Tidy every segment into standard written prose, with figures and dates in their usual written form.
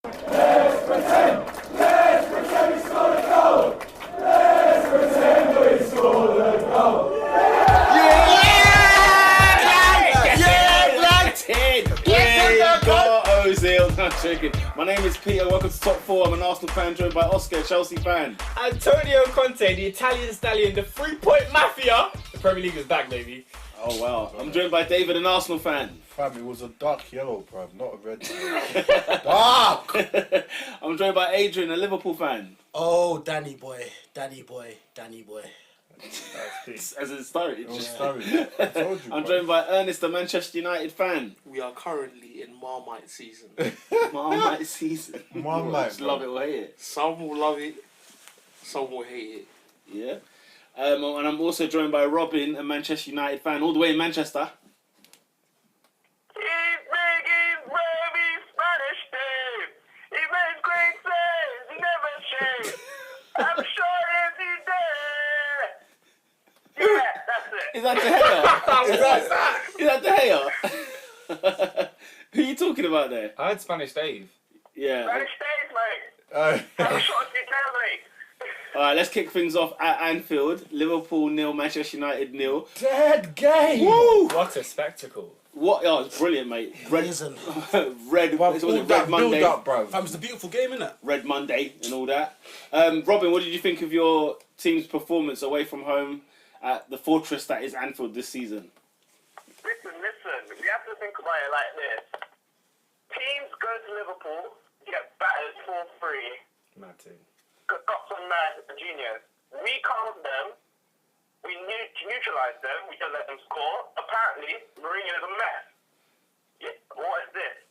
Let's pretend we scored a goal. Let's pretend we scored a goal. My name is Peter, welcome to Top 4. I'm an Arsenal fan joined by Oscar, a Chelsea fan. Antonio Conte, the Italian stallion, the 3-point mafia. The Premier League is back, baby. Oh wow. I'm joined by David, an Arsenal fan. Fam, it was a dark yellow, bruv, not a red. Dark! I'm joined by Adrian, a Liverpool fan. Oh, Danny boy. As it started. I told you, I'm joined by Ernest, a Manchester United fan. We are currently in Marmite season. Marmite season. Marmite, Just love it or hate it. Some will love it, some will hate it. Yeah. And I'm also joined by Robin, a Manchester United fan, all the way in Manchester. He's making baby Spanish Dave. He makes great saves. He never shaves. I'm sure is he there? Yeah, that's it. Is that the hair? Is that the hair? Who are you talking about there? I heard Spanish Dave. Yeah. Spanish Dave, mate. I'm sure it's mate. Alright, let's kick things off at Anfield. Liverpool 0, Manchester United 0. Dead game! Woo! What a spectacle. What? Oh, it's brilliant, mate. Amazing. Red Monday. Build up, bro. Fam, it's a beautiful game, innit? Red Monday and all that. Robin, what did you think of your team's performance away from home at the fortress that is Anfield this season? Listen. We have to think about it like this. Teams go to Liverpool, get battered 4-3. Mad team. Got some mad genius. We calmed them. We neutralised them. We don't let them score. Apparently, Mourinho is a mess. Yeah, what is this?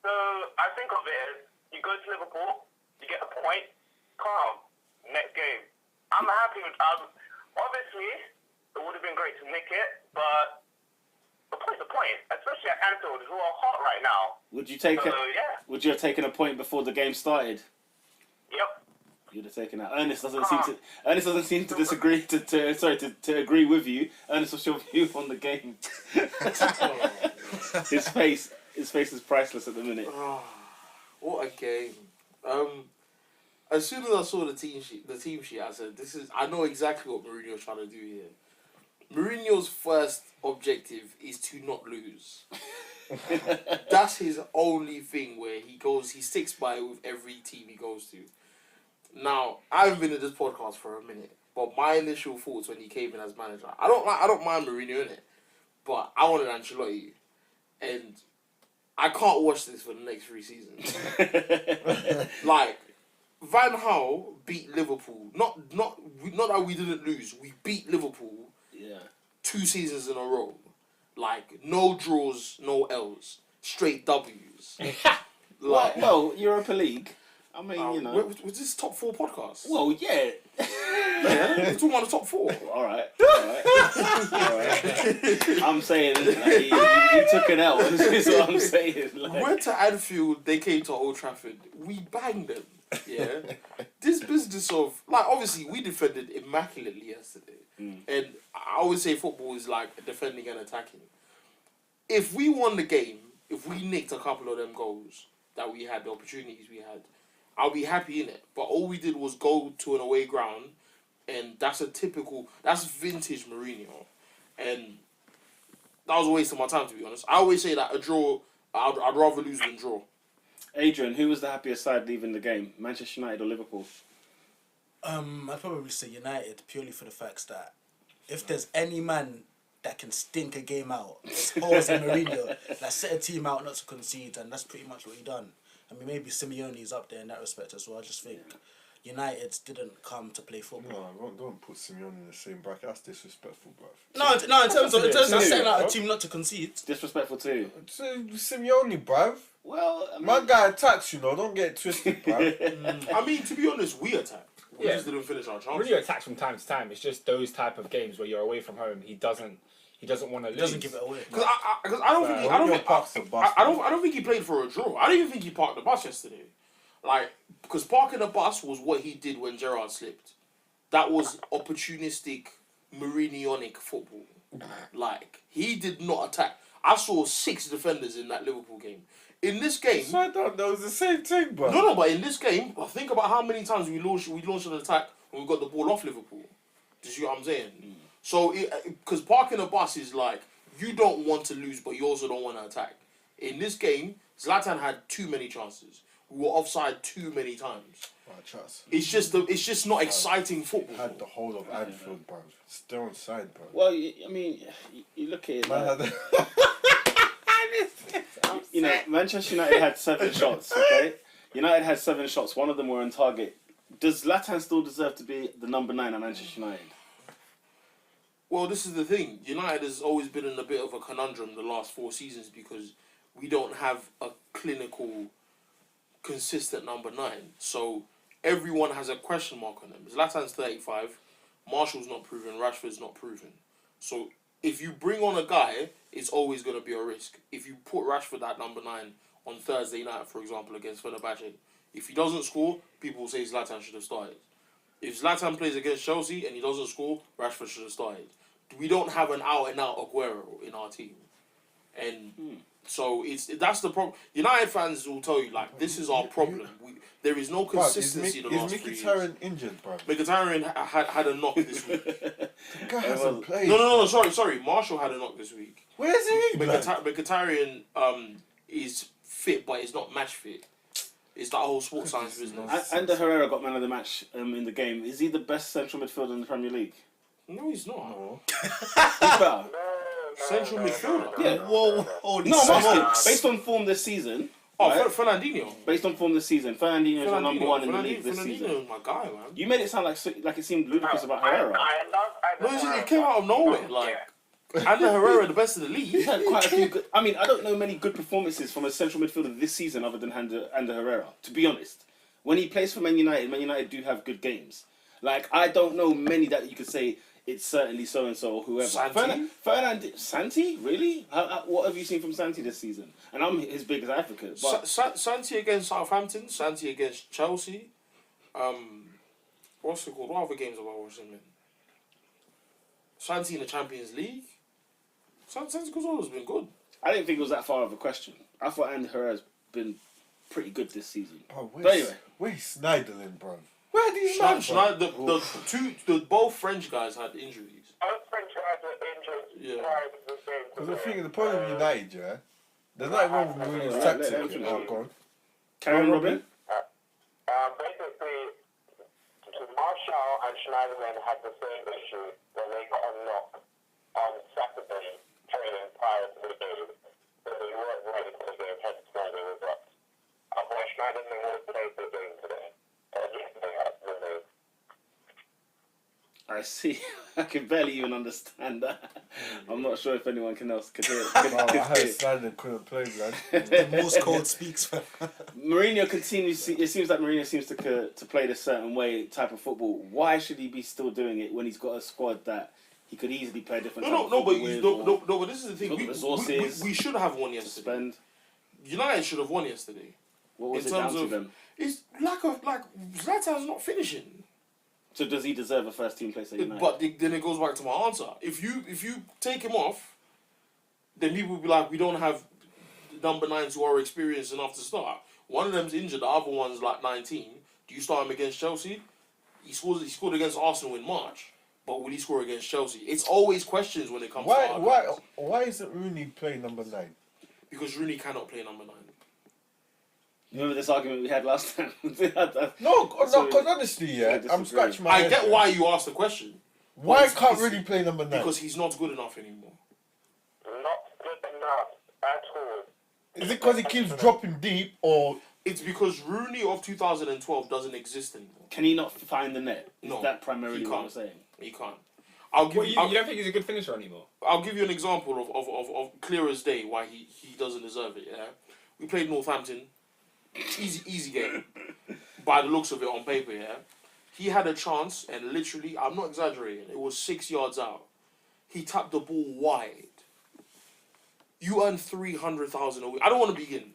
So I think of it as you go to Liverpool, you get a point, calm. Next game. I'm happy with. Obviously, it would have been great to nick it, but the point's a point, especially at Anfield. It's all hot right now. Would you take Yeah. Would you have taken a point before the game started? Yep. You'd have taken that. Ernest doesn't seem to disagree to agree with you. Ernest, what's your view on the game? His face is priceless at the minute. What a game. As soon as I saw the team sheet, I said, I know exactly what Mourinho's trying to do here. Mourinho's first objective is to not lose. That's his only thing where he sticks by it with every team he goes to. Now, I haven't been in this podcast for a minute, but my initial thoughts when he came in as manager, I don't mind Mourinho in it, but I wanted Ancelotti, and I can't watch this for the next 3 seasons. Like, Van Gaal beat Liverpool. Not that we didn't lose. We beat Liverpool. Yeah. 2 seasons in a row. Like, no draws, no L's, straight W's. Well, Europa League. I mean, you know. Was this top 4 podcast? Well, yeah. Yeah, we're talking about the top 4. All right. I'm saying like, you took an L. Is what I'm saying. Like. Went to Anfield. They came to Old Trafford. We banged them. Yeah. This business of obviously we defended immaculately yesterday, and I always say football is like defending and attacking. If we won the game, if we nicked a couple of them goals that we had, the opportunities we had, I'll be happy in it. But all we did was go to an away ground, and that's vintage Mourinho, and that was a waste of my time, to be honest. I always say that a draw, I'd rather lose than draw. Adrian, who was the happiest side leaving the game? Manchester United or Liverpool? I'd probably say United, purely for the facts that if there's any man that can stink a game out, it's Jose Mourinho. Like, set a team out not to concede, and that's pretty much what he done. I mean, maybe Simeone's up there in that respect as well. I just think United didn't come to play football. No, don't put Simeone in the same bracket. That's disrespectful, bruv. No, in terms of setting out a team not to concede. Disrespectful too. Simeone, bruv. Well, I mean, my guy attacks, don't get it twisted, bruv. I mean, to be honest, we attacked. We just didn't finish our chances. Really attacks from time to time. It's just those type of games where you're away from home. He doesn't want to lose. He doesn't give it away. Because I don't think he played for a draw. I don't even think he parked the bus yesterday. Like, because parking the bus was what he did when Gerrard slipped. That was opportunistic, Mourinho-ic football. Like, he did not attack. I saw 6 defenders in that Liverpool game. in this game. So I don't know. It's the same thing, bro. No, but in this game, think about how many times we launched an attack when we got the ball off Liverpool. Do you see what I'm saying? So, because parking a bus is like, you don't want to lose, but you also don't want to attack. In this game, Zlatan had too many chances. We were offside too many times. It's just not exciting football. Had the whole of Anfield, bro. Still on side, bro. Well, I mean, you look at it. Like, you know, Manchester United had 7 shots. Okay, United had 7 shots. One of them were on target. Does Zlatan still deserve to be the number 9 at Manchester United? Well, this is the thing. United has always been in a bit of a conundrum the last 4 seasons because we don't have a clinical, consistent number 9. So everyone has a question mark on them. Zlatan's 35. Marshall's not proven. Rashford's not proven. So if you bring on a guy, it's always going to be a risk. If you put Rashford at number 9 on Thursday night, for example, against Fenerbahce, if he doesn't score, people will say Zlatan should have started. If Zlatan plays against Chelsea and he doesn't score, Rashford should have started. We don't have an out-and-out Aguero in our team. And so that's the problem. United fans will tell you, like, this is our problem. There is no consistency in the last 3 years. Is Mkhitaryan injured, bro? Mkhitaryan had a knock this week. The guy hasn't played. No, sorry. Marshall had a knock this week. Where's he? Mkhitaryan is fit, but he's not match fit. It's that whole sports science business. Ander Herrera got man of the match in the game. Is he the best central midfielder in the Premier League? No, he's not. No. He's better. Central midfielder. Yeah. Whoa, holy No, I'm asking. smokes. Based on form this season. Oh, right? Fernandinho. Based on form this season, Fernandinho is your number 1 in the league this Fernandinho season. is my guy, man. You made it sound like it seemed ludicrous about Herrera. No, it came out of nowhere. Like, Ander Herrera, the best in the league. He's had quite a few good... I mean, I don't know many good performances from a central midfielder this season other than Ander Herrera, to be honest. When he plays for Man United do have good games. Like, I don't know many that you could say it's certainly so-and-so or whoever. Santi? Really? What have you seen from Santi this season? And I'm his biggest advocate. But Santi against Southampton, Santi against Chelsea. What's it called? What other games have I watched him in? Santi in the Champions League. Santi Gonzalo's been good. I didn't think it was that far of a question. I thought Ander Herrera's been pretty good this season. Bro, But anyway. where's Snyderlin, bro? Where are these Both French guys had injuries. Both French guys were injured prior to the game. Because the thing, the problem with United, yeah, there's nothing wrong with Mourinho's tactics. Oh, go on. Karen Robin? Basically, Marshall and Schneiderlin had the same issue when they got a knock on Saturday training prior to the game. So they weren't ready for the game, hence why they were dropped. Otherwise, Schneiderlin would have played the game today. Yesterday, afternoon. I see. I can barely even understand that. I'm not sure if anyone else could hear it. I heard Snyder couldn't play, man. The Morse code speaks for Mourinho continues. It seems like Mourinho seems to play this certain way type of football. Why should he be still doing it when he's got a squad that he could easily play a different type of football with? No, but this is the thing. We should have won yesterday. United should have won yesterday. What was it down to them? It's lack of Zlatan's not finishing. So does he deserve a first team place at United? But then it goes back to my answer. If you take him off, then people will be like, we don't have number 9s who are experienced enough to start. One of them's injured, the other one's like 19. Do you start him against Chelsea? He scored against Arsenal in March. But will he score against Chelsea? It's always questions when it comes to arguments. Why isn't Rooney playing number 9? Because Rooney cannot play number 9. Remember this argument we had last time? No, because honestly, yeah, I'm scratching my head. I get why you asked the question. Why can't Rooney play number 9? Because he's not good enough anymore. Not good enough at all. Is it because he keeps dropping deep, or It's because Rooney of 2012 doesn't exist anymore. Can he not find the net? No, Is that primarily he what I'm can't. saying? He can't. You don't think he's a good finisher anymore? I'll give you an example of clear as day why he doesn't deserve it. Yeah, we played Northampton, easy game. By the looks of it on paper, yeah, he had a chance and literally, I'm not exaggerating, it was 6 yards out. He tapped the ball wide. You earn 300,000 a week. I don't want to begin,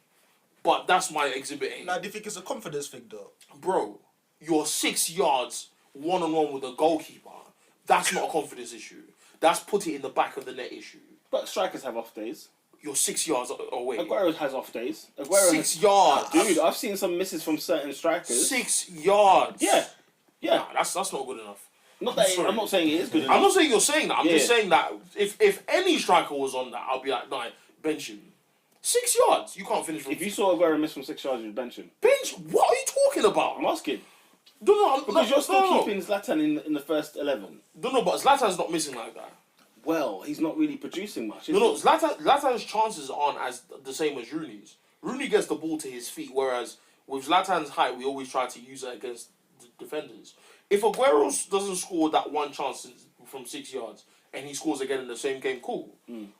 but that's my exhibit A. Nah, do you think it's a confidence thing though? Bro, you're 6 yards one-on-one with a goalkeeper. That's not a confidence issue. That's put it in the back of the net issue. But strikers have off days. you're 6 yards away. Aguero has off days. Aguero 6 yards. Dude, I've seen some misses from certain strikers. 6 yards. Yeah. Nah, that's not good enough. Not that I'm not saying it is good enough. I'm not saying you're saying that. I'm just saying that if any striker was on that, I'll be like, nah, bench him. 6 yards. You can't finish from. If you saw Aguero miss from 6 yards, you'd bench him. Bench? What are you talking about? I'm asking. No, Because you're still keeping Zlatan in the first 11. No, but Zlatan's not missing like that. Well, he's not really producing much. No, Zlatan's chances aren't as the same as Rooney's. Rooney gets the ball to his feet, whereas with Zlatan's height, we always try to use it against the defenders. If Aguero doesn't score that one chance from 6 yards and he scores again in the same game, cool.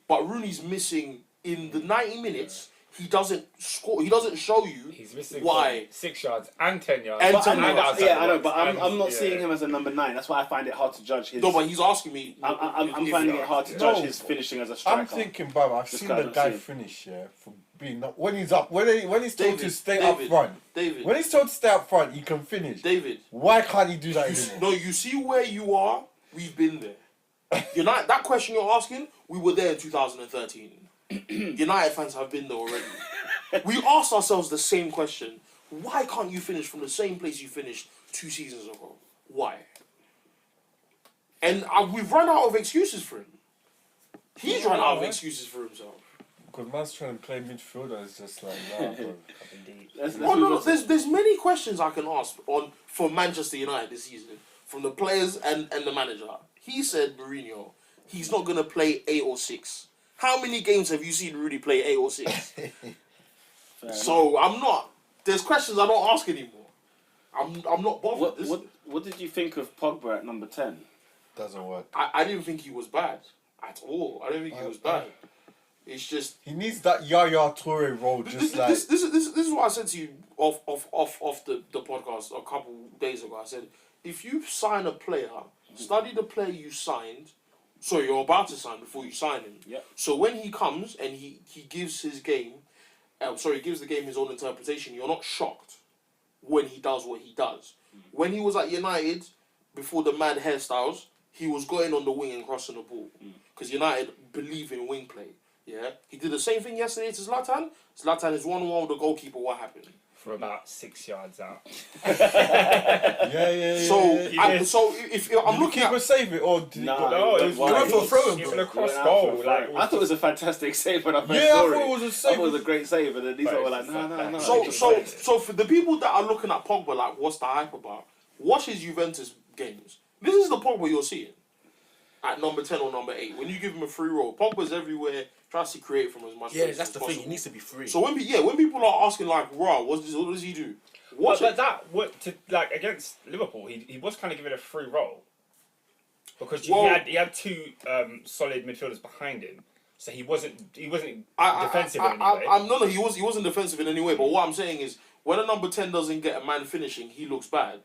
But Rooney's missing in the 90 minutes. He doesn't score. He doesn't show you He's missing why. 6 yards and 10 yards. And But 10 yards. outside Yeah, the I know, box. but I'm And- not seeing him as a number 9. That's why I find it hard to judge his. No, but he's asking me. I'm if- finding it hard to judge No. his finishing as a striker. I'm thinking, bro, I've This seen guy the don't guy see it. finish, for being up when he's up when he's told David, to stay up David, front. David. When he's told to stay up front, he can finish. David. Why can't he do that anymore? No, you see where you are. We've been there. United. That question you're asking, we were there in 2013. United fans have been there already. We asked ourselves the same question. Why can't you finish from the same place you finished 2 seasons ago? Why? And we've run out of excuses for him. He's run out of excuses for himself. Because man's trying to play midfielder, it's just like, nah, bro. Oh no, there's many questions I can ask for Manchester United this season from the players and the manager. He said Mourinho, he's not gonna play 8 or 6. How many games have you seen Rudy play 8 or 6? So I'm not. There's questions I don't ask anymore. I'm not bothered. What did you think of Pogba at number 10? Doesn't work. I didn't think he was bad at all. I didn't think he was bad. It's just He needs that Yaya Toure role, just like. this is what I said to you off the podcast a couple days ago. I said, if you sign a player, study the player you signed. So you're about to sign before you sign him. Yep. So when he comes and he gives his game, he gives the game his own interpretation. You're not shocked when he does what he does. When he was at United, before the mad hairstyles, he was going on the wing and crossing the ball because United believe in wing play. Yeah, he did the same thing yesterday to Zlatan. Zlatan is 1-1 with the goalkeeper. What happened? For about 6 yards out. Yeah. So if I'm looking keeper at save it or did No, it was went for a throw-in, Even bro. a cross He went out goal. for a Like, throw. I thought it was a fantastic save when I first Yeah, I saw thought it was a I save. thought it was a great save, and then these But were it's like, no. So for the people that are looking at Pogba like, what's the hype about? Watch his Juventus games. This is the Pogba you're seeing at number 10 or number 8. When you give him a free roll, Pogba's everywhere, tries to create from as much Yeah, space that's as the possible. thing. He needs to be free. So when people are asking like, "Raw, what does he do?" Watch but it. that like against Liverpool, he was kind of given a free role because he had two solid midfielders behind him, so he wasn't defensive in any way. He wasn't defensive in any way. But what I'm saying is, when a number 10 doesn't get a man finishing, he looks bad.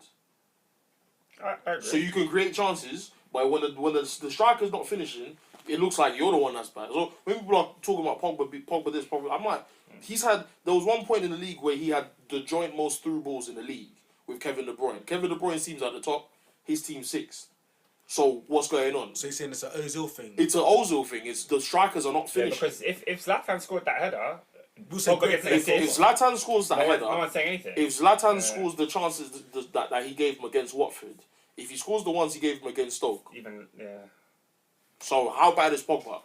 I agree. So you can create chances, but when the striker's not finishing, it looks like you're the one that's bad. So when people are talking about Pogba this, Pogba, I'm like, there was one point in the league where he had the joint most through balls in the league with Kevin De Bruyne. Kevin De Bruyne's team's at the top, his team's 6th. So what's going on? So you're saying it's an Ozil thing? It's an Ozil thing. It's the strikers are not Yeah, finishing. because if Zlatan scored that header, We'll say Pogba great gets an if assist. Zlatan scores that No header, one's saying anything. if Zlatan scores the chances that he gave him against Watford, if he scores the ones he gave him against Stoke, Even so how bad is Pogba?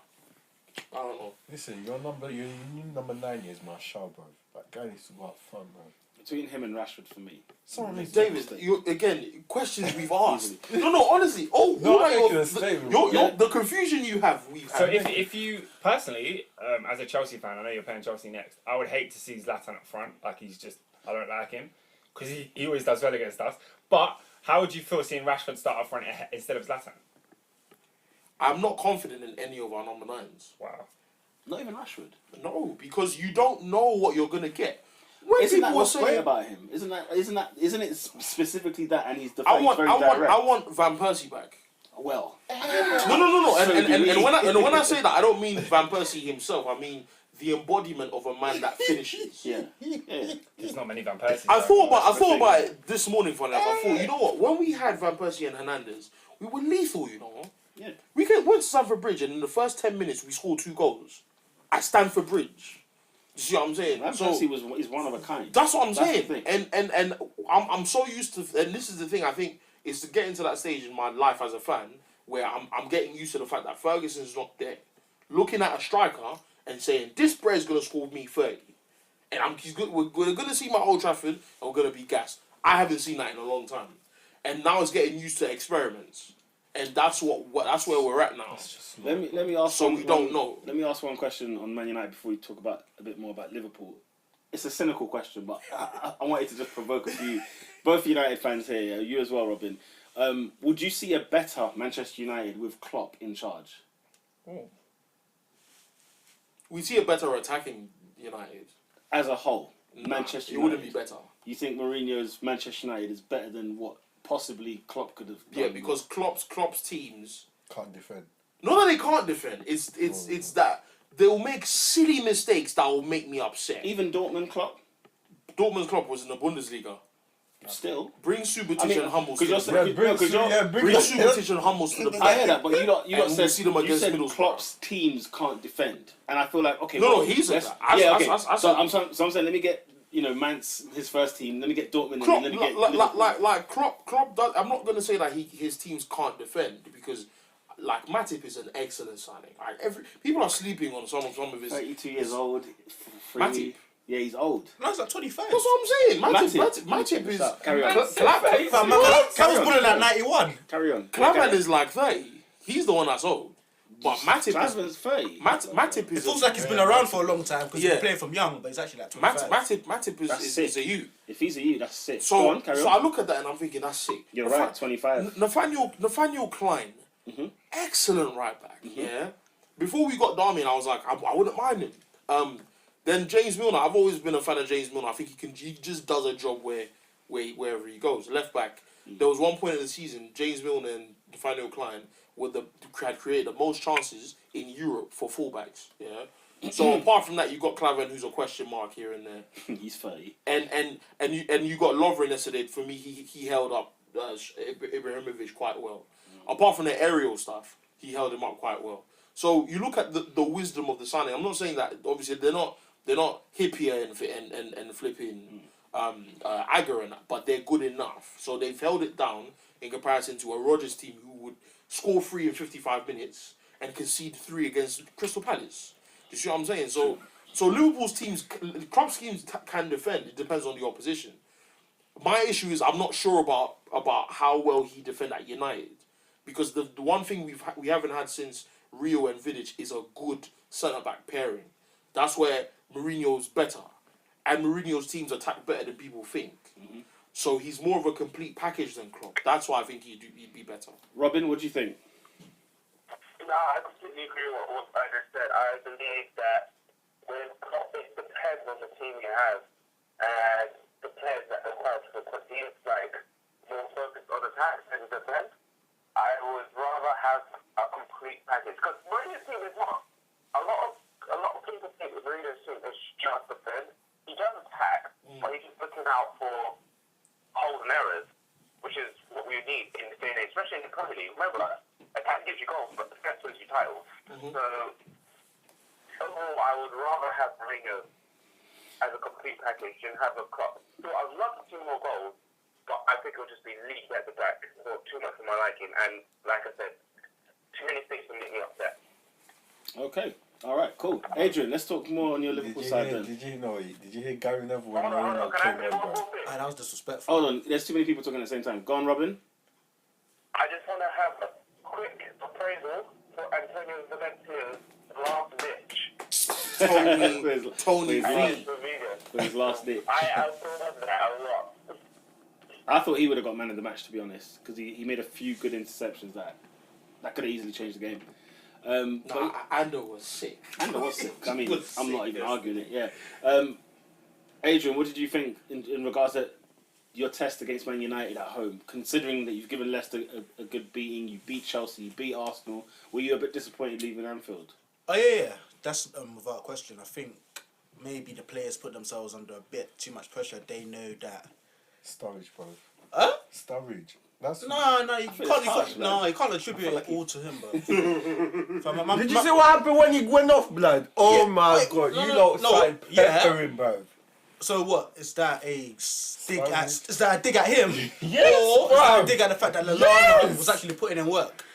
I don't know. Listen, your new number 9 is Marshall, bro. That guy needs to go out front, bro. Between him and Rashford for me. Someone needs David, again, questions we've asked. No, honestly. The confusion you have, we've So had. if you personally, as a Chelsea fan, I know you're playing Chelsea next. I would hate to see Zlatan up front. Like I don't like him because he always does well against us. But how would you feel seeing Rashford start up front instead of Zlatan? I'm not confident in any of our number 9s. Wow. Not even Rashford. No, because you don't know what you're gonna get. When Isn't that people what's are great saying, about him? Isn't it specifically that? And he's the I fact he's very direct. want Van Persie back. Well, No. So And do we. when I say that, I don't mean Van Persie himself. I mean the embodiment of a man that finishes. yeah. There's not many Van Persie. I thought about it this morning. For enough, I thought, you know what? When we had Van Persie and Hernandez, we were lethal. You know, Yeah. we went to Stamford Bridge, and in the first 10 minutes, we scored 2 goals. at Stamford Bridge. You see what I'm saying? Van Persie is one of a kind. That's what I'm That's the saying. thing. And I'm so used to, and this is the thing I think is to get into that stage in my life as a fan where I'm getting used to the fact that Ferguson's not there, looking at a striker and saying this Bre's gonna score me 30, and we're gonna see my Old Trafford and we're gonna be gassed. I haven't seen that in a long time, and now it's getting used to experiments, and that's that's where we're at now. Let me ask. So we don't know. Let me ask one question on Man United before we talk about a bit more about Liverpool. It's a cynical question, but I wanted to just provoke a few, both United fans here, you as well, Robin. Would you see a better Manchester United with Klopp in charge? We see a better attacking United As a whole, Nah, Manchester it United. wouldn't be better. You think Mourinho's Manchester United is better than what possibly Klopp could have done? Yeah, because Klopp's teams. Can't defend. Not that they can't defend. It's that they'll make silly mistakes that will make me upset. Even Dortmund Klopp, Dortmund's Klopp was in the Bundesliga. still. Bring Subotic and Hummels to Because the you're, Bring Bring Subotic and Hummels to the I hear that, but you lot And said, we'll see them you against said Middlesbrough. Klopp's teams can't defend, and I feel like okay. No, he said let's- that. Yeah, okay. So I'm saying let me get Mance his first team. Let me get Dortmund. Klopp, and let me get Liverpool. Klopp does. I'm not gonna say that his teams can't defend because. Like Matip is an excellent signing. Like people are sleeping on some of his. 32 years old. Matip. Yeah, he's old. No, it's like 25. That's what I'm saying. Matip is. Carry on. Cal was born in like 91. Carry on. Klavan is like 30. He's the one that's old. But Matip is. Klavan's 30. Matip It is. feels like he's been around for a long time because he's Yeah. been playing from young, but he's actually like 25. Matip That's is sick. a youth. If he's a you, that's sick. So, Go on, carry so on. I look at that and I'm thinking that's sick. You're right, 25. Nathaniel Klein, excellent right back. Yeah. Before we got Darmian, I was like, I wouldn't mind him. Then James Milner, I've always been a fan of James Milner. I think he just does a job wherever he goes. Left back. There was one point in the season, James Milner and Nathaniel Klein had created the most chances in Europe for fullbacks. Yeah. So apart from that, you got Klavan, who's a question mark here and there. He's 30. And you got Lovren yesterday. For me, he held up Ibrahimovic quite well. Apart from the aerial stuff, he held him up quite well. So you look at the wisdom of the signing. I'm not saying that obviously they're not hippier and flipping Agger and that, but they're good enough. So they've held it down in comparison to a Rodgers team who would score 3 in 55 minutes and concede 3 against Crystal Palace. Do you see what I'm saying? So Liverpool's teams, Klopp's teams can defend. It depends on the opposition. My issue is I'm not sure about how well he defend at United, because the one thing we haven't had since Rio and Vidic is a good centre back pairing. That's where Mourinho's better, and Mourinho's teams attack better than people think. So he's more of a complete package than Klopp. That's why I think he'd be better. Robin, what do you think? No, I completely agree with what I just said. I believe that with Klopp, it depends on the team you have and the players that are required for the team. It's like more focused on attack than defense. I would rather have a complete package because Mourinho's team is not. A lot of people think that Mourinho's team is just defense. He does attack, but he's just looking out for holes and errors, which is what we need in this day and age, especially in the Premier League. Remember, attack gives you goals, but defense wins you titles. So overall, I would rather have Mourinho as a complete package than have a Klopp. So I'd love to see more goals, but I think it'll just be leaky at the back, or too much for my liking. And like I said, too many things will make me upset. Okay. All right, cool. Adrian, let's talk more on your Liverpool side then. Did you hear Gary Neville when Hold on, Mourinho can I came say on, one bro? more thing? That was disrespectful. Hold on, there's too many people talking at the same time. Go on, Robin. I just want to have a quick appraisal for Antonio Valencia's last ditch. Tony V. For his last ditch. I thought of that a lot. I thought he would have got man of the match, to be honest, because he made a few good interceptions that could have easily changed the game. Nah, Ando was sick. And it was sick. I mean, Was I'm not sick, even yes. arguing it. Yeah. Adrian, what did you think in regards to your test against Man United at home? Considering that you've given Leicester a good beating, you beat Chelsea, you beat Arsenal. Were you a bit disappointed leaving Anfield? Oh yeah. That's without question. I think maybe the players put themselves under a bit too much pressure. They know that. Sturridge, bro. Huh? Sturridge. That's No, you it's can't. harsh, man. You can't attribute it all to him, bro. Did you see what happened when he went off, blood? Oh Yeah, my wait, god, no, you no, lot no, started yeah. peppering, bro. So what? Is that a dig at? Is that a dig at him? Yes, or is that bro. a dig at the fact that Lallana was actually putting in work?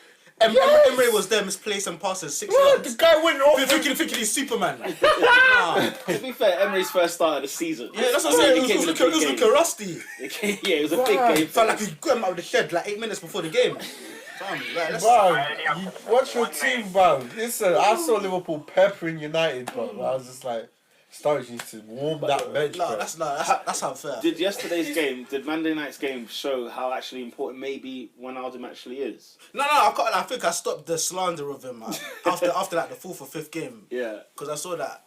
Emery was there misplacing passes 6 Bro, yards. the guy went off. Thinking he's Superman. Nah. To be fair, Emery's first start of the season. Yeah, that's what I'm saying. It was looking rusty. Yeah, it was a big game. Felt like he got him out of the shed like 8 minutes before the game. Fam, like, let's- Bro, you watch your team, bro. Listen, I saw Liverpool peppering United, bro. I was just like, Sturridge needs to warm that bench, No, bro. that's unfair. Did Monday night's game show how actually important maybe Wijnaldum actually is? No, I think I stopped the slander of him after like the 4th or 5th game. Yeah. Because I saw that.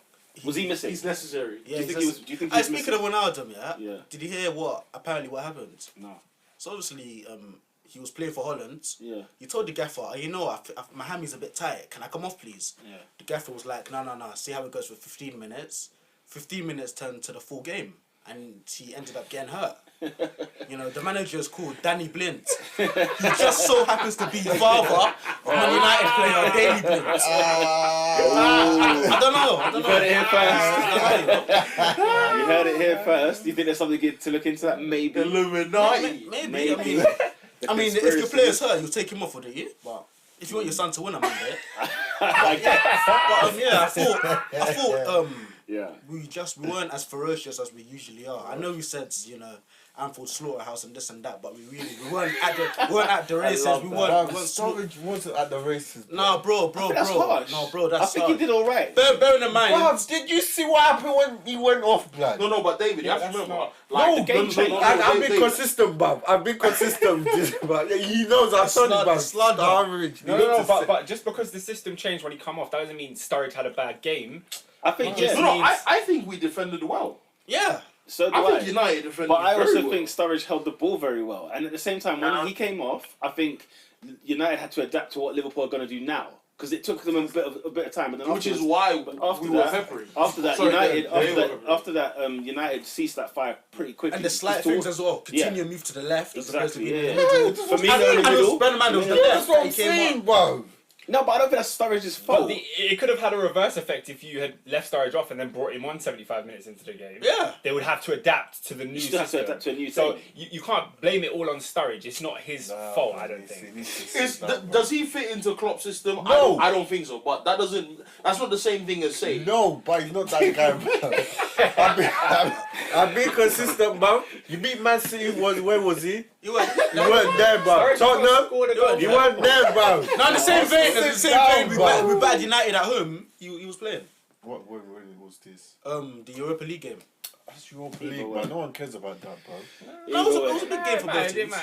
Was he missing? He's necessary. Yeah, Do you think he was speaking of Wijnaldum, Yeah. Did you hear what happened? No. So obviously, he was playing for Holland. Yeah. He told the gaffer, my hammy's a bit tight. Can I come off, please? Yeah. The gaffer was like, no. See how it goes for 15 minutes. 15 minutes turned to the full game, and he ended up getting hurt. The manager is called Danny Blint. He just so happens to be the father of Man United player Daley Blint. I don't know. You heard it here first. You heard it here first. You think there's something to look into that? Maybe. Illuminati. Maybe. I mean, if your player's hurt, you'll take him off, wouldn't you? But if you want your son to win a Monday. I thought Yeah. we weren't as ferocious as we usually are. I know we said, Anfield Slaughterhouse and this and that, but we weren't at the races. We weren't Sturridge wasn't at the races. No, bro. That's harsh. No, bro, that's I think harsh. he did all right. Bearing in mind, Bro, did you see what happened when he went off, blood? No, but David, you have to remember. No, the game changed. I've been consistent, bruv. I've been consistent. But he knows I've done it, bruv. Sturridge. No, but just because the system changed when he come off, that doesn't mean Sturridge had a bad game. I think I think we defended well. yeah. So do I I. think United defended But I very also well. think Sturridge held the ball very well. And at the same time, when he came off, I think United had to adapt to what Liverpool are going to do now. Because it took them a bit of time. And then Which is why we were peppering. After that, United ceased that fire pretty quickly. And the slight things as well. Continue move to the left as opposed to being in the Exactly, middle. Firmino in the middle. Bear in mind, it was the That's left what that I'm he came saying, on. bro. No, but I don't think that's Sturridge's fault. But it could have had a reverse effect if you had left Sturridge off and then brought him on 75 minutes into the game. Yeah. They would have to adapt to the new still have to system. adapt to a new So thing. you can't blame it all on Sturridge. It's not his fault, I don't think. Does he fit into Klopp's system? No. I don't think so. But that's not the same thing as saying. No, but he's not that guy, bro. I've been consistent, bro. You beat Man City, where was he? You weren't there, bro. Tottenham, you weren't there, bro. No, in the same vein, bro. we battered United at home. He was playing. When was this? The Europa League game. That's Europa League, man. No one cares about that, bro. No, it was a big game for both teams.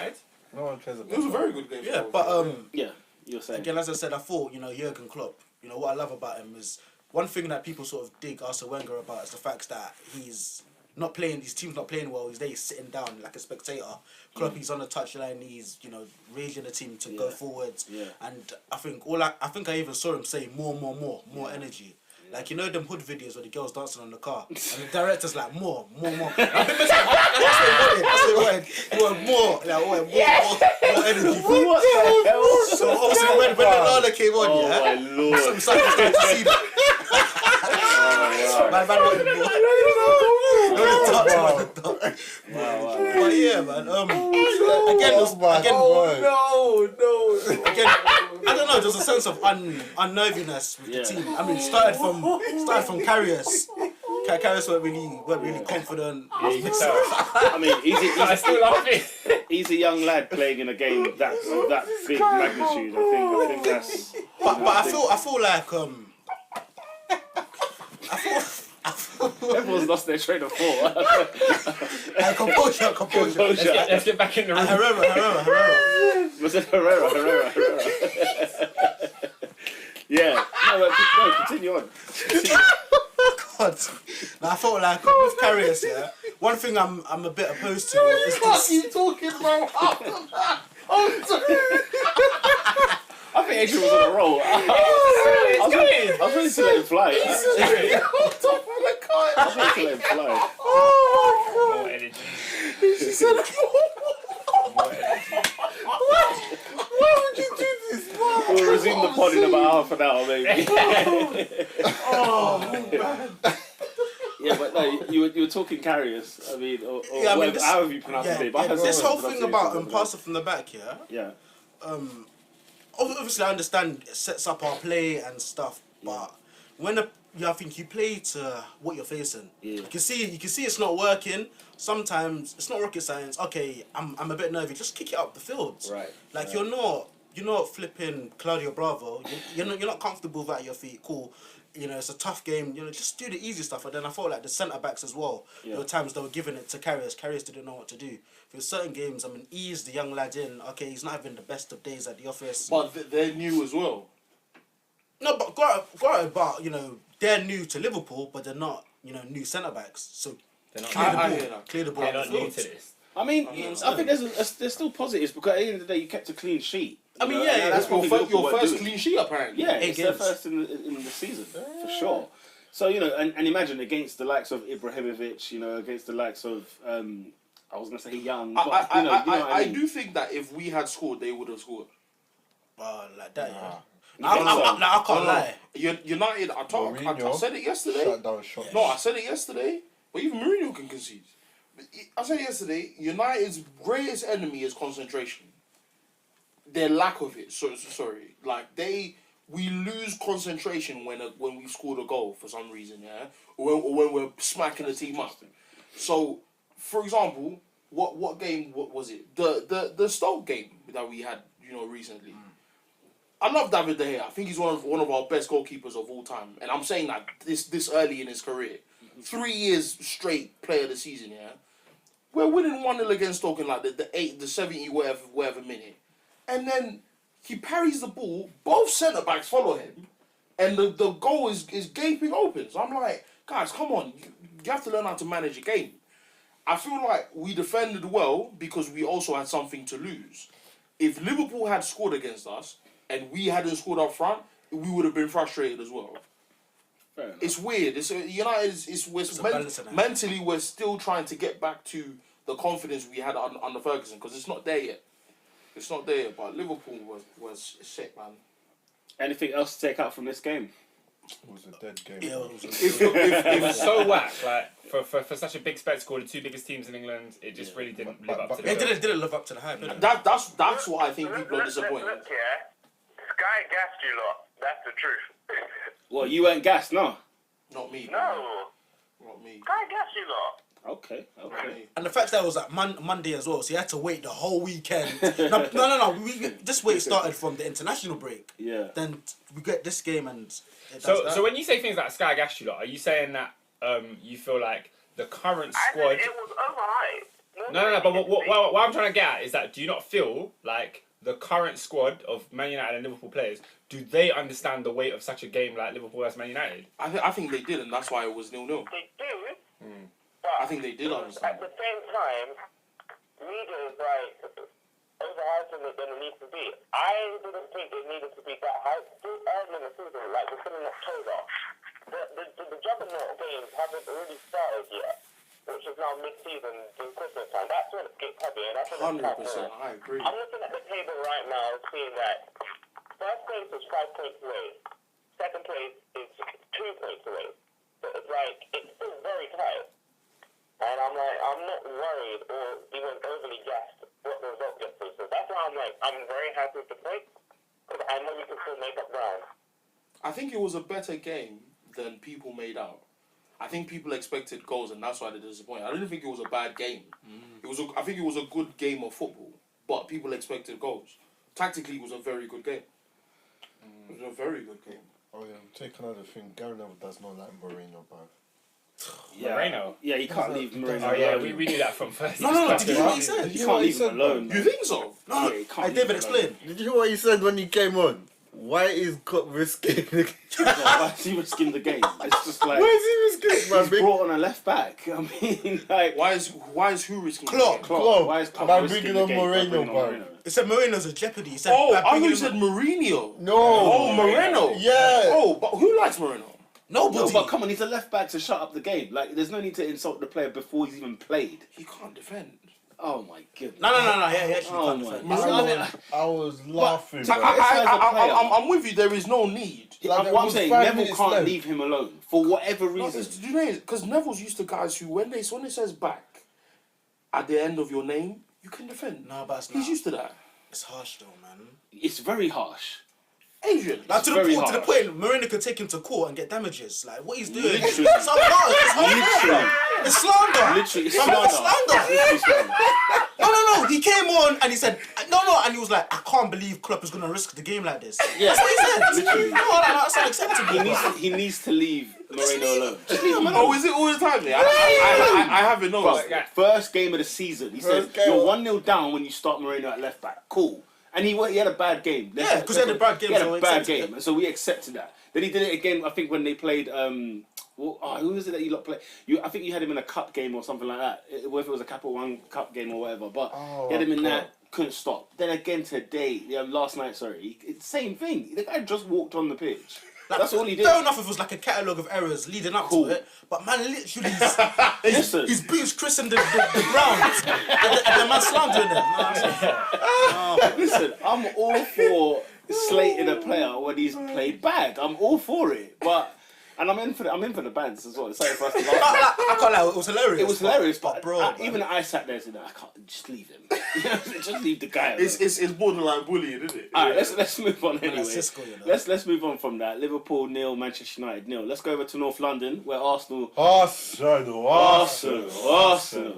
No one cares about It was a that. very good game. Yeah, but Yeah, you're saying. again, as I said, I thought Jurgen Klopp. What I love about him is one thing that people sort of dig Arsene Wenger about is the fact that he's not playing. His team's not playing well. He's there, he's sitting down like a spectator. Klopp, he's on the touchline. He's raising the team to go forwards. Yeah. And I think I even saw him say more energy. Like them hood videos where the girls dancing on the car, and the director's like more. I think that's what he wanted. He wanted more, like more energy. What the hell? So obviously when Lallana came on, Oh my lord. some cyclists started to see that. Man wanted more. But yeah, man. Again, I don't know. There's a sense of unnerviness with the team. I mean, started from Carriers. Carriers weren't really confident. Yeah, you can tell. I mean, I still love it. he's a young lad playing in a game of that big magnitude. I think that's. But I feel like Everyone's lost their train of thought. composure. Let's get back in the room. Herrera. Was it Herrera? Yeah. No, continue on. God. Now, I felt like with Carriers, one thing I'm a bit opposed to is What are this. you talking about? I think Adrian was on a roll. I was ready to let him fly. I was ready to let him fly. More energy. She said, More energy. pod in about half an hour, maybe. Yeah, but no, you were talking carriers. I mean, or Yeah, I mean, whatever, however you pronounce his name. But I had this some whole thing about passing from the back, Yeah. Obviously I understand it sets up our play and stuff, but when I think you play to what you're facing. Yeah. You can see it's not working. Sometimes it's not rocket science. Okay, I'm a bit nervy. Just kick it up the field. Right. Like right. you're not flipping Claudio Bravo. You're not comfortable with that at your feet. Cool. You know, it's a tough game. You know, just do the easy stuff. And then I felt like the centre backs as well. Yeah. There were times they were giving it to carriers. Carriers didn't know what to do. For certain games, I mean, ease the young lad in. Okay, he's not having the best of days at the office. But they're new as well. No, but got it. But you know, they're new to Liverpool, but they're not, you know, new centre backs. So They're not. I hear that. clear the ball. They're up not the new field. to this. I mean, I think there's still positives because at the end of the day, you kept a clean sheet. I mean, You know, yeah, and yeah, that's Your, what your Liverpool weren't first doing. clean sheet, apparently. Yeah, 8 it's their games. first in the season for sure. So you know, and imagine against the likes of Ibrahimovic, you know, against the likes of I was gonna say Young. But, I you know what I mean? do think that if we had scored, they would have scored. Like that, yeah. You I think so? can't lie. United, I Mourinho said it yesterday. Shut down shot. No, I said it yesterday. But even Mourinho can concede. I said it yesterday. United's greatest enemy is concentration. Their lack of it. Sorry. Like we lose concentration when we scored a goal for some reason. Yeah, or when we're smacking the team up. So, for example, what game? What was it? The Stoke game that we had, you know, recently. I love David De Gea. I think he's one of our best goalkeepers of all time, and I'm saying that this early in his career, 3 years straight player of the season. Yeah, we're winning 1-0 against Stoke in like the 70 whatever minute, and then he parries the ball. Both centre backs follow him, and the goal is gaping open. So I'm like, guys, come on, you have to learn how to manage a game. I feel like we defended well because we also had something to lose. If Liverpool had scored against us and we hadn't scored up front, we would have been frustrated as well. Fair enough. It's weird. Mentally, we're still trying to get back to the confidence we had under Ferguson because it's not there yet. It's not there yet, but Liverpool was shit, man. Anything else to take out from this game? It was a dead game. Yeah, man. It was so whack. Like for such a big spectacle, the two biggest teams in England, it just really didn't live up to the It bill. didn't live up to the hype. Did it? That's what I think people are disappointed. Look, yeah. Sky gassed you lot. That's the truth. Well, you weren't gassed, no. Not me. No. Not me. Sky gassed you lot. Okay. And the fact that it was like Monday as well, so you had to wait the whole weekend. No. This way it started from the international break. Yeah. Then we get this game and. So when you say things like Sky gassed you lot, are you saying that you feel like the current I squad? said it was overhyped. No. But what I'm trying to get at is that do you not feel like the current squad of Man United and Liverpool players, do they understand the weight of such a game like Liverpool versus Man United? I think they did, and that's why it was 0-0. They do. But I think they did understand. At the same time, media is like overhyping it than it needs to be. I didn't think it needed to be that hype. Still early in the season, like we're still in October. The juggernaut games haven't really started yet, which is now mid-season in Christmas time. That's when it gets heavy, and that's when it's 100%, I agree. I'm looking at the table right now, seeing that first place is 5 points away, second place is 2 points away. So it's like it's still very tight. And I'm like, I'm not worried or even overly gassed what the result gets to. So that's why I'm like, I'm very happy with the point because I know we can still make up ground. I think it was a better game than people made out. I think people expected goals, and that's why they're disappointed. I didn't think it was a bad game. I think it was a good game of football, but people expected goals. Tactically, it was a very good game. It was a very good game. Oh yeah, take another thing. Gary Neville does not like Moreno, bro. Moreno? Yeah, you can't leave Moreno. Oh yeah, alone. we knew that from first. No, did you hear what he said? You can't leave him alone. You think so? No, Yeah, you can't leave David, him alone. explain. Did you hear what he said when he came on? Why is Klopp risking? Why is he risking the game? It's just like Why is he risking? he's brought on a left back. I mean, like Why is who risking Klopp. the game? Klopp. Why is Klopp By risking bringing the on game by Moreno, bringing on bro. Moreno? He said Moreno's a jeopardy. He said, Oh, by I thought bringing you him- said Mourinho. No. Oh, Moreno. Yeah. Oh, but who likes Moreno? Nobody. No, but come on, he's a left back to shut up the game. Like, there's no need to insult the player before he's even played. He can't defend. Oh my goodness. No. Yeah, he actually Oh can't my defend. God. I was laughing. to bro. criticize a player. I'm with you. There is no need. Like, there What I'm was saying, 5 Neville minutes can't left. leave him alone for whatever No, reason. do you know? Because Neville's used to guys who, when it says back at the end of your name, you can defend. No, but He's used to that. it's harsh though, man. It's very harsh. Adrian. Like to very the harsh. point, Mourinho could take him to court and get damages. Like what he's doing, Literally. it's unfair. It's unfair. Literally. It's slander. Literally, it's Fam, slander. it's slander. Literally slander. No. He came on and he said no, and he was like, I can't believe Klopp is gonna risk the game like this. Yeah. That's what he said. Literally. No, that's unacceptable. He needs to leave Moreno alone. Just leave him alone. Oh, is it all the time? Yeah, I haven't noticed. Bro, first game of the season, he said, First game. you're 1-0 down when you start Moreno at left back. Cool. And he had a bad game. Yeah, 'cause he had a bad game, He had so a we bad accepted game, it. so we accepted that. Then he did it again, I think, when they played... who was it that you lot played? I think you had him in a cup game or something like that. Whether it was a Capital One Cup game or whatever. But Oh, you had him in God. that, couldn't stop. Then again today, last night, sorry, same thing. The guy just walked on the pitch. That's all he did. Fair enough if it was like a catalogue of errors leading up Cool. to it, but man, literally, Listen. his boots christened the ground, and the man slandering him. Listen, I'm all for slating a player when he's played bad. I'm all for it, and I'm in for the bands as well. Sorry for us to laugh. I can't lie, it was hilarious. It was hilarious, but bro, even I sat there and said, I can't just leave him. Just leave the guy. It's borderline bullying, isn't it? All right, let's move on anyway. that's Cisco, you know. Let's move on from that. Liverpool 0, Manchester United 0. Let's go over to North London where Arsenal.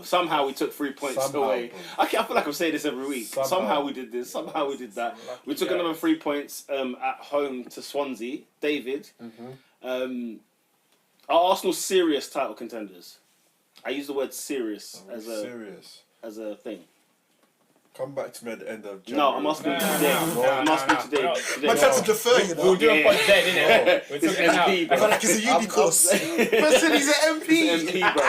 Somehow we took 3 points Somehow, away. bro. I feel like I'm saying this every week. Somehow. Somehow we did this. Somehow we did that. We took another 3 points at home to Swansea. David, are Arsenal serious title contenders? I use the word serious serious. as a thing. Come back to me at the end of No, January. I'm asking you today. No. I'm asking you today. Man tried to defer, you know. We'll do a point then, Yeah. innit? We're talking now. MP, I feel like it's a uni course. Person, he's an MP. MP, bro.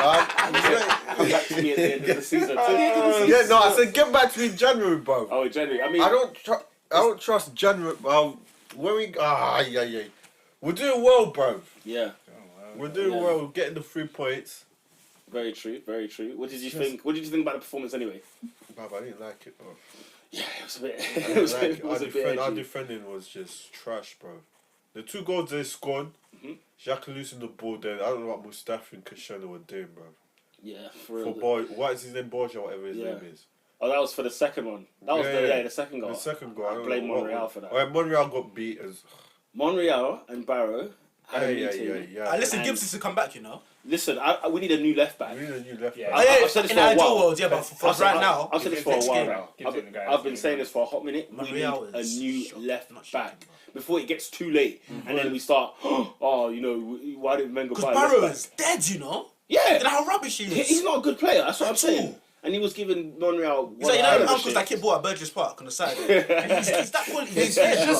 Come back to me at the end of the season. Yeah, no, I said get back to me in January, bro. Oh, January. I mean, I don't trust January. When we yeah. We're doing well, bro. yeah, We're doing Yeah. well. We're getting the 3 points. very true, very true. What did you think? What did you think about the performance anyway? Bruv, I didn't like it, bro. Yeah, it was a bit. I It didn't was, like it it. was a bit Our edgy. defending was just trash, bro. The 2 goals they scored, Xhaka losing the ball there. I don't know what Mustafi and Cristiano were doing, bro. Yeah, for For real. boy, what is his name? Borja, whatever his Yeah. name is. Oh, that was for the second one. That was the second goal. The second goal. I don't blame know what Monreal was- for that. Oh, yeah, Monreal got beat as. Monreal and Barrow had a meeting. Yeah. Listen, And- Gibbs needs to come back, you know. Listen, we need a new left back. We need a new left Yeah. back. Oh, yeah, I've said this in for a an ideal while. world, yeah, but for right now, I've said this for a next while game, now. Gives him the guy I've been that's saying this for a hot minute. We Monreal need a is new shocking, left not shocking, back before it gets too late, and then we start. Oh, why did Wenger because buy a left Barrow back? is dead, you know. Yeah, You know how rubbish he is. he's not a good player. That's what I'm At saying. all. And he was giving Monreal. He's like, you know, them uncles that kid bought at Burgess Park on the side. he's that quality. He's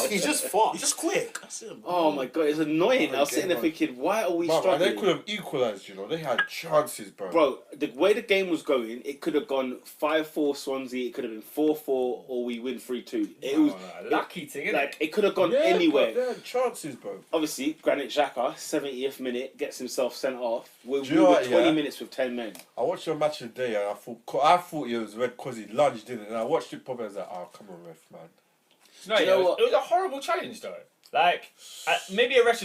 He's just fast. just quick. That's it, bro. Oh my god, it's annoying. I was sitting there game, thinking, why are we Man, and they struggling? could have equalised, you know. They had chances, bro. Bro, the way the game was going, it could have gone 5-4 Swansea. It could have been 4-4, or we win 3-2. It was lucky thing, innit? like it could have gone Yeah, anywhere. bro, they had chances, bro. Obviously, Granit Xhaka, 70th minute, gets himself sent off. We Do you know were what, 20 yeah? minutes with 10 men. I watched your match today and I thought it was red because he lunged in it. And I watched it probably. I was like, oh, come on, ref, man. No, Do you know what? it was a horrible challenge though. Like, maybe a red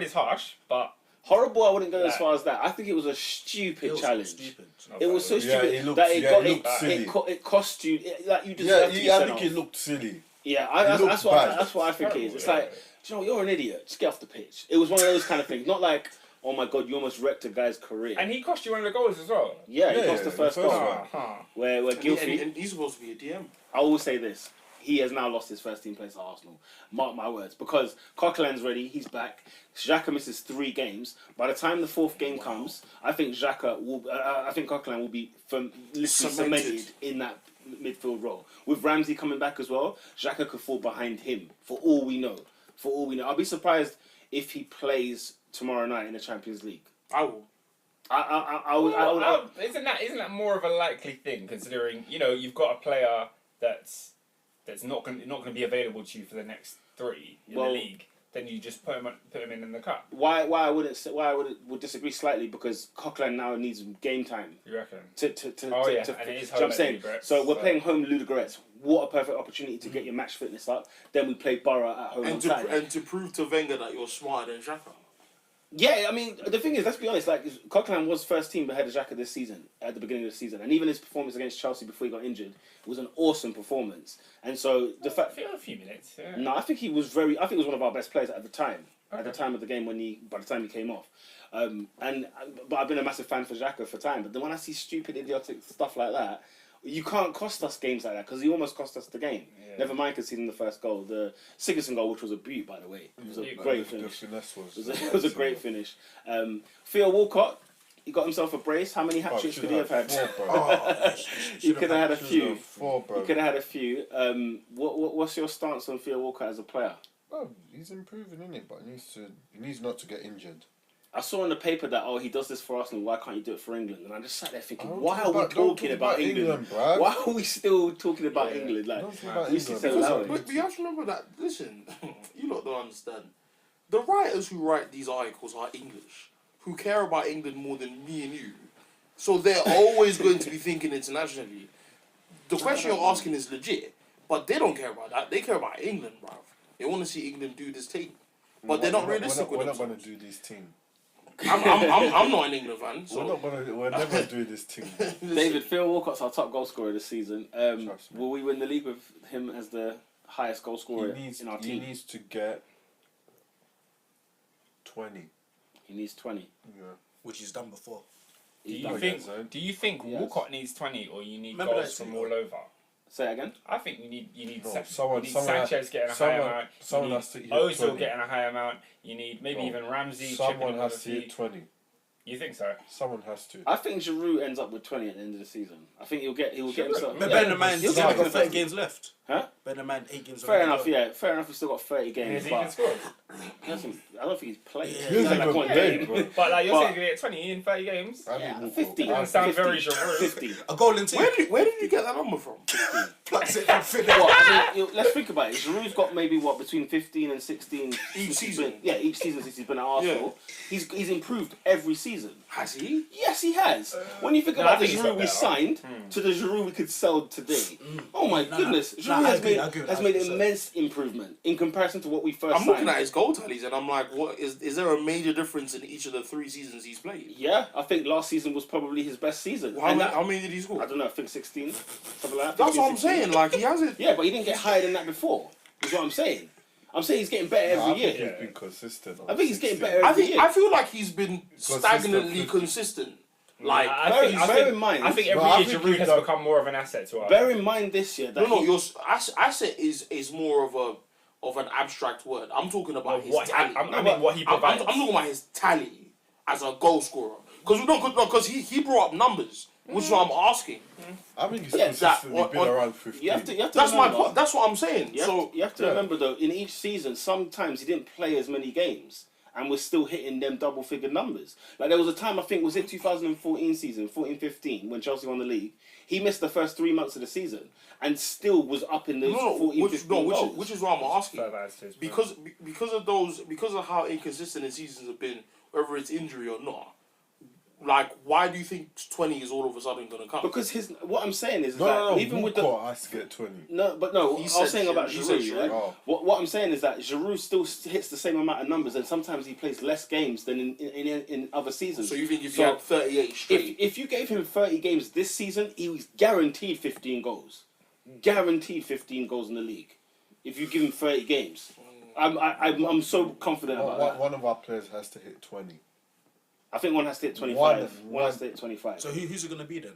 is harsh, but Horrible, I wouldn't go as Like- far as that. I think it was a stupid It was challenge. stupid. It was so Yeah, stupid it looked- that it yeah, got it looked silly. it cost you like you Yeah, deserve to be I sent think off. it looked silly. Yeah, It looked bad. that's what I think it is. Terrible, It's yeah. like, do you know, you're an idiot. Just get off the pitch. It was one of those kind of things. Not like, oh my god, you almost wrecked a guy's career. and he cost you one of the goals as well. Yeah, he Yeah, cost the the first first goal. one. Where Gylfi, And he's supposed to be a DM. I will say this. He has now lost his first team place at Arsenal. Mark my words. Because Coquelin's ready, he's back. Xhaka misses 3 games. By the time the 4th game comes, I think I think Coquelin will be literally cemented in that midfield role. With Ramsey coming back as well, Xhaka could fall behind him, for all we know. I'll be surprised if he plays tomorrow night in the Champions League. I will. I would. Isn't that more of a likely thing, considering you've got a player that's not going to be available to you for the next 3 in Well, the league? then you just put him in the cup. Why I would disagree slightly, because Coquelin now needs game time. You reckon? And it is do you home know what I'm at saying? Ludogorets, So we're playing home Ludogorets. What a perfect opportunity to get your match fitness up. Then we play Borough at home on And Saturday. to prove to Wenger that you're smarter than Xhaka. Yeah, I mean, the thing is, let's be honest, like, Coquelin was first team ahead of Xhaka this season, at the beginning of the season. And even his performance against Chelsea before he got injured was an awesome performance. And so the fact... I feel a few minutes, yeah. No, I think he was one of our best players at the time. Okay. At the time of the game by the time he came off. But I've been a massive fan for Xhaka for time. But then when I see stupid, idiotic stuff like that, you can't cost us games like that, because he almost cost us the game. Yeah. Never mind conceding the first goal. The Sigurdsson goal, which was a beaut, by the way. It was a great finish. It was a great finish. Theo Walcott, he got himself a brace. How many hat-tricks could he have had? He could have had a few. He could have had a few. What's your stance on Theo Walcott as a player? Oh, he's improving, isn't it? But he needs not to get injured. I saw in the paper that, he does this for Arsenal, why can't you do it for England? And I just sat there thinking, why are we talking about England? Why are we still talking about England? Like, but you have to remember that, listen, you lot don't understand. The writers who write these articles are English, who care about England more than me and you. So they're always going to be thinking internationally. The question you're asking is legit, but they don't care about that. They care about England, bruv. They want to see England do this team. But they're not realistic with themselves. We're not going to do this team. I'm not an England fan. So. We're never doing this team. David, Phil Walcott's our top goal scorer this season. Will we win the league with him as the highest goal scorer in our team? He needs to get 20. He needs 20. Yeah. Which he's done before. Do you think Walcott needs 20, or you need goals from all over? Say it again. I think you need someone Sanchez getting a high amount. Someone has to hit Ozil 20. getting a high amount. You need maybe even Ramsey. Someone has to hit 20. You think so? Someone has to. I think Giroud ends up with 20 at the end of the season. I think he will get himself. But bear in mind, he's only got 30 games left. Huh? Bear in mind, 8 games. Fair enough. Yeah, fair enough. He's still got 30 games. Has he even scored? I don't think he's played. Yeah. He's like one game, bro. But like you're saying, you get 20 in 30 games. Yeah, 50. Doesn't sound very Giroud. 50. A goal in 2. Where did you get that number from? Plucks it from Philly. Let's think about it. Giroud's got maybe between 15 and 16 Each season. Each season since he's been at Arsenal. Yeah. He's improved every season. Has he? Yes, he has. When you think about the Giroud we signed to the Giroud we could sell today, oh my goodness, Giroud has made immense improvement in comparison to what we first signed. I'm looking at his goal tallies and I'm like, what is there a major difference in each of the 3 seasons he's played? Yeah, I think last season was probably his best season. Well, how many did he score? I don't know, I think 16, something like that. That's what I'm saying, like he has it. Yeah, but he didn't get higher than that before, is what I'm saying. I'm saying he's getting better every year. He's been consistent. I think he's getting better every year. I feel like he's been stagnantly consistent. Like, bear in mind, I think every year Giroud has become more of an asset to us. Bear in mind this year that your asset is more of an abstract word. I'm talking about his tally. What he provides. I'm talking about his tally as a goal scorer. Because he brought up numbers, which is what I'm asking. I think he's consistently been around 15. You have to that's my point. That's what I'm saying. You have to remember though, in each season, sometimes he didn't play as many games. And we're still hitting them double-figure numbers. Like, there was a time, I think, was it 2014 season, 14-15, when Chelsea won the league? He missed the first 3 months of the season and still was up in those 14-15 goals. Which is what I'm asking. Because of how inconsistent his seasons have been, whether it's injury or not, like, why do you think 20 is all of a sudden going to come? Because what I'm saying is even with the has to get 20. I was saying about Giroud. Yeah? What I'm saying is that Giroud still hits the same amount of numbers, and sometimes he plays less games than in other seasons. So you think if he had 38 straight, if you gave him 30 games this season, he was guaranteed 15 goals, guaranteed 15 goals in the league. If you give him 30 games, I'm so confident about that. One of our players has to hit 20. I think one has to hit 25. One has to hit 25. So who's it going to be then?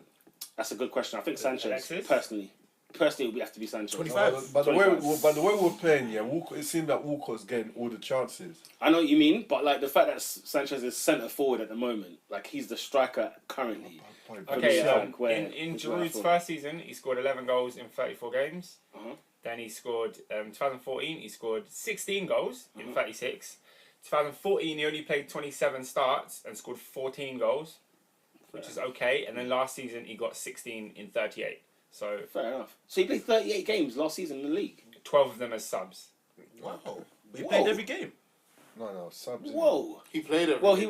That's a good question. I think Sanchez, personally, it would have to be Sanchez. 25. By the way we're playing, it seemed that Walcott's getting all the chances. I know what you mean, but like the fact that Sanchez is centre forward at the moment, like he's the striker currently. Okay, in Giroud's first season, he scored 11 goals in 34 games. Then he scored, 2014, he scored 16 goals in 36. 2014, he only played 27 starts and scored 14 goals, which is okay. And then last season, he got 16 in 38. So fair enough. So he played 38 games last season in the league. 12 of them as subs. Wow. He played every game. No, subs. Whoa. He played it. Well, he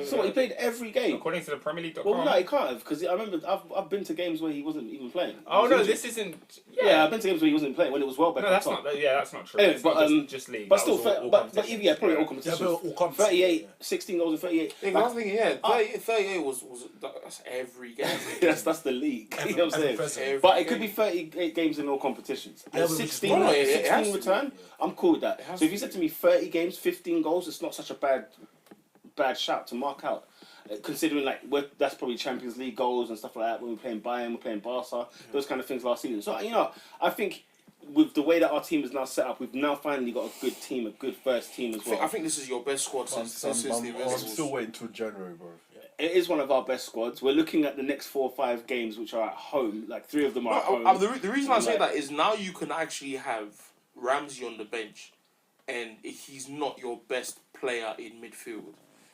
So what, he played every game. According to the PremierLeague.com. Well, no, he can't have, because I remember I've been to games where he wasn't even playing. Oh no, this isn't. Yeah, I've been to games where he wasn't playing when it was Welbeck. No, that's not. Yeah, that's not true. Anyway, It's but not just league. but That still, was all but competitions. yeah, probably all Yeah, competitions. but all competitions, 38, yeah. 16 goals in 38. Yeah, Like, I think 38 was that's every game. that's the league. You know what I'm saying? Every But it could be 38 games in all competitions. Yeah, And but 16, no, it has 16 to return, be. I'm cool with that. It has So if to you said be. to me 30 games, 15 goals, it's not such a bad shout to mark out. Considering like that's probably Champions League goals and stuff like that when we're playing Bayern, we're playing Barca, those kind of things last season. So I think with the way that our team is now set up, we've now finally got a good team, a good first team as well. I think this is your best squad since the I'm Invincibles. still waiting till January, bro. It is one of our best squads. We're looking at the next 4 or 5 games, which are at home. Like 3 of them are at home. The reason I say that is now you can actually have Ramsey on the bench, and he's not your best player in midfield.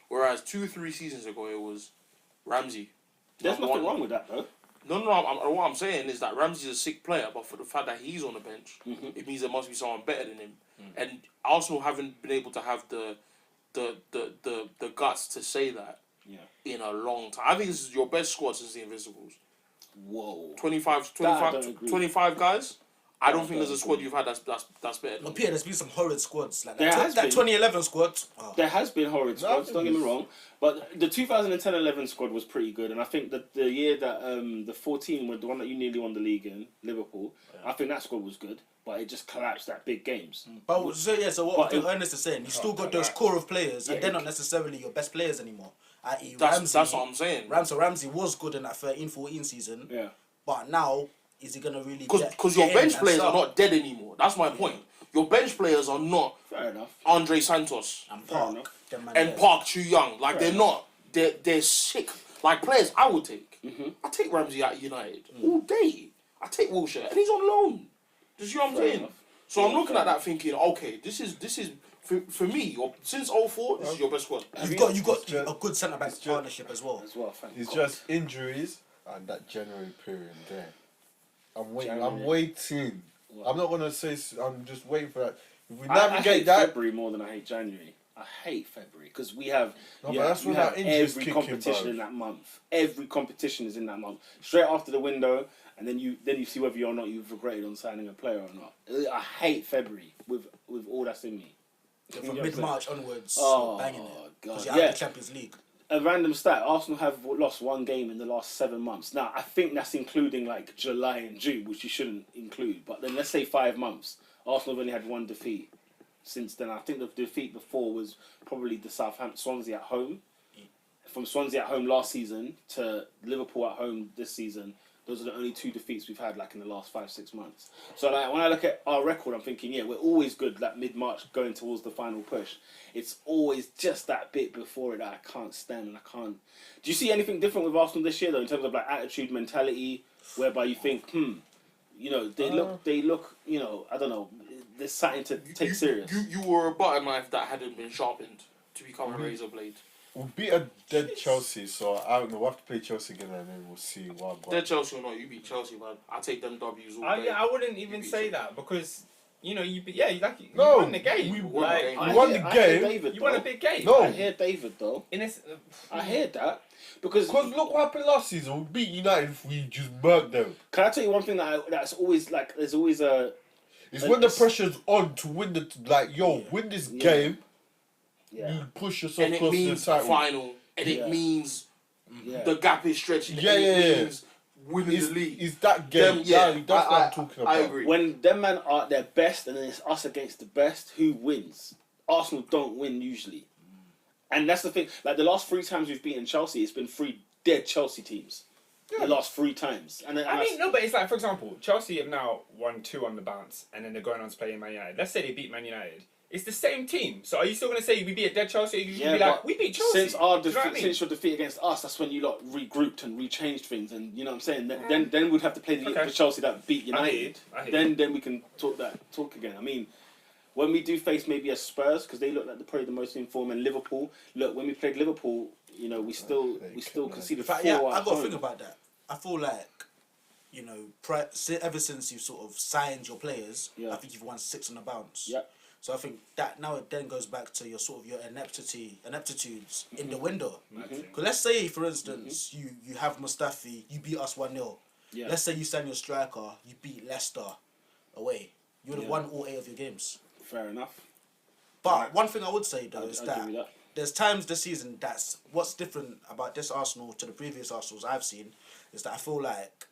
Whereas 2-3 seasons ago it was Ramsey. There's number nothing one. wrong with that though. No. What I'm saying is that Ramsey's a sick player, but for the fact that he's on the bench, it means there must be someone better than him. And Arsenal haven't been able to have the guts to say that in a long time. I think this is your best squad since the Invincibles. Whoa. 25 guys. I don't think there's a squad you've had that's better. Well, Pierre, there's been some horrid squads. Like There has that been. 2011 squad. Oh. There has been horrid squads, don't get me wrong. But the 2010-11 squad was pretty good. And I think that the year that the 14, the one that you nearly won the league in, Liverpool, I think that squad was good. But it just collapsed at big games. But so what Ernest is saying, you still got those core of players, and they're not necessarily your best players anymore. I.e. Ramsey. That's what I'm saying. Ramsey was good in that 13-14 season. Yeah. But now, is he going to really Because your bench players are not dead anymore. That's my point. Your bench players are not Fair enough. Andre Santos And Fair Park. enough. them man and there. Park Chu Young. Like, they're not. They're sick. Like, players I would take. I take Ramsey at United all day. I take Wilshere. And he's on loan. Do you see what I'm saying? enough. So I'm looking at that thinking, okay, this is for me, since 04, this is your best squad. You've got just- a good centre-back partnership as well. As well, thank It's God. just injuries and that January period there. I'm waiting. I'm January. waiting. What? I'm not gonna say. I'm just waiting for that. If we I navigate hate that, February more than I hate January. I hate February because we have No, but that's we when have that injuries every kick competition in, in that month. Every competition is in that month. Straight after the window, and then you see whether or not you've regretted on signing a player or not. I hate February with all that's in me. From You know what I'm mid-March onwards, Oh, banging it. God. Because you Yeah. have the Champions League. A random stat: Arsenal have lost 1 game in the last 7 months. Now, I think that's including like July and June, which you shouldn't include. But then let's say 5 months. Arsenal have only had 1 defeat since then. I think the defeat before was probably the Southampton Swansea at home. From Swansea at home last season to Liverpool at home this season, those are the only 2 defeats we've had like in the last 5-6 months. So like when I look at our record, I'm thinking, yeah, we're always good like mid-March going towards the final push. It's always just that bit before it that I can't stand and I can't. Do you see anything different with Arsenal this year though in terms of like attitude, mentality, whereby you think, you know, they look, you know, I don't know, there's something to take serious. You were a butter knife that hadn't been sharpened to become a razor blade. we'll beat a dead Chelsea. So I don't know. We'll have to play Chelsea again, and then we'll see what. They're Chelsea or not, you beat Chelsea, man. I take them W's all day. I wouldn't even beat say Chelsea. that because you No, won the game. we won the game. I won hear- the I hear game. David, You won a though. big game. No. I hear David though. In this, I hear that because Because look what happened last season. We beat United if we just murked them. can I tell you one thing that's always like there's always a It's when the pressure's on to win the win this game. yeah You push yourself And it close to the means title. final. And Yeah. it means yeah. the gap is stretching. Yeah, and yeah, it yeah. means winning the league. It's that game. Them, That's what I'm talking about. I agree. When them man are at their best and then it's us against the best, who wins? Arsenal don't win usually. And that's the thing. Like the last 3 times we've beaten Chelsea, it's been 3 dead Chelsea teams. The last 3 times. And then I mean, no, but it's like, for example, Chelsea have now won 2 on the bounce, and then they're going on to play Man United. Let's say they beat Man United. It's the same team. So are you still going to say we beat a dead Chelsea? Or you should be like, we beat Chelsea. Since our Do you know what I mean? since your defeat against us, that's when you lot regrouped and rechanged things, and you know what I'm saying. Then we'd have to play the Chelsea that beat United. I hear you. Then we can talk again. I mean, when we do face maybe a Spurs, because they look like they're probably the most informed, and Liverpool. Look, when we played Liverpool, you know, we still conceded 4 In fact, yeah, at I got to home. think about that. I feel like, you know, ever since you sort of signed your players, Yeah. I think you've won 6 on the bounce. Yeah. So I think that now it then goes back to your sort of your ineptitudes in the window. Because let's say, for instance, you have Mustafi, you beat us 1-0. Yeah. Let's say you send your striker, you beat Leicester away. You would have won all 8 of your games. Fair enough. But one thing I would say though is I'll that give you that. there's times this season that's what's different about this Arsenal to the previous Arsenals I've seen is that I feel like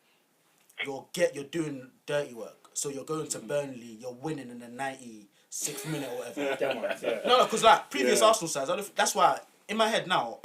you're doing dirty work. So you're going to Burnley, you're winning in the 96th minute or whatever. No, because like previous Arsenal sides, that's why in my head now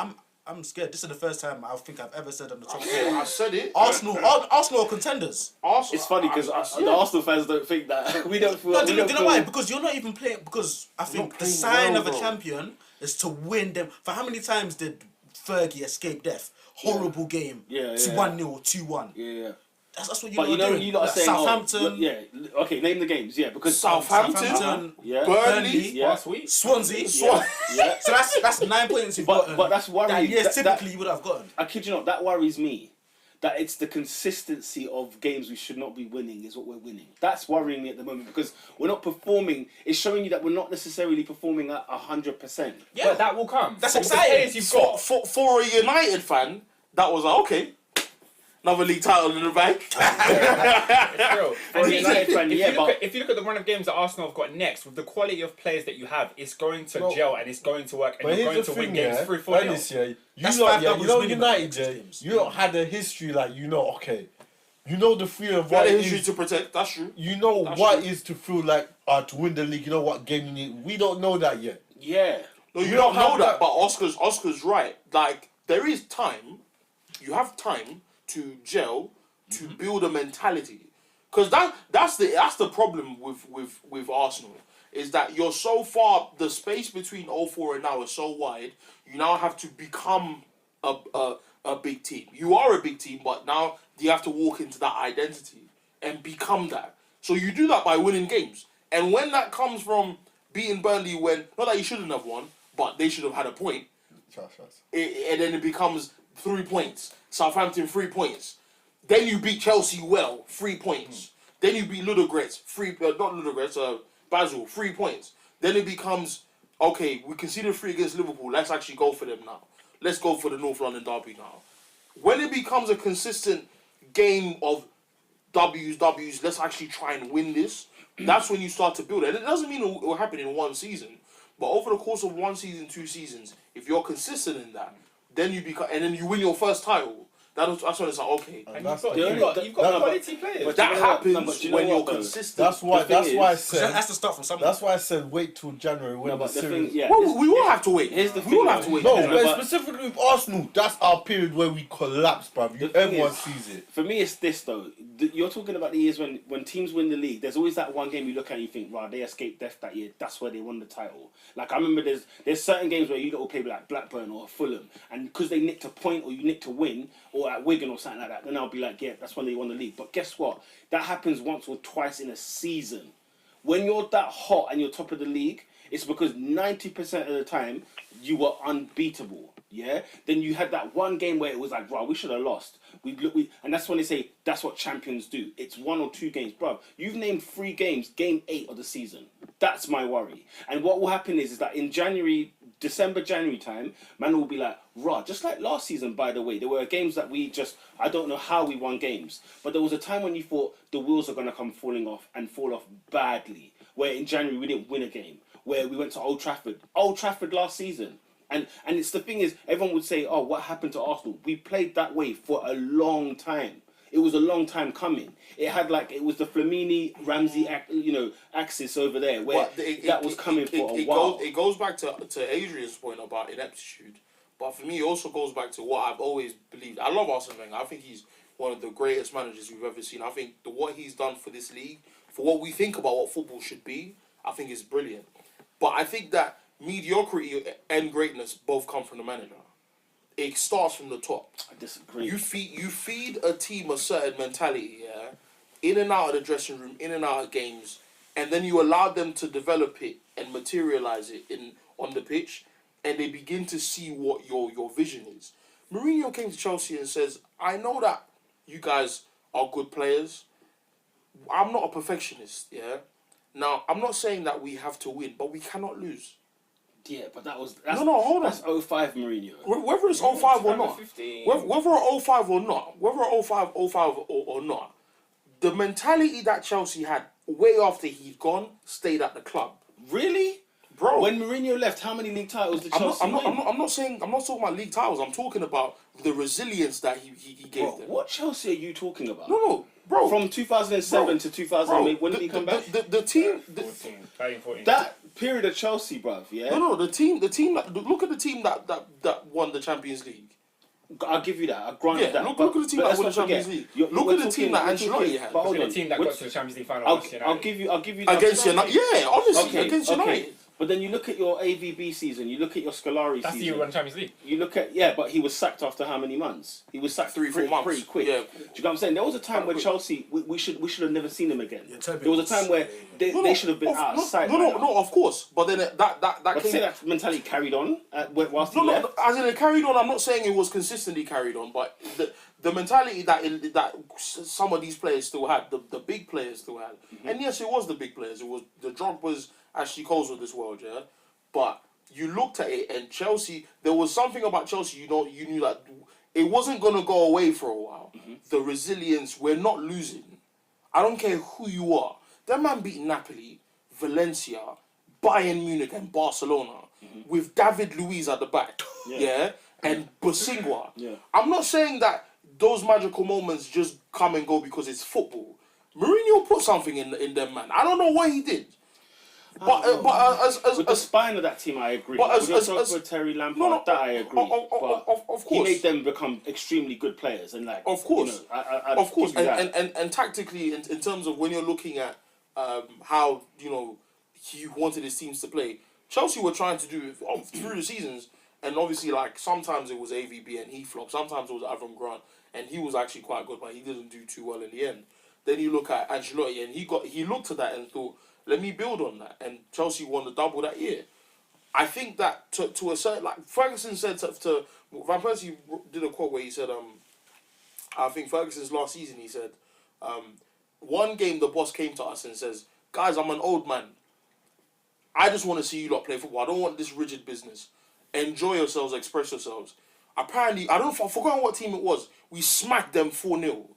I'm scared. This is the first time I think I've ever said on the top 4. I said it. Arsenal are contenders. Arsenal, It's funny because the Arsenal fans don't think that. We don't feel. No, we do you don't know feel- why? Because you're not even playing. Because I think the playing sign well, of a bro. champion is to win them. For how many times did Fergie escape death? Horrible game. Yeah, To yeah. 1-0, 2-1. Yeah. That's what But you know, doing. you lot are Like saying Southampton, yeah. Okay, name the games. Yeah, because Southampton, Yeah. Burnley, Yeah. Last week. Swansea. Yeah. So that's 9 points you've gotten. But that's worrying. That years That- typically you would have gotten. I kid you not, that worries me. That it's the consistency of games we should not be winning is what we're winning. That's worrying me at the moment because we're not performing. It's showing you that we're not necessarily performing at 100%. Yeah, But that will come. That's With the exciting. players you've got. for a United fan, that was like, okay, another league title in the bank. It's real. For a And United fan, yeah, but if you look at the run of games that Arsenal have got next, with the quality of players that you have, it's going to Bro, gel and it's going to work and But you're here's going the to win thing, games yeah. 3-4 Dennis, yeah, you That's lot, five yeah, doubles you know minimum United, next yeah, games. you lot had a history like okay, you know the fear of We had what a it history is. to protect. That's true. You know That's what true. is to feel like to win the league. You know what game you need. We don't know that yet. yeah. No, you We don't don't have know that, that. but Oscar's right. Like there is time. You have time to gel, to build a mentality, because that's the problem with Arsenal is that you're so far. The space between 04 and now is so wide. You now have to become a big team. You are a big team, but now you have to walk into that identity and become that. So you do that by winning games, and when that comes from beating Burnley, when not that you shouldn't have won, but they should have had a point. Trust. And then it becomes 3 points. Southampton 3 points. Then you beat Chelsea well, 3 points. Then you beat Ludogorets, Basel, 3 points. Then it becomes, okay, we conceded 3 against Liverpool. Let's actually go for them now. Let's go for the North London derby now. When it becomes a consistent game of W's, let's actually try and win this. That's when you start to build it. And it doesn't mean it will happen in one season. But over the course of 1 season, 2 seasons, if you're consistent in that, then you become, and then you win your first title. That's when it's like, okay. And That's you've got quality players. but That you know what? happens No, but you know when you're what, though? consistent. That's why. The thing That's why I is- So that said. has to start from somewhere. That's why I said wait till January when No, the but the series. thing, yeah. Well, we will have to wait. Here's the we thing, will though. have to wait. No, Yeah, but but- specifically with Arsenal, that's our period where we collapse, bruv. The thing Everyone is- sees it. For me, it's this though. You're talking about the years when teams win the league. There's always that one game you look at and you think, right, they escaped death that year. That's where they won the title. Like I remember, there's certain games where you don't play like Blackburn or Fulham, and because they nicked a point or you nicked a win or at Wigan or something like that, then I'll be like, yeah, that's when they won the league. But guess what? That happens once or twice in a season. When you're that hot and you're top of the league, it's because 90% of the time you were unbeatable. Yeah. Then you had that one game where it was like, bro, we should have lost. And that's when they say that's what champions do. It's 1 or 2 games, bro. You've named 3 games, game 8 of the season. That's my worry. And what will happen is that in December, January time, man will be like, rah, just like last season, by the way, there were games that I don't know how we won games, but there was a time when you thought the wheels are going to come falling off and fall off badly, where in January we didn't win a game, where we went to Old Trafford last season. And it's the thing is, everyone would say, oh, what happened to Arsenal? We played that way for a long time. It was a long time coming. It was the Flamini Ramsey axis over there where that was coming for a while. It goes back to Adrian's point about ineptitude, but for me, it also goes back to what I've always believed. I love Arsene Wenger. I think he's one of the greatest managers we've ever seen. I think what he's done for this league, for what we think about what football should be, I think is brilliant. But I think that mediocrity and greatness both come from the manager. It starts from the top. I disagree. You feed a team a certain mentality, yeah, in and out of the dressing room, in and out of games, and then you allow them to develop it and materialize it on the pitch, and they begin to see what your vision is. Mourinho came to Chelsea and says, I know that you guys are good players. I'm not a perfectionist, yeah. Now, I'm not saying that we have to win, but we cannot lose. Yeah, but that's Hold on. That's 05 Mourinho. Whether it's 05 or not, 15. whether 05 or not, whether 05 or not, the mentality that Chelsea had way after he'd gone stayed at the club. Really? Bro, When Mourinho left, how many league titles did Chelsea win? I'm not talking about league titles. I'm talking about the resilience that he gave Bro, them. what Chelsea are you talking about? No, bro. From 2007 to 2008, when did he come back? The team, 14. That period of Chelsea, bruv, yeah? no, the team that look at the team that won the Champions League. I'll give you that. I'll grant Yeah, that. look but at the team let's that won the not forget, Champions League. you're Look at the team that we're Ancelotti had. But hold The on. team that got to the Champions League final. I'll was United. give you Against United, yeah, obviously against okay. United. But then you look at your AVB season, you look at your Scolari That's the season. year we won the Champions League. You look at but he was sacked after how many months? He was sacked 3-4 months. pretty quick. Yeah. Do you know what I'm saying? There was a time where quick. Chelsea we should have never seen him again. Yeah, tell me there was a time where they should have been out of sight. by now. No, of course. But then that But came. say that mentality carried on whilst he No, left. as in it carried on. I'm not saying it was consistently carried on, but the mentality that some of these players still had, the big players still had, and yes, it was the big players. It was the Drogba's, Ashley Cole's of this world, yeah. But you looked at it, and Chelsea, there was something about Chelsea. You knew that it wasn't gonna go away for a while. The resilience, we're not losing. I don't care who you are. That man beat Napoli, Valencia, Bayern Munich, and Barcelona with David Luiz at the back, yeah, and Bosingwa. Yeah. I'm not saying that those magical moments just come and go because it's football. Mourinho put something in them, man. I don't know what he did. But with the spine of that team, I agree. But with Terry Lampard, that I agree. Of course, he made them become extremely good players, and like of course, you know, I'd of course, give you that. and tactically, in terms of when you're looking at how he wanted his teams to play, Chelsea were trying to do it through the seasons, and obviously, like sometimes it was AVB and he flopped, sometimes it was Avram Grant, and he was actually quite good, but he didn't do too well in the end. Then you look at Ancelotti, and he looked at that and thought, let me build on that, and Chelsea won the double that year. I think that to a certain, like Ferguson said to Van Persie did a quote where he said, I think Ferguson's last season he said, one game the boss came to us and says, guys, I'm an old man. I just want to see you lot play football. I don't want this rigid business. Enjoy yourselves, express yourselves. Apparently, I've forgotten what team it was. We smacked them 4-0.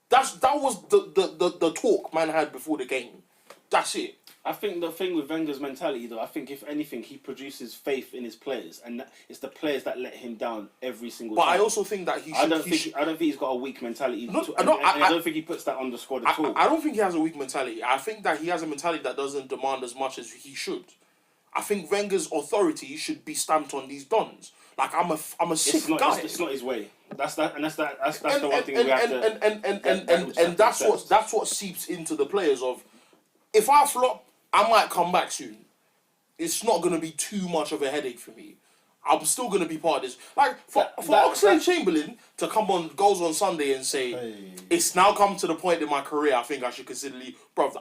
That was the talk man had before the game. That's it. I think the thing with Wenger's mentality, though, I think if anything, he produces faith in his players, and it's the players that let him down every single time. But I also think that he should. I don't think he's got a weak mentality. No, and no, I don't think he puts that on the squad at all. I don't think he has a weak mentality. I think that he has a mentality that doesn't demand as much as he should. I think Wenger's authority should be stamped on these dons. Like I'm a sick guy. It's not his way. That's the one thing we have to. And that's what seeps into the players of. If I flop, I might come back soon. It's not going to be too much of a headache for me. I'm still going to be part of this. Like, for Oxlade-Chamberlain to come on, goes on Sunday and say, it's now come to the point in my career I think I should consider leave. Bro,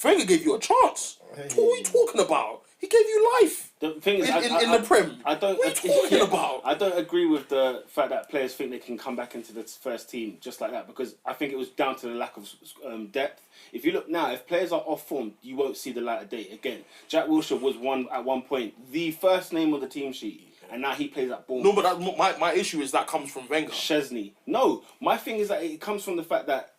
Wenger gave you a chance. What are you talking about? He gave you life. The thing is, in the Prem. What are you talking about? I don't agree with the fact that players think they can come back into the first team just like that, because I think it was down to the lack of depth. If you look now, if players are off form, you won't see the light of day again. Jack Wilshere was at one point the first name on the team sheet, and now he plays at Bournemouth. No, but my issue is that comes from Wenger. Chesney. No, my thing is that it comes from the fact that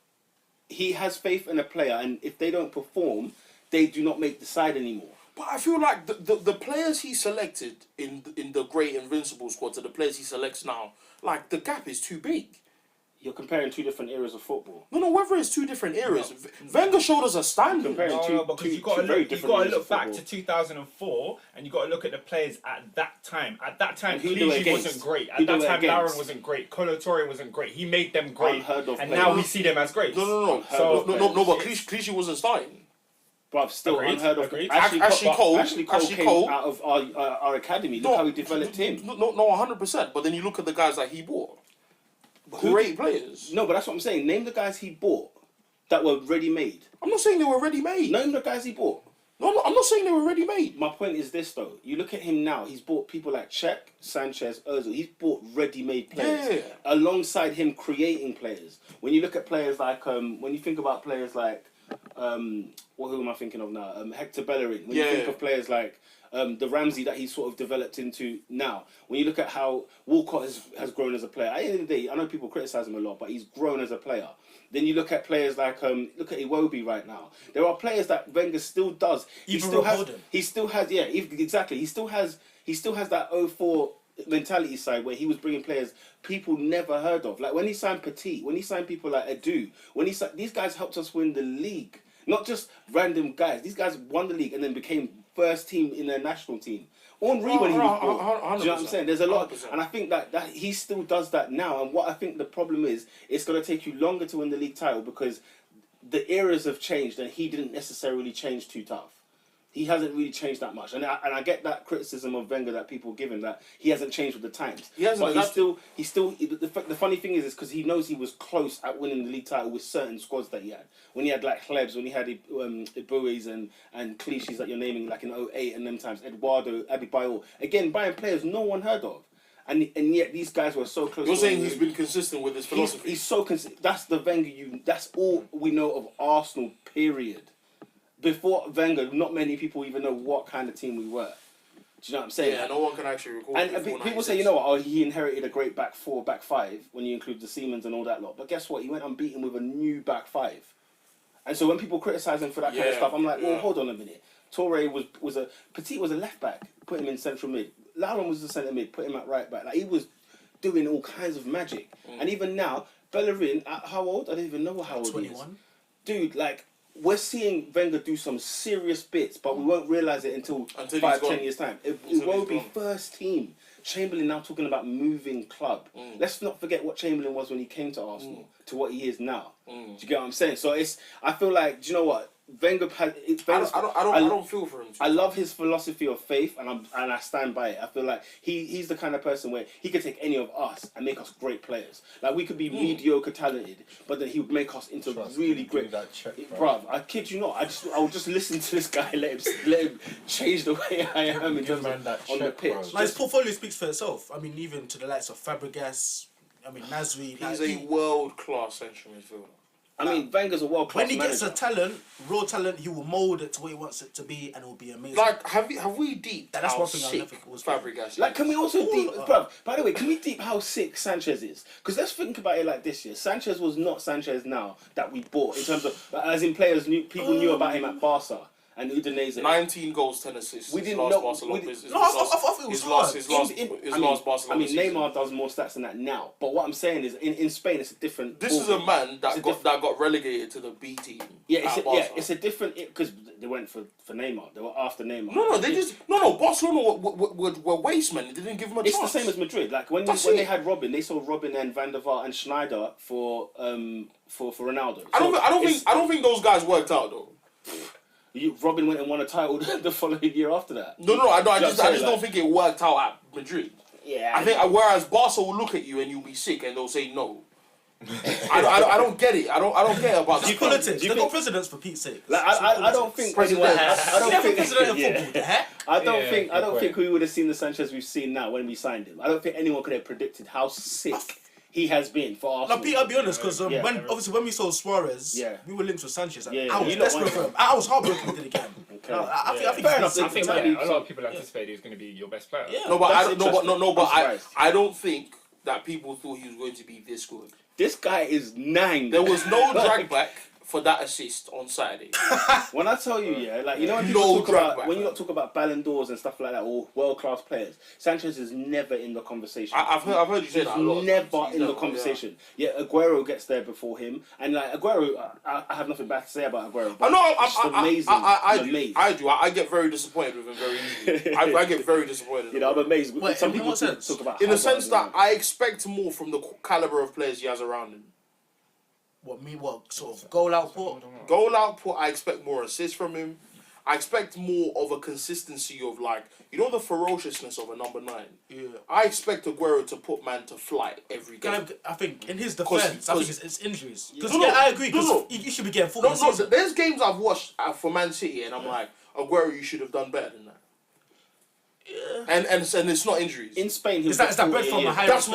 he has faith in a player, and if they don't perform, they do not make the side anymore. But I feel like the players he selected in the great Invincible squad to the players he selects now, like the gap is too big. You're comparing two different eras of football. No, whether it's two different eras. No. Wenger showed us a standard. Because you got to look back to 2004, and you got to look at the players at that time. At that time, Clichy wasn't great. At that time, Lauren wasn't great. Colo Torre wasn't great. He made them great, and now we see them as great. No. But Clichy wasn't starting. But still unheard of. Ashley Cole came out of our academy. Look how we developed him. No, 100%. But then you look at the guys that he bought. Great players. No, but that's what I'm saying. Name the guys he bought that were ready-made. I'm not saying they were ready-made. Name the guys he bought. No, I'm not saying they were ready-made. My point is this, though. You look at him now. He's bought people like Cech, Sanchez, Ozil. He's bought ready-made players alongside him creating players. When you look at players like, when you think about players like who am I thinking of now? Hector Bellerin. When you Yeah, think yeah. of players like the Ramsey that he's sort of developed into now, when you look at how Walcott has grown as a player, at the end of the day, I know people criticise him a lot, but he's grown as a player. Then you look at players like look at Iwobi right now. There are players that Wenger still does. He Even still has. Rob Holding. He still has. Yeah, exactly. He still has that 04 mentality side where he was bringing players people never heard of. Like when he signed Petit, when he signed people like Edu, these guys helped us win the league. Not just random guys. These guys won the league and then became first team in their national team. Henri when he was brought. Do you know what I'm saying? There's a lot, 100%. and I think that he still does that now. And what I think the problem is, it's going to take you longer to win the league title because the eras have changed and he didn't necessarily change too tough. He hasn't really changed that much, and I get that criticism of Wenger that people give him that he hasn't changed with the times. He hasn't but adapted. he's still. The funny thing is because he knows he was close at winning the league title with certain squads that he had. When he had like Hlebs, when he had Ibuis and cliches that you're naming like in 08 and them times, Eduardo, Adebayor. Again, buying players no one heard of, and yet these guys were so close. You're to saying winning he's the been consistent with his philosophy. He's so that's the Wenger. That's all we know of Arsenal. Period. Before Wenger, not many people even know what kind of team we were. Do you know what I'm saying? Yeah, no one can actually recall. And before people say, 96. you know what? Oh, he inherited a great back four, back five when you include the Siemens and all that lot. But guess what? He went unbeaten with a new back five. And so when people criticise him for that kind of Yeah, stuff, I'm like, well, yeah. hold on a minute. Torre was a Petit was a left back, put him in central mid. Lauren was the centre mid, put him at right back. Like he was doing all kinds of magic. And even now, Bellerin, at how old? I don't even know how old he is. 21. Dude, like we're seeing Wenger do some serious bits, but we won't realise it until Until 5, he's gone. 10 years time. It Until won't be he's gone. first team. Chamberlain now talking about moving club. Let's not forget what Chamberlain was when he came to Arsenal to what he is now. Do you get what I'm saying? So I feel like, do you know what? Wenger had. I don't feel for him. I love his philosophy of faith, and I stand by it. I feel like he's the kind of person where he could take any of us and make us great players. Like we could be mediocre talented, but then he would make us into Trust really me, great. do that check, Bruv, I kid you not. I would just listen to this guy, let him change the way I am in terms man of that on the check, pitch. bro. Like his portfolio speaks for itself. I mean, even to the likes of Fabregas, I mean Nasri. He's like, a world-class central midfielder. I mean, Wenger's a world class when he manager. gets a talent, raw talent, he will mould it to what he wants it to be, and it will be amazing. Like, have we deeped That's how one thing I sick never was Fabregas is? Like, can we also deep, bruv? By the way, can we deep how sick Sanchez is? Because let's think about it like this: year, Sanchez was not Sanchez now that we bought in terms of, as in players people knew about him at Barca and Udinese. 19 goals, 10 assists. We His didn't last know- Barcelona. we- his No, I thought it was hard. last I Barcelona mean, season. Neymar does more stats than that now. But what I'm saying is, in Spain, it's a different. This is a ballgame. man It's a that got relegated to the B team. at Barca. It's a different because they went for Neymar. They were after Neymar. Barcelona were waste men. They didn't give him a It's chance. the same as Madrid. Like when That's they it. had Robin, they sold Robin and Van der Vaart and Schneider for Ronaldo. I don't think those guys worked out though. Robin went and won a title the following year after that. I You just know what I'm saying? don't think it worked out at Madrid. Yeah, I think whereas Barca will look at you and you'll be sick and they'll say no. I don't get it. I don't get about It's that. politics. you They've got think- presidents for Pete's sake. Like, I don't think President. anyone. I don't Never think president of yeah. football. The heck? I don't Yeah, think good point. we would have seen the Sanchez we've seen now when we signed him. I don't think anyone could have predicted how sick he has been for Now, Arsenal. Pete, I'll be honest, because Yeah. when we sold Suarez, Yeah. we were linked with Sanchez. And Yeah, I was you lot desperate wanted for him. him. I was heartbroken he didn't get him. Okay. No, I think Fair he's enough. sick. I think Might a be- lot of people anticipated he was going to be your best player. Yeah. No, but That's I interesting. I don't think that people thought he was going to be this good. This guy is nang. There was no drag back for that assist on Saturday. When I tell you, yeah, like you know when No people talk drag about back, when you man. lot talk about Ballon d'Ors and stuff like that, or world class players, Sanchez is never in the conversation. I've heard you say that a lot. He's never He's in the never, conversation. Yeah, Aguero gets there before him, and like Aguero, I have nothing bad to say about Aguero. I know. It's just amazing. I I'm amazed. do. I get very disappointed with him very easily. I get very disappointed. You know, I'm amazed. Wait, Some in people what sense? talk about in the Hazard sense that and- I expect more from the caliber of players he has around him. What sort of goal output? Goal output, I expect more assists from him. I expect more of a consistency of the ferociousness of a number 9. Yeah. I expect Aguero to put man to flight every game. I think in his 'Cause- defense, I think it's injuries. Because No, I agree. Because no. you should be getting 40 No, season. there's games I've watched for Man City and I'm like, Aguero, you should have done better than that. Yeah. And it's not injuries. in Spain, he'll Is that get bred 40 from a years. high That's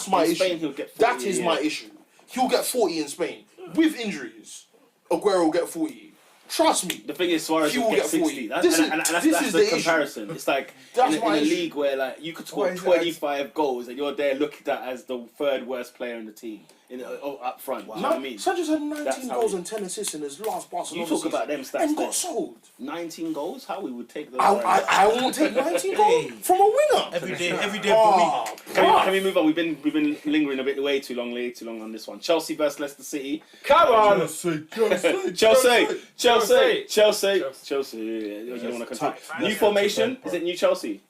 my In Spain, issue. he'll get 40 That is a my year. issue. He'll get 40 in Spain with injuries. Aguero will get 40. Trust me. The thing is, Suarez He will will get get 60. 40. That's, This and is that's the the issue. comparison. It's like That's in my a issue. league where like you could score Why is that- 25 goals and you're there looked at as the third worst player in the team up front. You know what I mean? Sanchez had 19 That's how goals we- and 10 assists in his last Barcelona You talk season about them stats and there. got sold. 19 goals? How we would take those? I won't take 19 goals from a winger. Every day for me. Oh, Can we move on? We've been lingering a bit way too long on this one. Chelsea versus Leicester City. Come on. Chelsea. Chelsea. You don't want to continue. New formation? Is it new Chelsea?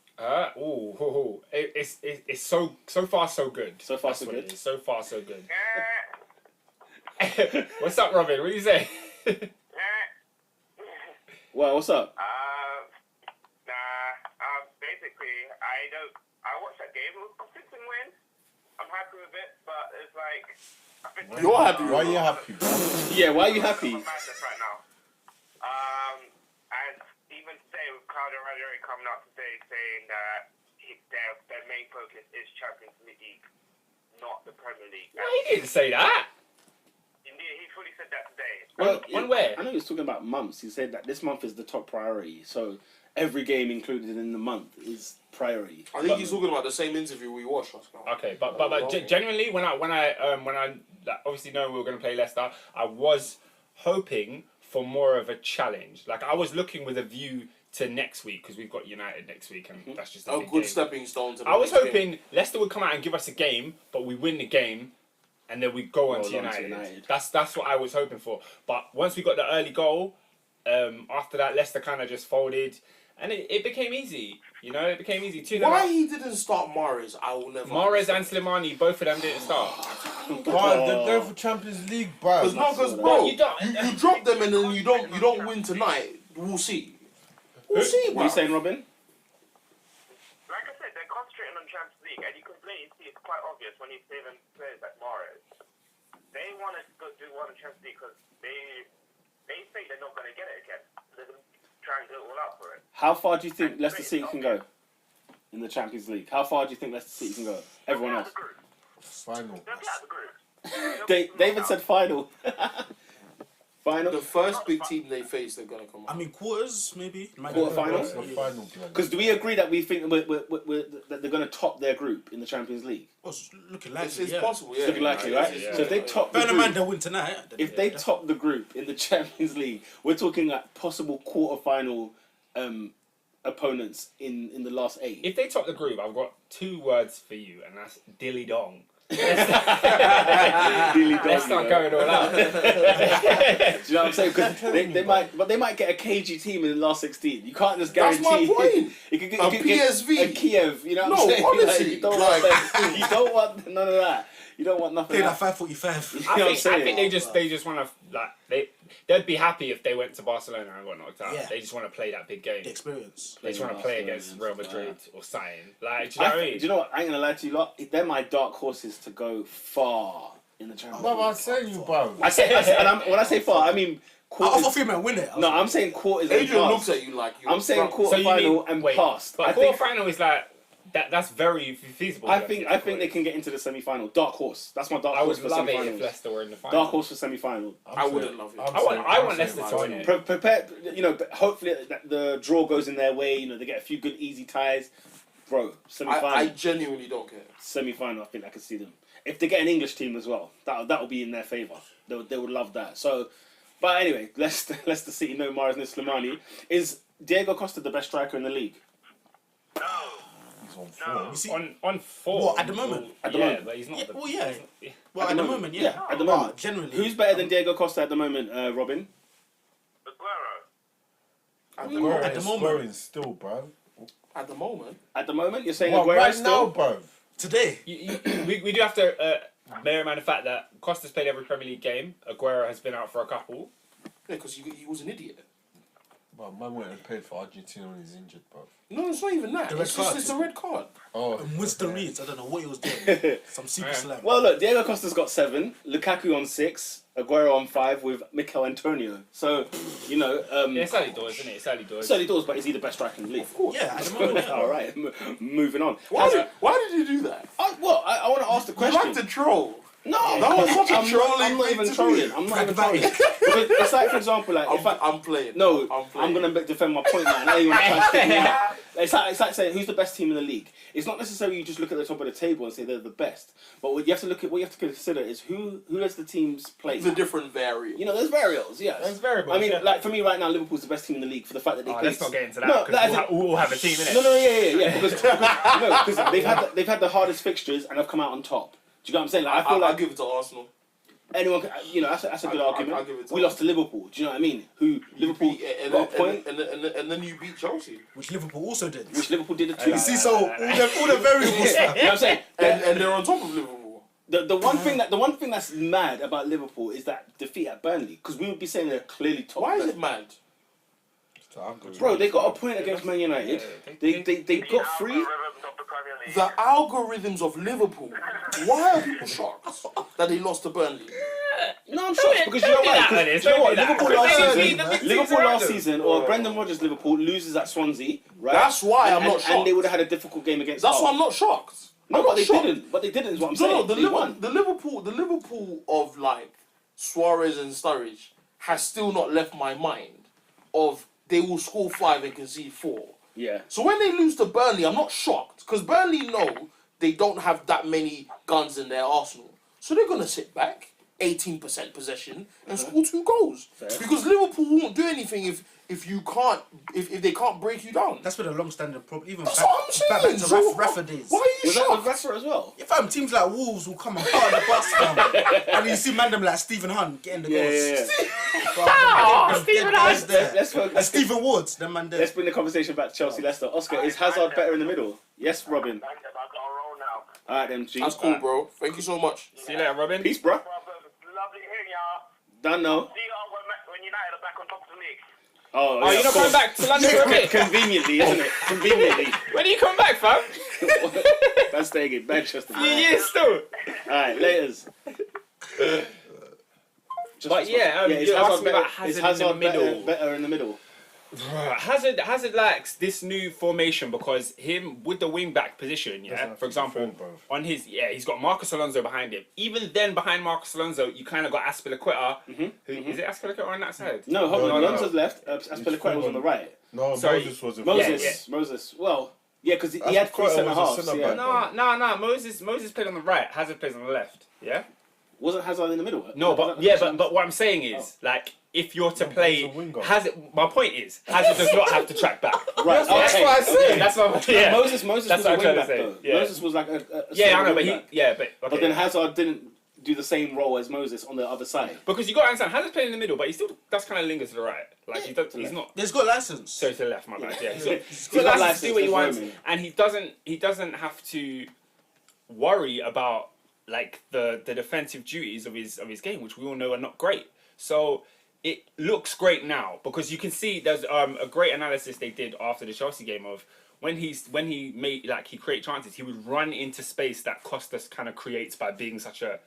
It's so far so good. So far, That's so what good. it is. So far so good. What's up, Robin? What do you say? Well, what's up? Basically, I watched that game. It was a convincing win. I'm happy with it, but it's like. You're happy. Why are you happy? Yeah, why are you happy? I'm madness right now. And even today with Claudio Ranieri coming out today saying that their main focus is Champions League, not the Premier League. No, he didn't say that. Indeed, he fully said that today. Well, On where? I know he was talking about months. He said that this month is the top priority. So every game included in the month is priority. I think he's talking about the same interview we watched last night. Okay, but genuinely, when I like, obviously know we were going to play Leicester, I was hoping for more of a challenge. Like I was looking with a view to next week because we've got United next week, and that's just a A big good game. stepping stone to the I was next game. hoping Leicester would come out and give us a game, but we win the game, and then we go on to United. That's what I was hoping for. But once we got the early goal, after that Leicester kind of just folded, and it became easy. You know, it became easy. 2-0 Why up. he didn't start Mahrez, I will never Mahrez and understand. Slimani, both of them didn't start. Bro, they're going for Champions League, bro. Because No, bro, you don't. you drop them and then you don't win tonight. We'll see. We'll see, What bro. are you saying, Robin? Like I said, they're concentrating on Champions League, and you can plainly see it's quite obvious when he's saving players like Mahrez. They want to go do one in Champions League because they think they're not going to get it again. They're going to try and go all out for it. How far do you think Leicester City can go in the Champions League? How far do you think Leicester City can go? Everyone else. Final. They'll get out of the group. David said final. Final. The first big team they face, they're gonna come I out. mean, quarters maybe. Quarterfinals? The final, blood. Because do we agree that we think that they're going to top their group in the Champions League? Well, it's looking It's likely. Yeah. possible, yeah. It's looking likely, right? Yeah. So if they top the Bear in mind group, they win tonight. if they top the group in the Champions League, we're talking like possible quarterfinal opponents in the last 8. If they top the group, I've got 2 words for you, and that's dilly dong. Really Let's not going all out. Do you know what I'm saying? Because they might get a KG team in the last 16. You can't just That's guarantee. my point. You could A get PSV. a Kiev. You know what No, I'm saying? honestly, you don't like- want that. You don't want none of that. You don't want nothing. Played at Else. 5:45. You know what I'm I saying? think they just want to they'd be happy if they went to Barcelona and got knocked out. Yeah. They just want to play that big game. The experience. They just want to play Barcelona against and Real stuff like Madrid or something. Like, do you know what I mean? Do you know what? I ain't gonna lie to you lot. They're my dark horses to go far in the Champions Bro, I'm League. saying you, bro. I say, when I say far, I mean I quarters. thought Freeman win it. No, I'm saying quarters. and Adrian past. looks at you like you. I'm saying So you quarterfinal mean- and wait, past. But I think quarterfinal is like that's very feasible. I think they can get into the semi-final. Dark horse. That's my dark I horse would for love it if semi-finals. Leicester were in the final. Dark horse for semi-final. I wouldn't love it. I want Leicester to win it. Prepare. You know, hopefully the draw goes in their way. You know, they get a few good easy ties. Bro, semi-final. I genuinely don't care. Semi-final. I think I can see them. If they get an English team as well, that will be in their favour. They would love that. So, but anyway, Leicester City, no Mahrez, no Slimani. Is Diego Costa the best striker in the league? No. He's on form. You see, On 4. What, at the moment? At the yeah, moment. but he's not. Yeah, the, well, yeah. yeah. well, at the moment, yeah. At the moment. Generally. Who's better than Diego Costa at the moment, Robin? Aguero. At the Bro, moment. At the it's moment. scoring still, bro. At the moment. At the moment, you're saying Well, Aguero right still? now, bro. Today. We do have to bear in mind the fact that Costa's played every Premier League game. Aguero has been out for a couple. Yeah, because he was an idiot. But man went and paid for Argentina when he's injured, bro. No, it's not even that. The red It's just card. it's a red card. Oh, And Winston Reeds, I don't know what he was doing. Some super Yeah. slam. Well, look, Diego Costa's got 7, Lukaku on 6, Aguero on 5 with Mikel Antonio. So, you know, Yeah, it's early doors, isn't it? It's early doors. certainly does, but is he the best striker in the league? Of course. Yeah, at the moment, yeah. All right, moving on. Why did you do that? I want to ask the You question. like to troll. No, That was such a I'm trolling not thing even to trolling. do. I'm not even Pragmatic. trolling. Because it's like, for example, like if I'm playing. no, I'm playing. I'm gonna defend my point now. Now you want to try to stick me out. It's like saying who's the best team in the league. It's not necessarily you just look at the top of the table and say they're the best. But what you have to look at, what you have to consider is who does the teams play. The different variables. You know, there's variables. Yes. There's variables. I mean, yeah. like for me right now, Liverpool's the best team in the league for the fact that they play. Let's not get into that. No, because like, we'll all have a team in it. No, yeah. Because they've had the hardest fixtures and have come out on top. Do you know what I'm saying? Like, I feel like I'll give it to Arsenal. anyone, you know, that's a good argument. I'll give it to we lost to Liverpool. Do you know what I mean? Liverpool got a point, and then you beat Chelsea. Which Liverpool also did. which Liverpool did it too. You see, so all the variables. You know what I'm saying? And they're on top of Liverpool. The one thing that's mad about Liverpool is that defeat at Burnley, because we would be saying they're clearly top. Why is it mad? Bro, they got a point against Man United. They got three. The algorithms of Liverpool. Why are people shocked that they lost to Burnley? No, I'm shocked because you know why? Because you know what? Liverpool last season, or Brendan Rodgers' Liverpool loses at Swansea, right? That's why I'm not And shocked. they would have had a difficult game against. That's Hull. why I'm not shocked. No, I'm but not they shocked. didn't. But they didn't. Is what I'm No, saying. the They won. Liverpool of like Suarez and Sturridge has still not left my mind. Of they will score 5 and concede 4. Yeah. So when they lose to Burnley, I'm not shocked because Burnley know they don't have that many guns in their arsenal, so they're gonna sit back, 18% possession, and score 2 goals. Fair. Because Liverpool won't do anything if they can't break you down. That's been a long-standing problem. Even That's back, what I'm saying. back to So Rafa days. Why are you Was that shocked? with Rafa as well? If teams like Wolves will come and part the bus down, and you see man them like Stephen Hunt getting the goals. Stephen Hunt. Let's And Stephen Ward, them man there. Let's bring the conversation back to Chelsea Leicester. Oscar, is Hazard better in the middle? Yes, Robin. I've got a roll now. Alright then, G. That's cool, bro. Thank you so much. See you later, Robin. Peace, bro. Lovely hearing y'all. Done now. See y'all when United are back on top of the league. Oh, Oh, yeah, you're of not coming course. back to London for a bit? Conveniently, isn't it? Conveniently. When are you coming back, fam? That's staying in Manchester. Few years still. Alright, laters. But yeah, is you're Hazard asking me about better- is Hazard in the middle. better in the middle? Hazard lacks this new formation because him with the wing back position, yeah. Doesn't For example, have to defend both. on his he's got Marcus Alonso behind him. Even then, behind Marcus Alonso, you kind of got Aspilicueta. Who is it? Aspilicueta on that side? No, hold No, on. no, Alonso's no. left. Aspilicueta was on the right. No, Sorry. Moses was a Moses. Well, yeah, because he had three Aspilicueta centre was a halves. centre Yeah. back. No. Moses played on the right. Hazard plays on the left. Yeah. Wasn't Hazard in the middle? No, but what I'm saying is like if you're to play he's a winger. Hazard. My point is Hazard does not have to track back. Right. That's okay. what I said. That's what. Yeah. Moses That's was a what I'm wing trying to back say. though. Yeah. Moses was like a Yeah, I know, centre but wing back. but But then Hazard didn't do the same role as Moses on the other side. because you got to understand Hazard's playing in the middle, but he still does kind of linger to the right. Like he's not. He's got license. So to the left, my bad. Yeah, he's got got license license to do what he for wants, roaming. and he doesn't have to worry about like the defensive duties of his game, which we all know are not great. So it looks great now because you can see there's a great analysis they did after the Chelsea game of when he made like he create chances, he would run into space that Costas kind of creates by being such a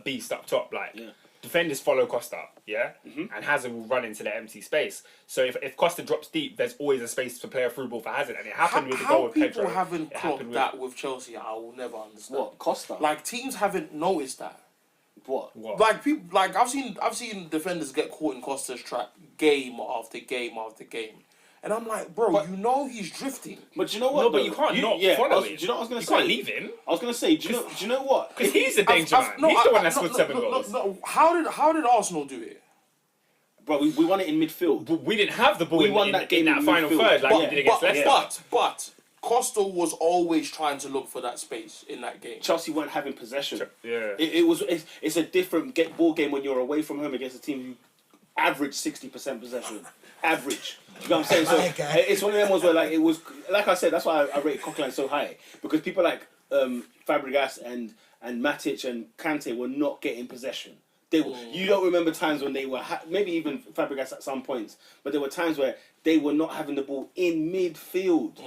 beast up top. Like defenders follow Costa, and Hazard will run into the empty space. So if Costa drops deep, there's always a space to play a through ball for Hazard, and it happened with the goal How with Pedro. people haven't It clocked happened that with Chelsea, I will never understand. What? Costa? Like teams haven't noticed that. What? What? Like people, like I've seen defenders get caught in Costa's trap game after game after game, and I'm like, bro, you know he's drifting. But you know what? No, but though? you can't not follow him. Do you know what I was going to You say? can't leave him. I was going to say, do you know what? Because he's the danger man. He's the one that scored 7 goals. No, how did Arsenal do it? Bro, we won it in midfield. But we didn't have the ball We in, won in, that game in that in final midfield. third like we did against Leicester. But Costa was always trying to look for that space in that game. Chelsea weren't having possession. Yeah. It's a different ball game when you're away from home against a team who average 60% possession. Average. You know what I'm saying? So Okay. it's one of them ones where like it was like I said, that's why I rate Coquelin so high. Because people like Fabregas and Matic and Kante were not getting possession. You don't remember times when they were maybe even Fabregas at some points, but there were times where they were not having the ball in midfield.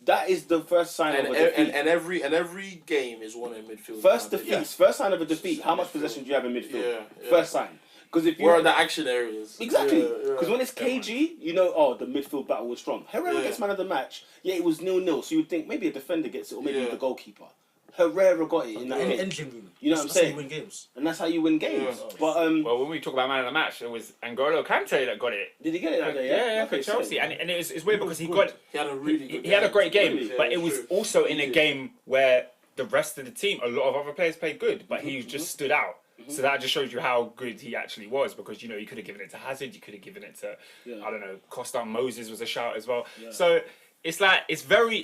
That is the first sign of a defeat. And every game is won in midfield. First sign of a defeat. How much possession do you have in midfield? Yeah. First sign. Because if Where are the action areas? Exactly. Yeah, Because when it's KG, you know, the midfield battle was strong. Herrera gets man of the match. Yeah, it was 0-0, so you would think maybe a defender gets it or maybe the goalkeeper. Herrera got it in that In the game. engine room. You know what I'm That's how you saying? win games. And that's how you win games. Yeah. But Well, when we talk about man of the match, it was N'Golo Kante that got it. did he get it that day? Yeah, Okay, for Chelsea. so- And it's weird because he got He had a really good. he had a great game, Really? but it was true. also in He a did. game where the rest of the team, a lot of other players played good, but Mm-hmm, he just stood out. So that just shows you how good he actually was, because you know you could have given it to Hazard, you could have given it to Yeah. I don't know, Costa. Moses was a shout as well. Yeah. So it's like it's very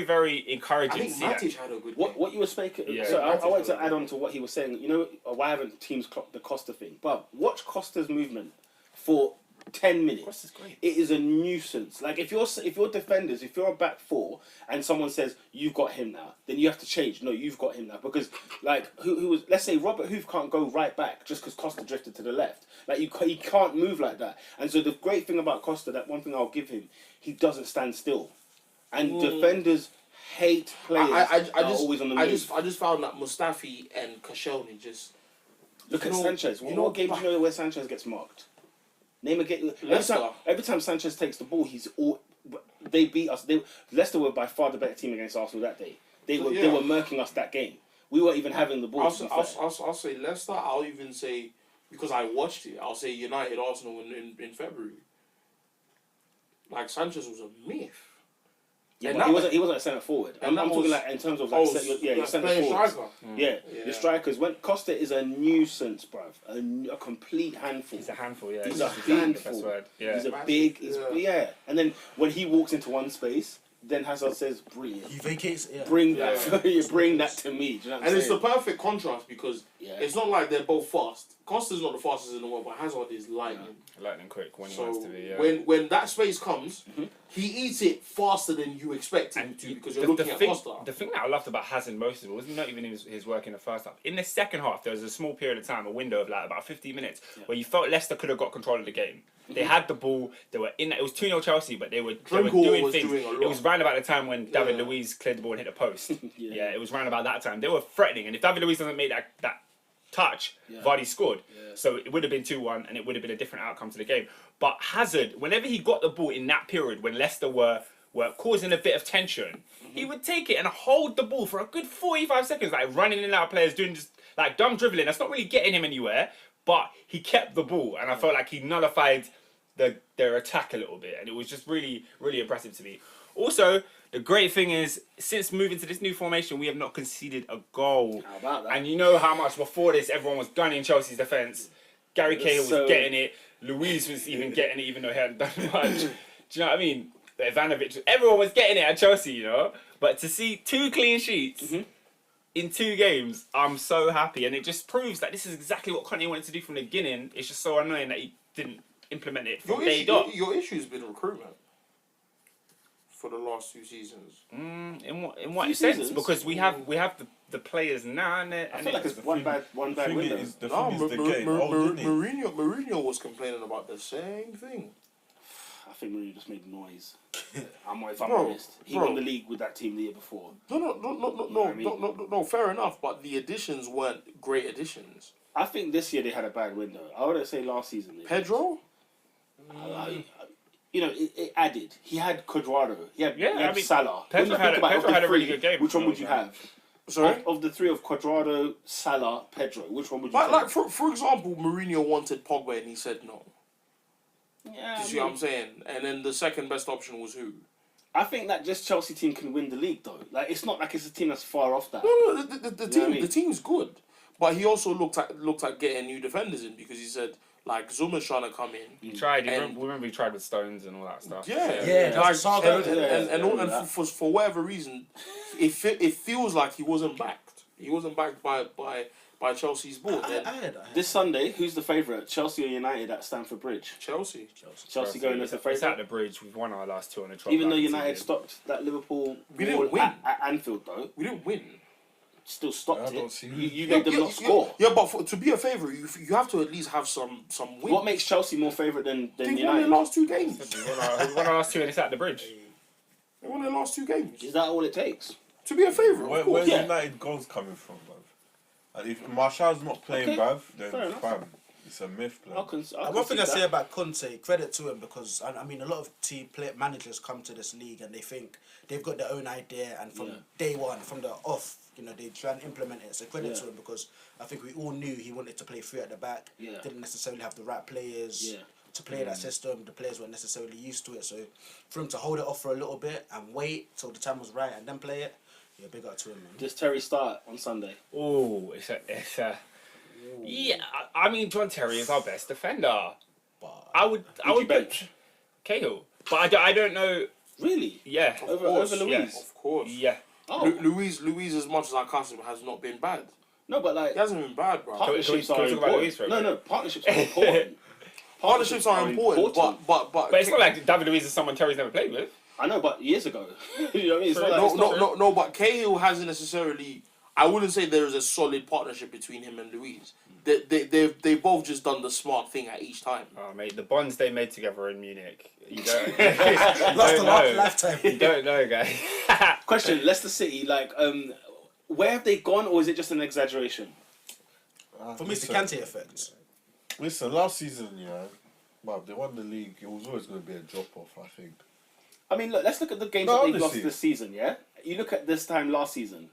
very I encouraging think to see that. Matic had a good. What game. what you were speaking? Yeah. So I wanted to Matic- add on to what he was saying. You know, why haven't teams clocked the Costa thing? But watch Costa's movement for 10 minutes. Costa's great. It is a nuisance. Like if you're defenders, if you're a back four, and someone says you've got him now, then you have to change. No, you've got him now because like who was, let's say Robert Hoof can't go right back just because Costa drifted to the left. Like he can't move like that. And so the great thing about Costa, that one thing I'll give him, he doesn't stand still, and defenders hate players that are always on the move. I just found that Mustafi and Koscielny just. Look at you know- Sanchez. you What know- game do you know where Sanchez gets marked? Name a game. Leicester. Every time Sanchez takes the ball, they beat us. Leicester were by far the better team against Arsenal that day. They were Yeah. murking us that game. We weren't even having the ball. I'll say Leicester. I'll even say, because I watched it, I'll say United Arsenal in February. Like Sanchez was a myth. Yeah, and but that he wasn't a centre forward. I'm that talking was- like in terms of like your centre playing forwards. striker. Yeah, Yeah. your strikers. When Costa is a nuisance, bruv, a complete handful. He's a handful, yeah. He's That's a exactly the handful. best word. Yeah. He's a Massive, big, yeah. And then when he walks into one space, then Hazard says, "Brilliant, He vacates. Yeah. bring that, Yeah. bring that to me." Do you know what I'm And it's saying? the perfect contrast because Yeah. it's not like they're both fast. Costa's not the fastest in the world, but Hazard is lightning. Lightning quick when he So wants to be, yeah. when that space comes, he eats it faster than you expect him to because you're looking at thing, Costa. the thing that I loved about Hazard most of all was not even his work in the first half. In the second half, there was a small period of time, a window of like about 15 minutes, where you felt Leicester could have got control of the game. They had the ball. They were in. It was 2-0 Chelsea, but they were Drinkwater doing was things. doing a lot. It was round about the time when David Yeah. Luiz cleared the ball and hit a post. Yeah. It was round about that time. They were threatening, and if David Luiz doesn't make that touch, Vardy scored. So it would have been 2-1, and it would have been a different outcome to the game. But Hazard, whenever he got the ball in that period when Leicester were causing a bit of tension, he would take it and hold the ball for a good 45 seconds, like running in and out of players, doing just like dumb dribbling. That's not really getting him anywhere, but he kept the ball, and I felt like he nullified their attack a little bit, and it was just really, really impressive to me. Also, the great thing is, since moving to this new formation, we have not conceded a goal. How about that? And you know how much before this everyone was gunning Chelsea's defence. Gary Cahill was So- getting it. Luiz was even getting it, even though he hadn't done much. Do you know what I mean? Ivanovic, everyone was getting it at Chelsea, you know. But to see 2 clean sheets in 2 games, I'm so happy, and it just proves that this is exactly what Conte wanted to do from the beginning. It's just so annoying that he didn't implement it from day dot. Your issue's been recruitment for the last 2 seasons. In what Few sense? seasons. Because we have the players now, and I feel like it's one bad The thing window. is, the No, thing is the game. Oh, didn't he? Mourinho was complaining about the same thing. I think Mourinho just made noise. If I'm Bro, honest, he bro. won the league with that team the year before. No, fair enough, but the additions weren't great additions. I think this year they had a bad window. I would say last season. They Pedro? you know, it added. He had Cuadrado. He had Salah. Pedro When you think about Pedro of the had a really three, good game. Which one would you have? Sorry? Of the 3 of Cuadrado, Salah, Pedro, which one would you Like take? for example, Mourinho wanted Pogba and he said no. Yeah, You see what I'm saying? And then the second best option was who? I think that this Chelsea team can win the league though. Like it's not like it's a team that's far off that. No, the You know what team I mean? the team's good, but he also looked at getting new defenders in because he said like Zuma's trying to come in. He tried. And- remember he tried with Stones and all that stuff. Yeah, Yeah, like, that's saga, and, isn't it? and for whatever reason, it feels like he wasn't backed. He wasn't backed by Chelsea's board. I And heard. This Sunday, who's the favourite? Chelsea or United at Stamford Bridge? Chelsea. Chelsea going as the It's at favourite. the bridge. We've won our last 2 on the trot. Even though line, United so- stopped that Liverpool We didn't goal win. at Anfield though, We didn't win. still stopped I don't it. see You made them not score. Yeah, but to be a favourite, you have to at least have some win. What makes Chelsea more favourite than They won their United? last 2 games. We won our last 2 and it's at the bridge. They won their last 2 games. Is that all it takes? To be a favourite, of course. Where's Yeah. United goals coming from, bruv? And if Martial's not playing, Okay, bruv, fair then enough. fam, it's a myth, I'll blood. I'll One thing I concede say that. about Conte, credit to him because I mean a lot of managers come to this league and they think they've got their own idea and from Yeah. day one, from the off, they try and implement it. So credit Yeah. to him, because I think we all knew he wanted to play three at the back. Yeah. Didn't necessarily have the right players Yeah. to play that system. The players weren't necessarily used to it. So for him to hold it off for a little bit and wait till the time was right and then play it, yeah, big up to him, man. Does Terry start on Sunday? Oh, it's a. Yeah, I mean, John Terry is our best defender. But I would you put bench? Cahill, but I don't know. Really? Yeah, Over course, Louise? yes. Of course. Yeah. Oh. Louise, as much as I cast him, has not been bad. No, but like He hasn't been bad, bro. partnerships Can we are talk about important. Louise for a No, bit? no, partnerships are important. Partnerships are important, but But it's not like David Luiz is someone Terry's never played with. I know, but years ago, you know what I mean? It's not like, no, it's not, no, no, no. But Cahill hasn't necessarily. I wouldn't say there is a solid partnership between him and Louise. They both just done the smart thing at each time. Oh mate, the bonds they made together in Munich. You don't. lost a don't lot know. lifetime. You don't know, guys. Question: Leicester City, like, where have they gone, or is it just an exaggeration? For me, it's the Kante effect. Listen, last season, well, they won the league. It was always going to be a drop off, I think. I mean, look, let's look at the games No, that they've lost honestly. this season. Yeah, you look at this time last season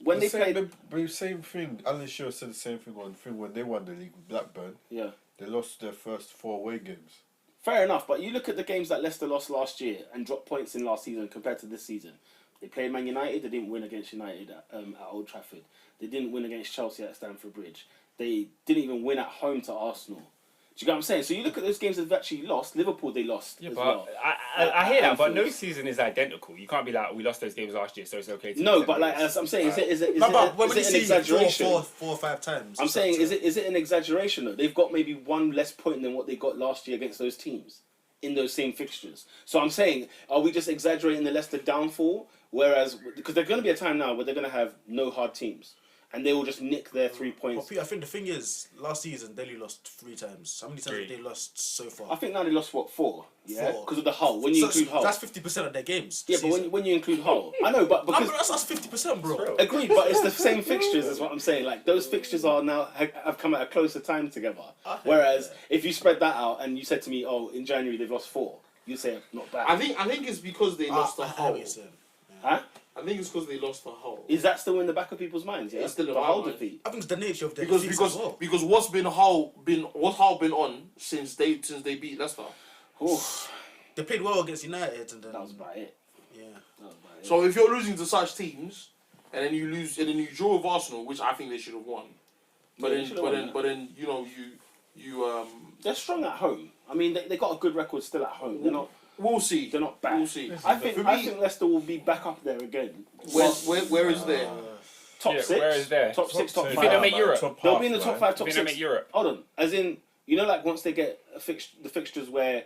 when The they same, played. the same thing. Alan Shearer said the same thing when they won the league with Blackburn. Yeah, They lost their first 4 away games. fair enough. But you look at the games that Leicester lost last year and dropped points in last season compared to this season. They played Man United. They didn't win against United at Old Trafford. They didn't win against Chelsea at Stamford Bridge. They didn't even win at home to Arsenal. Do you get what I'm saying? So you look at those games they've actually lost. Liverpool, they lost Yeah, as but well. I hear that, but no Anfield. season is identical. You can't be like, we lost those games last year, so it's okay to No, lose but them like games. as I'm saying, is it No, but when is you it an see exaggeration? four or five times. I'm it's saying, up to- is it an exaggeration though? They've got maybe one less point than what they got last year against those teams in those same fixtures. So I'm saying, are we just exaggerating the Leicester downfall? Whereas, because there's going to be a time now where they're going to have no hard teams, and they will just nick their 3 But points. Pete, I think the thing is, last season Delhi lost 3 times. How many times Three. have they lost so far? I think now they lost what 4, yeah, 4. because of the Hull. When you include Hull, That's 50% of their games. yeah, but when you include Hull, I know, but because that's 50%, bro. agreed, but it's the same fixtures, is what I'm saying. Like those fixtures are now have come at a closer time together. Whereas if you spread that out and you said to me, oh, in January they've lost 4, you say not bad. I think it's because they lost the I hear Hull. what you're saying. Huh? I think it's because they lost the Hull. Is that still in the back of people's minds? Yeah, It's still in the my Hull mind. defeat. I think it's the nature of their Because defeats because as well. because what's Hull been on since they beat Leicester. Oof, They played well against United, and then that was about it. yeah. That was about it. So if you're losing to such teams, and then you lose, and then you draw with Arsenal, which I think they should have won, but Yeah, they then should have but won then that. but then you They're strong at home. I mean, they got a good record still at home. They're not. we'll see. They're not bad. We'll see. I think For I me- think Leicester will be back up there again. Where is there? Top Yeah, 6. where is there? Top 6, top two, You 5. think they'll make Europe? top They'll half, be in the top man. 5, top Think 6. they'll make Europe? Hold on, as in like once they get the fixtures where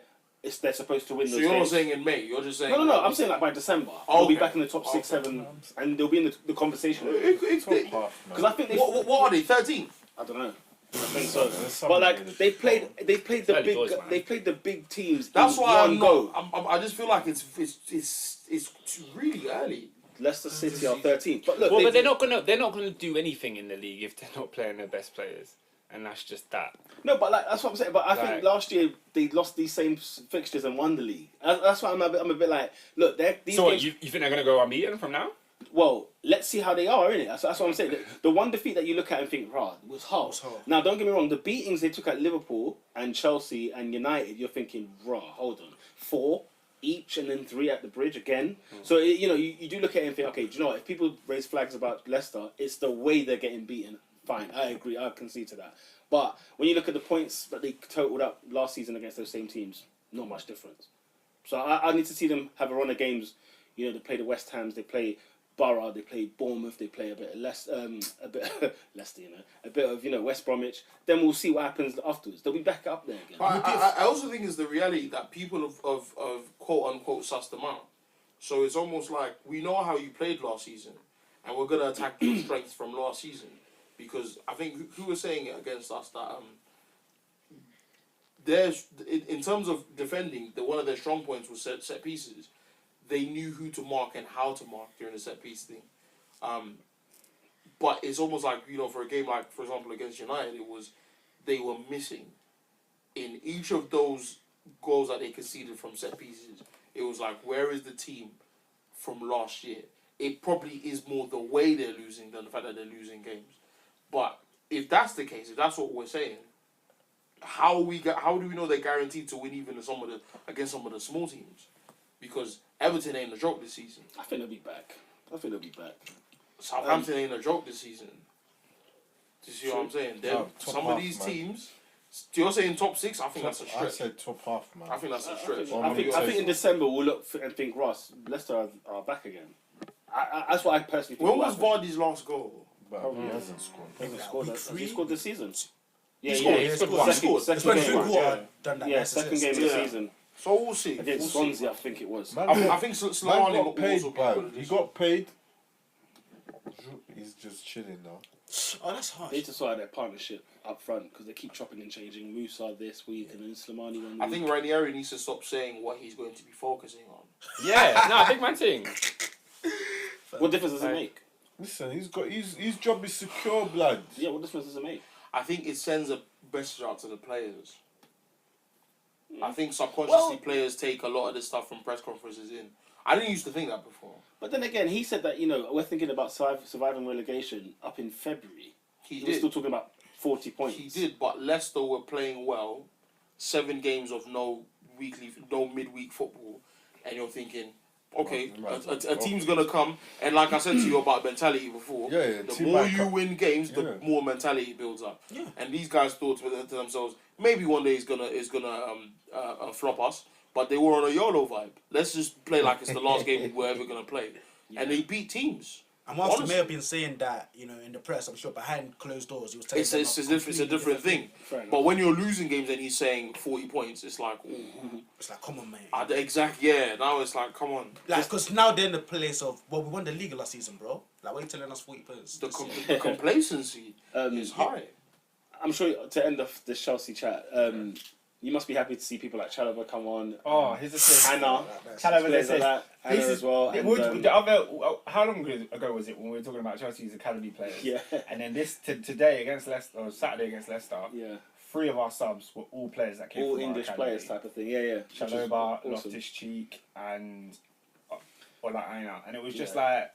they're supposed to win So those you're not games. saying in May. You're just saying. No. I'm saying like by December, Oh, they'll be okay. back in the top 6, 7, and they'll be in the conversation. Top half, man. Because I think they. What are they? 13. I don't know. I think so. There's But something like in it. they played the Early big doors, man. they played the big teams. That's in why one I'm go. not. I just feel like it's really early. Leicester City are 13th, but look, Well, but they're not gonna do anything in the league if they're not playing their best players, and that's just that. No, but like that's what I'm saying. But I think Like- last year they lost these same fixtures and won the league. That's why I'm a bit like, look, these So what, games. you think they're gonna go unbeaten from now? Well, let's see how they are, innit? That's what I'm saying. The one defeat that you look at and think, rah, was Hull. Hull. Now, don't get me wrong, the beatings they took at Liverpool and Chelsea and United, you're thinking, rah, hold on. 4 each and then 3 at the bridge again. So, you do look at it and think, okay, do you know what? If people raise flags about Leicester, it's the way they're getting beaten. Fine, I agree, I concede to that. But when you look at the points that they totaled up last season against those same teams, not much difference. So I need to see them have a run of games. They play the West Hams, they play Borough, they play Bournemouth, they play a bit of Leicester, Leicester, a bit of West Bromwich. Then we'll see what happens afterwards. They'll be back up there again. But I also think it's the reality that people have quote unquote sussed them out. So it's almost like we know how you played last season, and we're gonna attack your strengths from last season. Because I think who was saying it against us that there's in terms of defending, one of their strong points was set pieces. They knew who to mark and how to mark during the set piece thing. But it's almost like, for a game like, for example, against United, they were missing. In each of those goals that they conceded from set pieces, it was like, where is the team from last year? it probably is more the way they're losing than the fact that they're losing games. But if that's the case, if that's what we're saying, how do we know they're guaranteed to win even against some of the small teams? Because Everton ain't a joke this season. I think they'll be back. Southampton ain't a joke this season. Do you see what I'm saying? Some of these teams. You're saying top 6? I think that's a stretch. I said top half, man. I think that's a stretch. I think in December we'll look and think, Ross, Leicester are back again. That's what I personally think. When was Vardy's last goal? But he hasn't scored. He scored this season. He scored. Second game. Yeah, Second game of the season. So we'll see. Against Swansea, I think it was. I think Slimani got paid, also bro. He got paid. He's just chilling now. Oh, that's harsh. They need to sort out their partnership up front because they keep chopping and changing. Musa this week and then Slimani one week. I think Ranieri needs to stop saying what he's going to be focusing on. Yeah, no, big man thing. What difference does it make? Listen, his job is secure, blood. Yeah, what difference does it make? I think it sends a message out to the players. I think subconsciously players take a lot of this stuff from press conferences in. I didn't used to think that before. But then again, he said that, we're thinking about surviving relegation up in February. He was still talking about 40 points. He did, but Leicester were playing well. 7 games of no midweek football. And you're thinking, okay, a team's going to come. And like I said to you about mentality before, the more you win games, the more mentality builds up. Yeah. And these guys thought to themselves, maybe one day he's gonna flop us. But they were on a YOLO vibe. Let's just play like it's the last game we're ever going to play. Yeah. And they beat teams. And whilst he may have been saying that, in the press, I'm sure behind closed doors, he was telling them it's a different thing. But when you're losing games and he's saying 40 points, it's like, ooh. It's like, come on, mate. Exactly, yeah. Now it's like, come on. Like, because now they're in the place of, we won the league last season, bro. Like, why are you telling us 40 points? The complacency is high. I'm sure to end off the Chelsea chat, you must be happy to see people like Chalobah come on. Oh, his assist. Hannah. Chalobah's Hannah as well. And, how long ago was it when we were talking about Chelsea's academy players? Yeah. And then today against Leicester, or Saturday against Leicester, 3 of our subs were all players that came all from English our players type of thing. Yeah. Chalobah, awesome. Loftus-Cheek, and Ola Aina. And it was just like,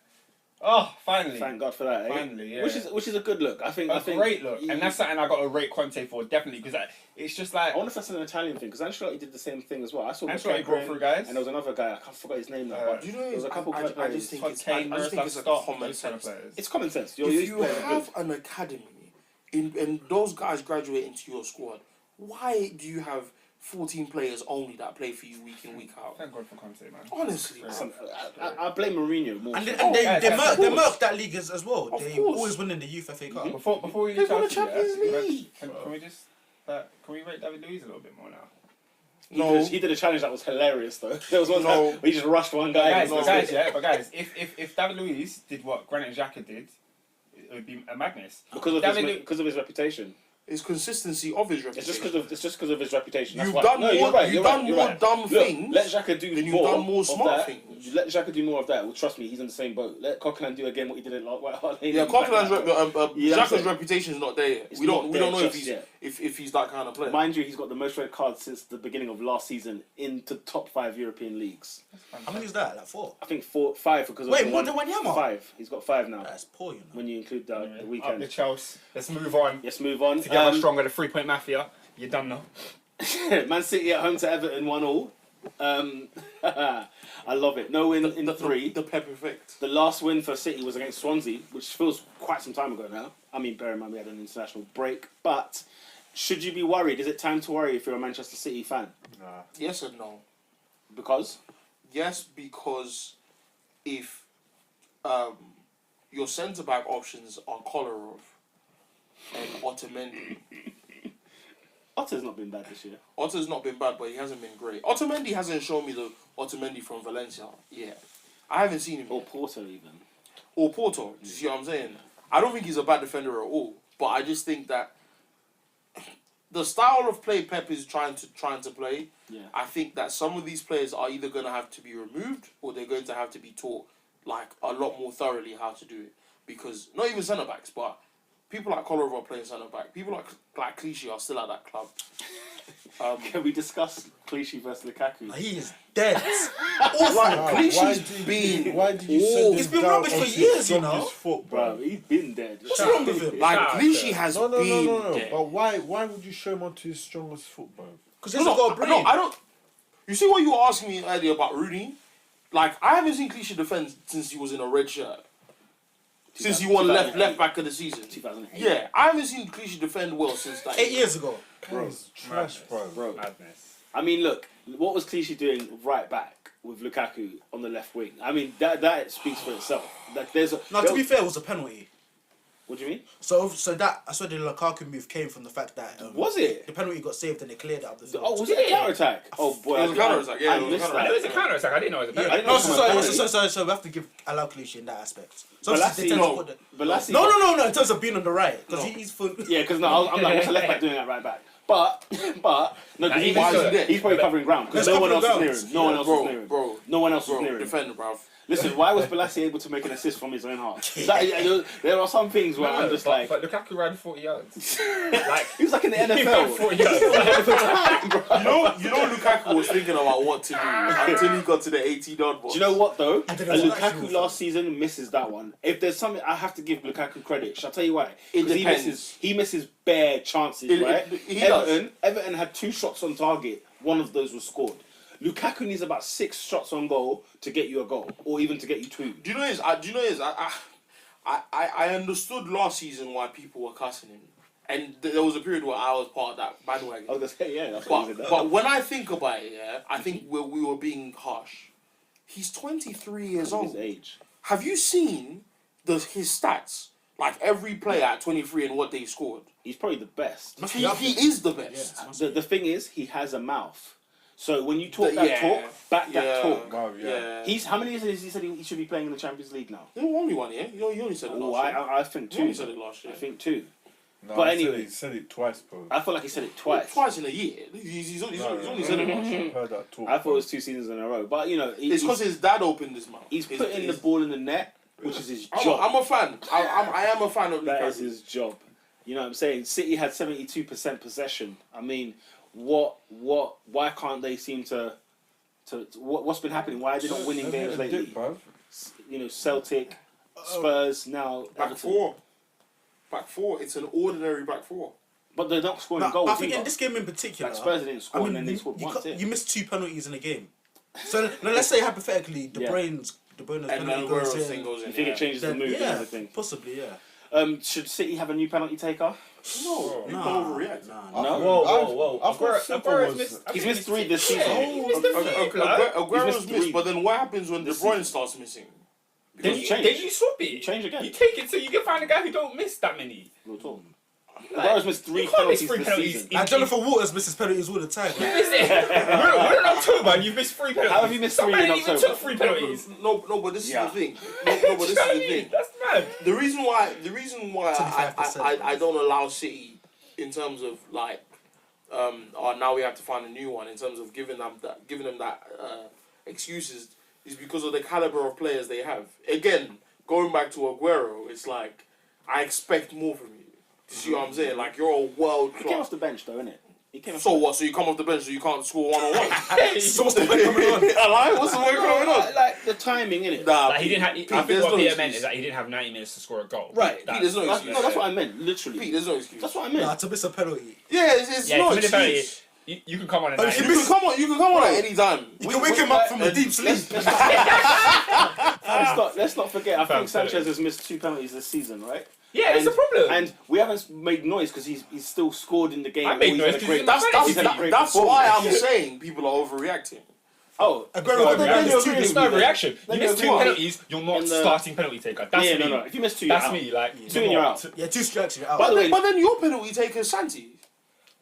oh, finally! Thank God for that. Finally, yeah. Which is a good look. I think great look, and that's something I got to rate Conte for definitely because it's just like I wonder if that's an Italian thing because Ancelotti did the same thing as well. I saw Ancelotti brought through guys, and there was another guy I forgot his name now. But do you there was a couple I just think it's a common sense. It's common sense. If you have an academy, and those guys graduate into your squad, why do you have 14 players only that play for you week in, week out? Thank God for Conte, man. Honestly, I blame Mourinho more. And they murked that league as well. They always win in the Youth FA Cup. Before we They won the Champions League. Can we just can we rate David Luiz a little bit more now? No, he did a challenge that was hilarious though. There was one time where he just rushed one guy. But guys, if David Luiz did what Granit Xhaka did, it would be a madness. Because of his reputation. It's consistency of his reputation. It's just because of his reputation. You've done more dumb things. Let Xhaka do then more. You've done more smart things. Let Xhaka do more of that. Well, trust me, he's in the same boat. Let Coquelin do again what he did at Xhaka's reputation is not there yet. We don't know if he's that kind of player. Mind you, he's got the most red cards since the beginning of last season into top 5 European leagues. How many is that? Like 4? I think 5 because of more than Wanyama? 5. He's got 5 now. That's poor, When you include the weekend. Up the Chelsea. Let's move on. Together stronger, the 3-point mafia. You're done now. Man City at home to Everton 1-1. I love it. No win in 3. The Pep effect. The last win for City was against Swansea, which feels quite some time ago now. I mean, bear in mind we had an international break. But should you be worried? Is it time to worry if you're a Manchester City fan? Nah. Yes and no. Because? Yes, because if your centre-back options are Kolarov and Otamendi. Otter's not been bad this year. Otter's not been bad, but he hasn't been great. Otamendi hasn't shown me the Otamendi from Valencia yet. I haven't seen him Or yet. Porto even. Or Porto. You see what I'm saying? I don't think he's a bad defender at all, but I just think that the style of play Pep is trying to play, I think that some of these players are either going to have to be removed or they're going to have to be taught like a lot more thoroughly how to do it. Because not even centre backs, but people like Kolarov are playing centre back. People like Clichy are still at that club. Can we discuss Clichy versus Lukaku? He is dead. Like, Clichy's been. Why did you send He's him been down rubbish for onto years, the you know. strongest foot, Bro, bro? he's been dead. What's wrong with him? Like, Nah, Clichy has No. been dead. But why would you show him onto his strongest foot, bro? Because he's not got a brain. No, I don't. You see what you were asking me earlier about Rooney? Like, I haven't seen Clichy defend since he was in a red shirt. Since he won left back of the season. 2008. Yeah, I haven't seen Clichy defend well since that. 8 years ago. Bro, it's trash, bro. Madness. I mean, look, what was Clichy doing right back with Lukaku on the left wing? I mean, that speaks for itself. Like, To be fair, it was a penalty. What do you mean? So that I swear the Lukaku move came from the fact that Was it? the penalty got saved and they cleared it up the field. Oh, was it a counter attack? Oh boy, It was a counter-attack, yeah, I it was a missed counter-attack. I know that. it's a counter attack. I didn't know it was a Yeah. penalty. I didn't know No, it was a penalty. so we have to give allow Clichy in that aspect. So Balassi, obviously they tend to no. put the- Balassi- No. In terms of being on the right, because No. he's full. Yeah, because no, I'm like, what's the left back doing at right back? But no, Nah, because even so- he's probably covering ground because There's no one else covering was ground. near him. No one else was near him. Bro, No one else was near him. defender, bruv. Listen, why was Balassi able to make an assist from his own half? There are some things where I'm just like, But Lukaku ran 40 yards. Like, he was like in the he ran NFL. 40 yards. You know Lukaku was thinking about what to do until he got to the 18-yard box. Do you know what though? And then there was an Lukaku accident. last season misses that one. If there's something, I have to give Lukaku credit. Shall I tell you why? It 'Cause depends. he misses bare chances, right? He does. Everton had 2 shots on target. One of those was scored. Lukaku needs about 6 shots on goal to get you a goal, or even to get you 2. Do you know is I understood last season why people were cussing him, and there was a period where I was part of that bandwagon. I was gonna say, yeah, that's what he said. But when I think about it, yeah, I think we were being harsh. He's 23 years His old. age. Have you seen his stats? Like every player at 23 and what they scored. He's probably the best. Must He be up is the there. best. Yeah. The thing is, he has a mouth. So when you talk Yeah. talk, back that Yeah. talk. Wow, Yeah. He's how many years has he said he should be playing in the Champions League now? He only one, yeah? He only said it Oh, last year. I think He 2. only said it last year. I think 2. No, But he said anyway. he said it twice, bro. I feel like he said it twice. Twice in a year. He's only said it last year. I've heard that talk. I thought it was 2 seasons in a row. But you know, It's because his dad opened his mouth. he's putting the ball in the net, which is his I'm job. a fan. I am a fan of That is Lukaku. his job. You know what I'm saying? City had 72% possession. I mean, why can't they seem to what's been happening? Why are they not winning Have you games had a lately? dip, bruv? You know, Celtic, Spurs, now Back Everton. four. Back four. It's an ordinary back four. But they're not scoring But goals I think either. in this game in particular, Like Spurs didn't score and then they scored you, once. you missed 2 penalties in a game. So now let's say hypothetically, De Yeah. Bruyne's And penalty then goes Aguero's in. thing goes in. You think yeah. it changes the Then, mood and yeah, everything? possibly, yeah. Should City have a new penalty taker? No, people Nah, overreact. nah. No? I thought Silva was. He's missed 3 this season. He missed the three, Aguero's missed 3 missed, but then what happens when De this Bruyne season. starts missing? Then Because you, change. then you swap it. You change again. You take it so you can find a guy who don't miss that many. Real talk. Like, Aguero's missed 3 you can't miss penalties 3 this penalties season. And Jonathan Waters misses penalties all the time. You missed it. We're in October and you've missed 3 penalties. How have you missed 3 Somebody in even October? took 3 penalties. No, but this is Yeah. the thing. No, but this is the thing. That's mad. The reason why 25%. I don't allow City in terms of like now we have to find a new one in terms of giving them that excuses is because of the caliber of players they have. Again, going back to Aguero, it's like I expect more from you. You see what I'm saying? Like you're a world He came class. off the bench though, innit? He came off So what? So you come off the bench so you can't score 1-on-1? So what's the point coming on? What's the point going on? Like the timing, innit? Nah, Like he didn't have. I Pete, think there's what no Peter excuse. meant is that he didn't have 90 minutes to score a goal. Right. That- Pete, there's no That's, excuse. no, that's what I meant, literally. Pete, there's no excuse. That's what I meant. Nah, to miss a penalty. Yeah, it's Yeah, no to win the penalty, excuse. you can come on and But like, if You can come on. You can come on at any time. You can wake him up from a deep sleep. Let's not forget, I think Sounds Sanchez has missed 2 penalties this season, right? yeah, it's a problem. And we haven't made noise because he's still scored in the game. I made or he's noise had a 'cause great- he's in my he's had a great That's why I'm performance. saying people are overreacting. Oh, Aguero got then missed you're 2 really- this It's no week. reaction. Then You miss you're 2 what? penalties, you're not In the- starting penalty taker. That's yeah, me. no. If you miss 2, you're That's out. me. Like 2 and you're out. Yeah, 2 strikes, you're out. By the way, But then your penalty taker is Santi.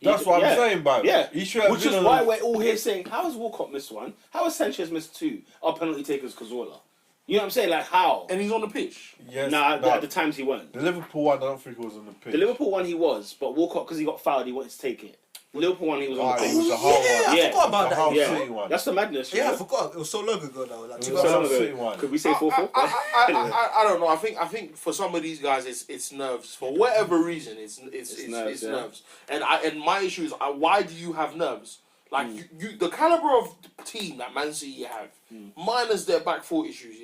That's what Yeah. I'm saying, bro. Yeah, He should have which been is on why the- we're all here saying, how has Walcott missed 1? How has Sanchez missed 2? Our penalty takers Cazorla. You know what I'm saying? Like, how? And he's on the pitch. Yes, Nah, no. at the times he weren't. The Liverpool one, I don't think it was on the pitch. The Liverpool one he was, but Walcott, because he got fouled, he wanted to take it. Liverpool one, he was on the It was bench. a whole one. I forgot about The that. whole Yeah. City one. That's the madness. Yeah, I Yeah, forgot. It was so long ago now. Like, It two was so long the ago. City one. Could we say 4-4? I don't know. I think for some of these guys, it's nerves. For whatever reason, it's nerves, yeah. nerves. And my issue is, why do you have nerves? Like you the caliber of team that Man City have, minus their back four issues,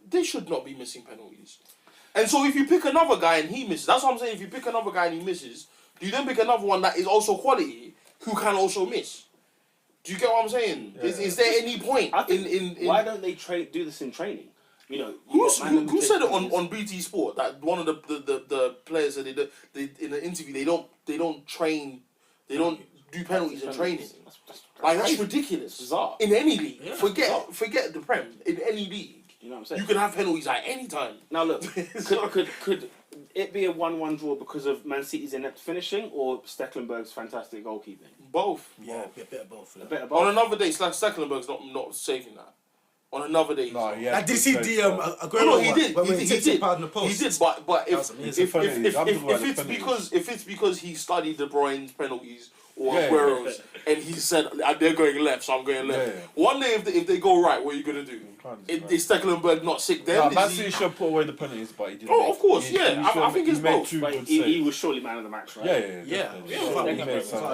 they should not be missing penalties. And so if you pick another guy and he misses, that's what I'm saying. If you pick another guy and he misses, do you then pick another one that is also quality who can also miss? Do you get what I'm saying? Yeah. Is there any point I think, in why don't they do this in training? You know, who said it on BT Sport that one of the players said they in the interview they don't train, they don't do penalties in training. That's ridiculous. Bizarre. In any league, Yeah, forget the Prem. In any league, You know what I'm saying? you can have penalties at any time. Now look, could it be a 1-1 draw because of Man City's inept finishing or Stecklenberg's fantastic goalkeeping? Both. Yeah, a bit of both. A bit of On both. another day, Stecklenberg's not saving that. On another day, No, yeah. Like, did you see the Aguero No, he one? did. When He he did. takes He it did. part in the post. He did, but That was amazing. if it's because he studied De Bruyne's penalties or Yeah, Aguero's and he said they're going left, so I'm going left. Yeah. One day if they go right, what are you gonna do? Is Stecklenberg not sick then? No, Is Man he- City should put away the penalties, but he didn't. Oh, of course, yeah. I think it's he made both. two But good he saves. was surely man of the match, right? Yeah. Yeah. He made some Without nasty I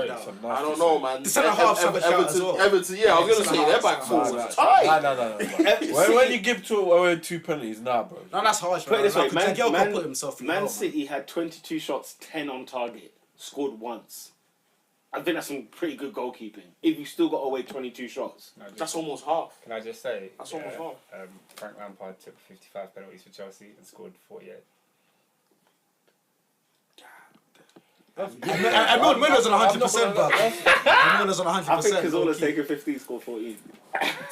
don't saves. know, man. The centre-halves have a shout as well. Everton, yeah, I was gonna say their back four was tight. No. When you give away two penalties, nah, bro. No, that's harsh. Put it this way, Jagielka put himself in Man hell, City had 22 shots, 10 on target, scored once. I think that's some pretty good goalkeeping. If you still got away 22 shots. That's almost half. Can I just say? That's almost half. Frank Lampard took 55 penalties for Chelsea and scored 48. And Milner's on 100%, bro. Milner's on 100%. I think Cazorla's low-key. taken 15, scored 14.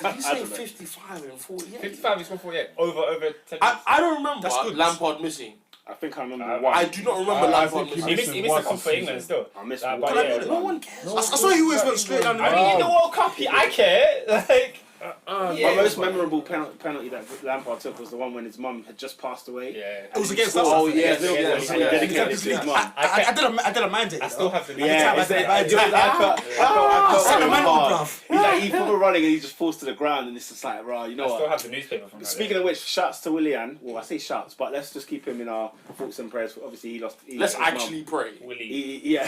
Did you say don't know. 55 and 48? 55, he scored 48. Over 10. I don't remember That's good. Lampard missing. I think I remember I one. I do not remember I Lampard think he missing. He missed a cup for England still. I missed But one. yeah. No one cares. I saw he always went straight down the I middle. mean, in the World Cup, I care. Like, My most memorable penalty that Lampard took was the one when his mum had just passed away. yeah. It was against us. Oh, I think. yeah, yeah, and he dedicated to his mum. I didn't mind it. I still have the Yeah, I Sentimental, felt bruv. He's like, he put running and he just falls to the ground and it's just like, right, you know I still what? have the newspaper from that. Speaking of which, shouts to Willian. Well, I say shouts, but let's just keep him in our thoughts and prayers. Obviously, he lost. Let's lost his actually pray. Willie.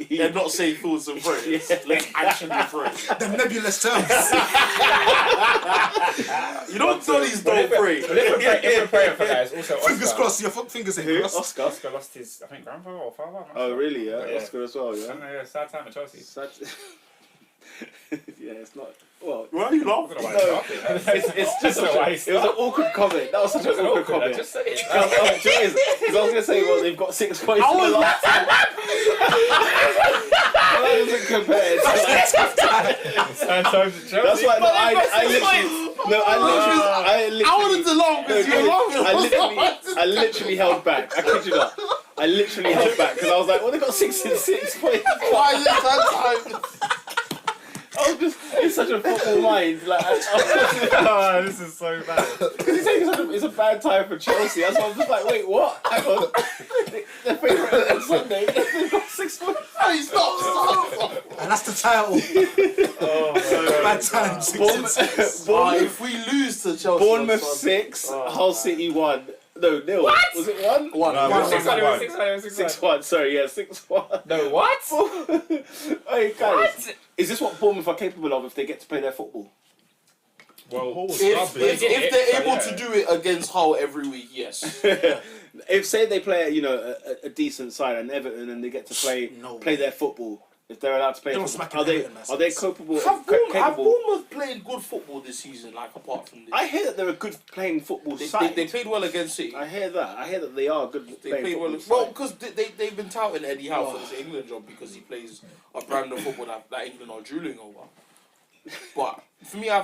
They're not saying thoughts and prayers. Let's actually pray. The nebulous terms. You don't tell these don't pray. If we're praying for that, it's also Fingers Oscar. crossed. Your fingers ain't Who? crossed. Oscar. Oscar lost his, I think, grandfather or father. I'm not Oh, sure. really? Yeah, Yeah. Oscar as well. I Yeah. don't know, yeah, sad time at Chelsea. Sad- yeah, it's not. Well, Why are you I don't laughing? know why he's laughing. it's just I don't know such why a, he's it was an awkward comment. That was such an awkward I comment. just said it. Because I was going to say, well, they've got 6 points in the last two. That doesn't compare. It's like- Sad times at Chelsea. That's why I wanted to laugh because you were laughing. I literally held back. I kid you not. I literally held back because I was like, well, they got 6 points. Why is it that time? I was just in such a football mind. Like, Oh, this is so bad. because it's a bad time for Chelsea. That's why I'm just like, wait, what? Hang on. They're favourite on Sunday. They've got 6 points. Hey, stop. And that's the title. Oh, Bad times. If we lose to Chelsea, Bournemouth on 6, Sunday- Hull City 1. No, nil. What? Was it 1? One. No, One. 6-1. Sorry, yeah, 6-1. No, what? Hey, guys, is this what Bournemouth are capable of if they get to play their football? Well, If they're able to do it against Hull every week, yes. If say they play, you know, a decent side and Everton, and they get to play their football, if they're allowed to play, Don't football, smack it are they capable? Have capable? Bournemouth played good football this season, like apart from this? I hear that they're a good playing football They side. played well against City. I hear that. I hear that they are good They playing played well. football Well, side. because they've been touting Eddie Howe for his England job because he plays a brand of football that England are drooling over. But for me, I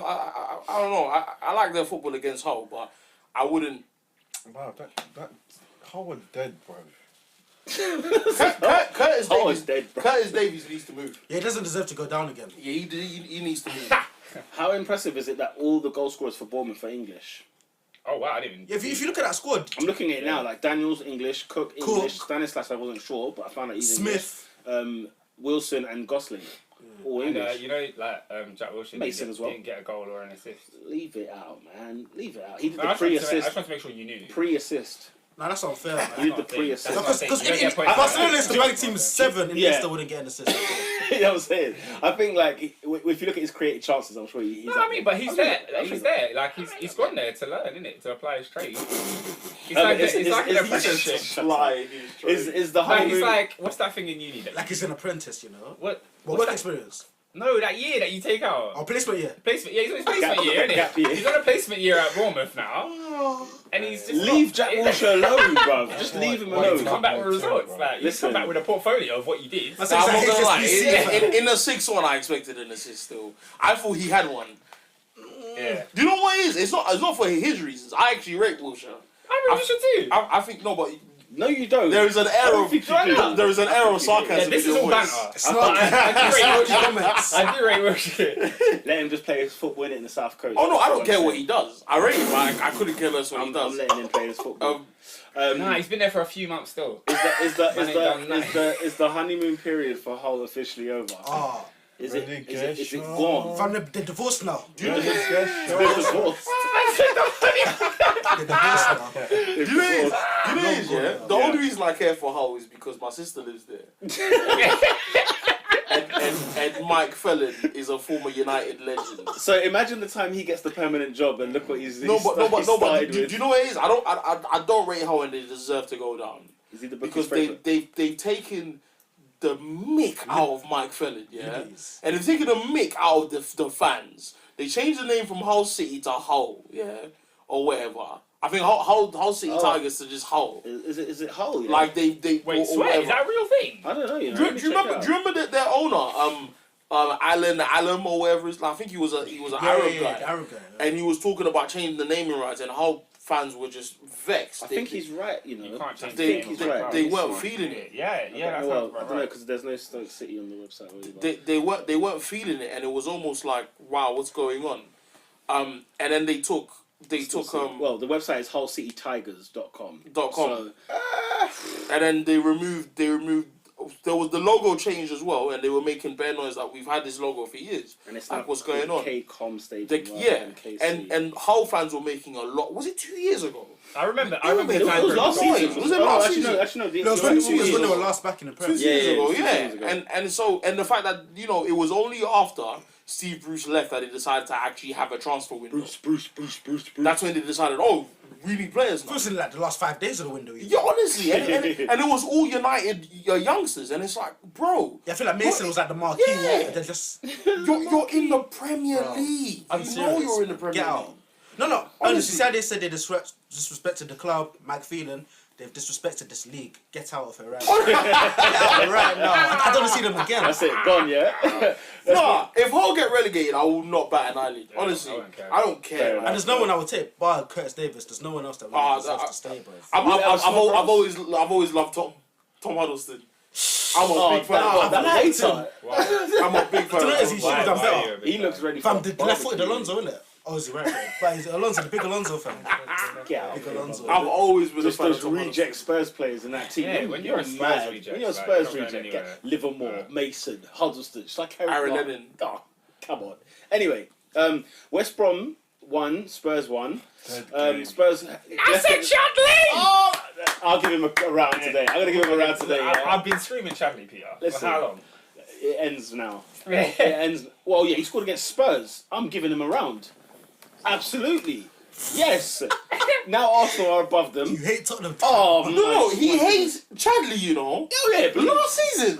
don't know. I like their football against Hull, but I wouldn't. Wow, that Howard dead, bro. Curtis Oh, Davies. it's dead, bro. Curtis Davies needs to move. Yeah, he doesn't deserve to go down again. Yeah, he needs to move. How impressive is it that all the goal scorers for Bournemouth are English? Oh, wow, I didn't even... Yeah, if you look at that squad, I'm looking at it now. Like Daniels English, Cook English, Stanislas I wasn't sure, but I found out he's Smith. English. Wilson and Gosling. All And, English. you know, like Jack Wilshere Mason as well. didn't get a goal or an assist. Leave it out, man. Leave it out. He did No, the I just wanted pre-assist. to make sure you knew. Pre-assist. Nah, that's unfair, He man. did the pre-assist. That's what I'm saying. Because You don't get points. Barcelona is the bank team 7 and Yeah. Leicester wouldn't get an assist. You know what I'm saying? I think like if you look at his creative chances, I'm sure he's. No, up I mean, there. but he's I there. think- He's there. Like he's gone there to learn, isn't it? To apply his trade. It's I like mean, it's like an apprenticeship. Is the Like, honeymoon? he's like, what's that thing in uni? Like he's an apprentice, you know. What? But work experience. No, that year that you take out. Oh, placement year. Placement, yeah, he's on his placement Gap- year, gap isn't year. he? He's on a placement year at Bournemouth now, and he's just Leave not- Jack Wilshere alone, bruv. Just leave him Well, you alone. come back with results. Like you Listen. come back with a portfolio of what you did. That's I'm not like gonna lie. HSBC. In the 6-1, I expected an assist still. I thought he had one. Yeah, Do you know what it is? It's not for his reasons. I actually rate Wilshere. I mean, you should too. I think no, but No, you don't. there is an I air don't of think you do. there is an air of sarcasm Yeah, this in is your all voice. banter. It's not. I do rate Wilshere. Let him just play his football in the South Coast. Oh no, I don't That's care I'm what he does. I rate him. I couldn't care less what he I'm does. letting him play his football. Nah, he's been there for a few months still. Is the honeymoon period for Hull officially over? Oh, Is it Relegation. gone? fam, they're divorced now. They're divorced. They're divorced now. You know what it is, yeah? The only reason I care for Hull is because my sister lives there. and Mike Felon is a former United legend. So imagine the time he gets the permanent job and look what he's No, but started do with. you know what it is? I don't rate Hull and they deserve to go down. Is he the Because favourite? they've taken the mick out of Mike Felon, yeah? Yes. And they've taken the mick out of the fans. They changed the name from Hull City to Hull, yeah? Or whatever. I think Hull City Tigers to just Hull. Is it Hull? Yeah? Like they Wait, or swear, is that a real thing? I don't know. You know. Do Let me you check it remember? out. Do you remember that their owner, Alan or whatever? I think he was an Arab guy, The Arab guy. and he was talking about changing the naming rights, and how fans were just vexed. I think he's right. You know. You can't change They- the name. they- of they the weren't club. feeling it. Yeah, that well, sounds I about don't know right. because there's no Stoke City on the website. Really, They weren't feeling it, and it was almost like, wow, what's going on? And then they took well, the website is hullcitytigers.com. .com. So, and then they removed there was the logo changed as well, and they were making bare noise that we've had this logo for years. and it's Like, not what's going on? KCOM Stadium. They, rather yeah, than KC. and Hull fans were making a lot. Was it 2 years ago? I remember It the was time last Boy, season. was it last actually, season? No, actually, no. No, it was when Two it was years when they were ago. last back in the 2 Prem. seasons ago, 2 yeah. seasons ago. And the fact that it was only after Steve Bruce left that they decided to actually have a transfer window. Bruce. That's when they decided, oh, we need players It now. was in like the last 5 days of the window. Yeah, honestly, and it was all United youngsters, and it's like, bro, Yeah, I feel like Mason was like the marquee. Yeah. They're just you're in the Premier Bro, League. I'm You know serious. you're in the Premier Get League. out. No. Honestly, Honestly. see how they said they disrespected the club, Mike Phelan. They've disrespected this league. Get out of here right now. Get out right now. I don't want to see them again. That's it. Gone. Yeah. Nah, if Hull get relegated, I will not bat an eyelid. Yeah, Honestly, I won't care. I don't care. Fair man. enough. And there's no one I would take, bar Curtis Davis. There's no one else that really deserves to stay, bro. I've always loved Tom Huddleston. I'm a big fan. that liked later. I'm a big fan. Do you know what it is? He should have done Why are better. you a big He fan? looks ready. Fam, for the left-footed Alonso, isn't it? Oh, is he right? But he's Alonso, the big Alonso fan. Get out. Big Alonso. I've always been Just a fan those of Tom reject Spurs players in that team. Yeah, when you're a Spurs mad. reject, When you're a like, Spurs you're not going reject, anywhere. get Livermore, Mason, Huddleston, just like Harry Aaron Clark. Lennon. Oh, come on. Anyway, West Brom won, Spurs won. Spurs. I said Chadley! Oh, I'll give him a round today. I'm gonna give him a round today. Yeah? I've been screaming Chadley, Peter. Listen. For how long? It ends now. It ends. Well, yeah, he scored against Spurs. I'm giving him a round. Absolutely. Yes. Now Arsenal are above them. You hate Tottenham. Oh, No, my- he hates Chadley, you know. Oh, yeah, but Last season.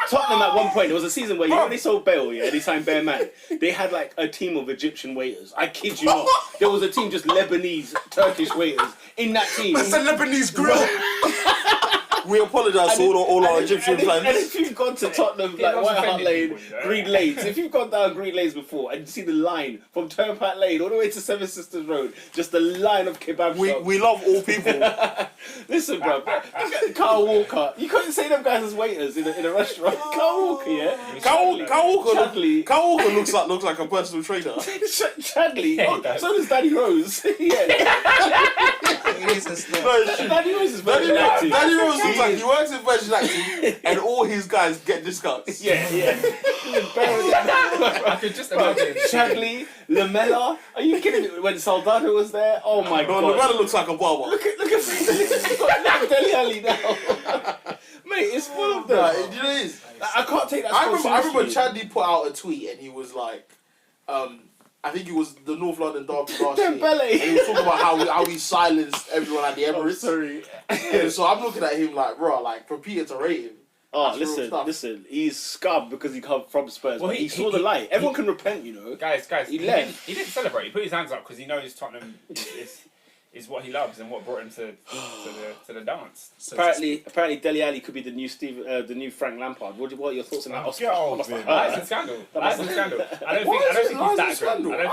Tottenham at one point, there was a season where, you know, when they sold Bale, yeah, they signed Bear Man. They had like a team of Egyptian waiters. I kid you not. There was a team just Lebanese, Turkish waiters in that team. It's a Lebanese grill. We apologise to all our And Egyptian if- fans. And if you've gone to Tottenham, Yeah, like that's White Hart offending Lane, people, you know. Green Lanes, if you've gone down Green Lanes before and you see the line from Turnpike Lane all the way to Seven Sisters Road, just the line of kebab shops. We love all people. Listen, bro, Carl Walker, you couldn't say them guys as waiters in a restaurant. Carl Walker, yeah? Carl Chadley. Walker looks like a personal trainer. Chadley. Yeah, he Oh, does. so does Danny Rose. Yeah. No, it's true. Danny Rose is very active. Danny Rose, he works in virtual acting, and all his guys get discounts. Yeah. I could just imagine. Chadley, Lamella. Are you kidding me? When Soldado was there, oh my No, god. Lamella looks like a barber. Look at he's got Dele Alli now. Mate, it's full of them. Nah, you know what it is? I can't take that. I remember seriously. Chadley put out a tweet and he was like, I think it was the North London derby last year. Dembele. And he was talking about how he silenced everyone at the Oh, Emirates. sorry. And so I'm looking at him like, bro, like for Peter to rate him. Oh, That's real stuff. listen. He's scubbed because he come from Spurs. Well, but he he- saw the he- light. Everyone can repent, you know. Guys, He he left. didn't celebrate. He put his hands up because he knows Tottenham is what he loves and what brought him to the dance. Apparently, Dele Alli could be the new Frank Lampard. What are your thoughts on that? Get over it. Lies and scandal. Lies and scandal. I don't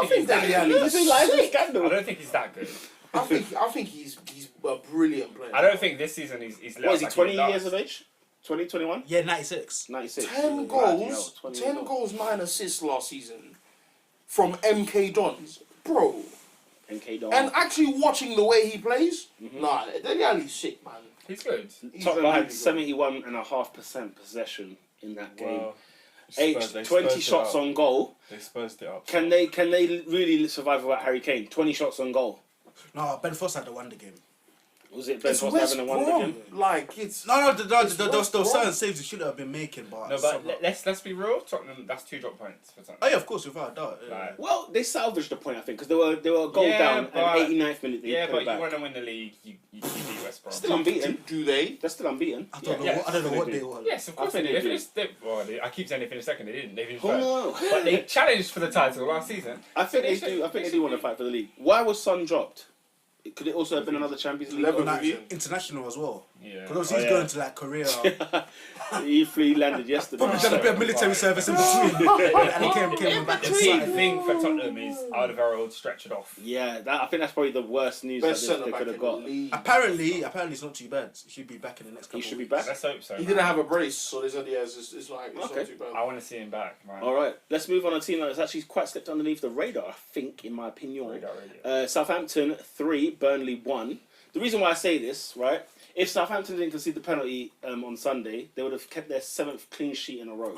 think he's that good. I don't think he's that good. I don't think he's that good. I think he's a brilliant player. I don't think this season he's What is he? like 20 last. years of age? 20, 21? Yeah, 96. 96. 10 goals, 10 goals, 9 assists last season from MK Dons. Bro. MK Dons. And actually watching the way he plays, nah, Dele Alli's sick, man. He's good. He's Tottenham really had good. 71.5% possession in that game. Well, Eight, they 20 spurred it shots up. on goal. They spursed it up. Can they really survive without Harry Kane? 20 shots on goal. No, Ben Foster had the wonder game. Was it Ben It's Foster West having a wonder Brom. game? Like, it's... No, It's there was West Brom. certain saves he should have been making, but No, some- but let's be real. Tottenham, that's 2 drop points for Tottenham. oh yeah, of course, without a doubt. Yeah. Like, Well, they salvaged the point, I think, because they were a goal Yeah, down but- and 89th minute they yeah, put but it back. you want to win the league, you beat West Brom. Still unbeaten. Do they? They're still unbeaten. I don't know. Yeah, I don't know what they they do. were. Yes, of course I they think did. they They finished, I keep saying they finished second. They didn't. They finished Oh, first. no. But they challenged for the title last season. I think they should- do. I think they should do want to be- fight for the league. Why was Son dropped? Could it also have been another Champions League? Level goal? division. International as well. Yeah. Because he's going to like Korea. He landed yesterday. Probably done a bit of military service in between. And he came back The and key started. thing for Tottenham is Alderweireld stretch it off. Yeah, I think that's probably the worst news Best that centre they back could in have the got. league. Apparently it's not too bad. He should be back in the next couple He should be of weeks. back. Let's hope so. He man. didn't have a brace, so they said, yeah, it's like, it's Okay. not too bad. I want to see him back, man. All right, let's move on to a team that's actually quite slipped underneath the radar, I think, in my opinion. Radar. Southampton 3, Burnley 1. The reason why I say this, right, if Southampton didn't concede the penalty on Sunday, they would have kept their 7th clean sheet in a row.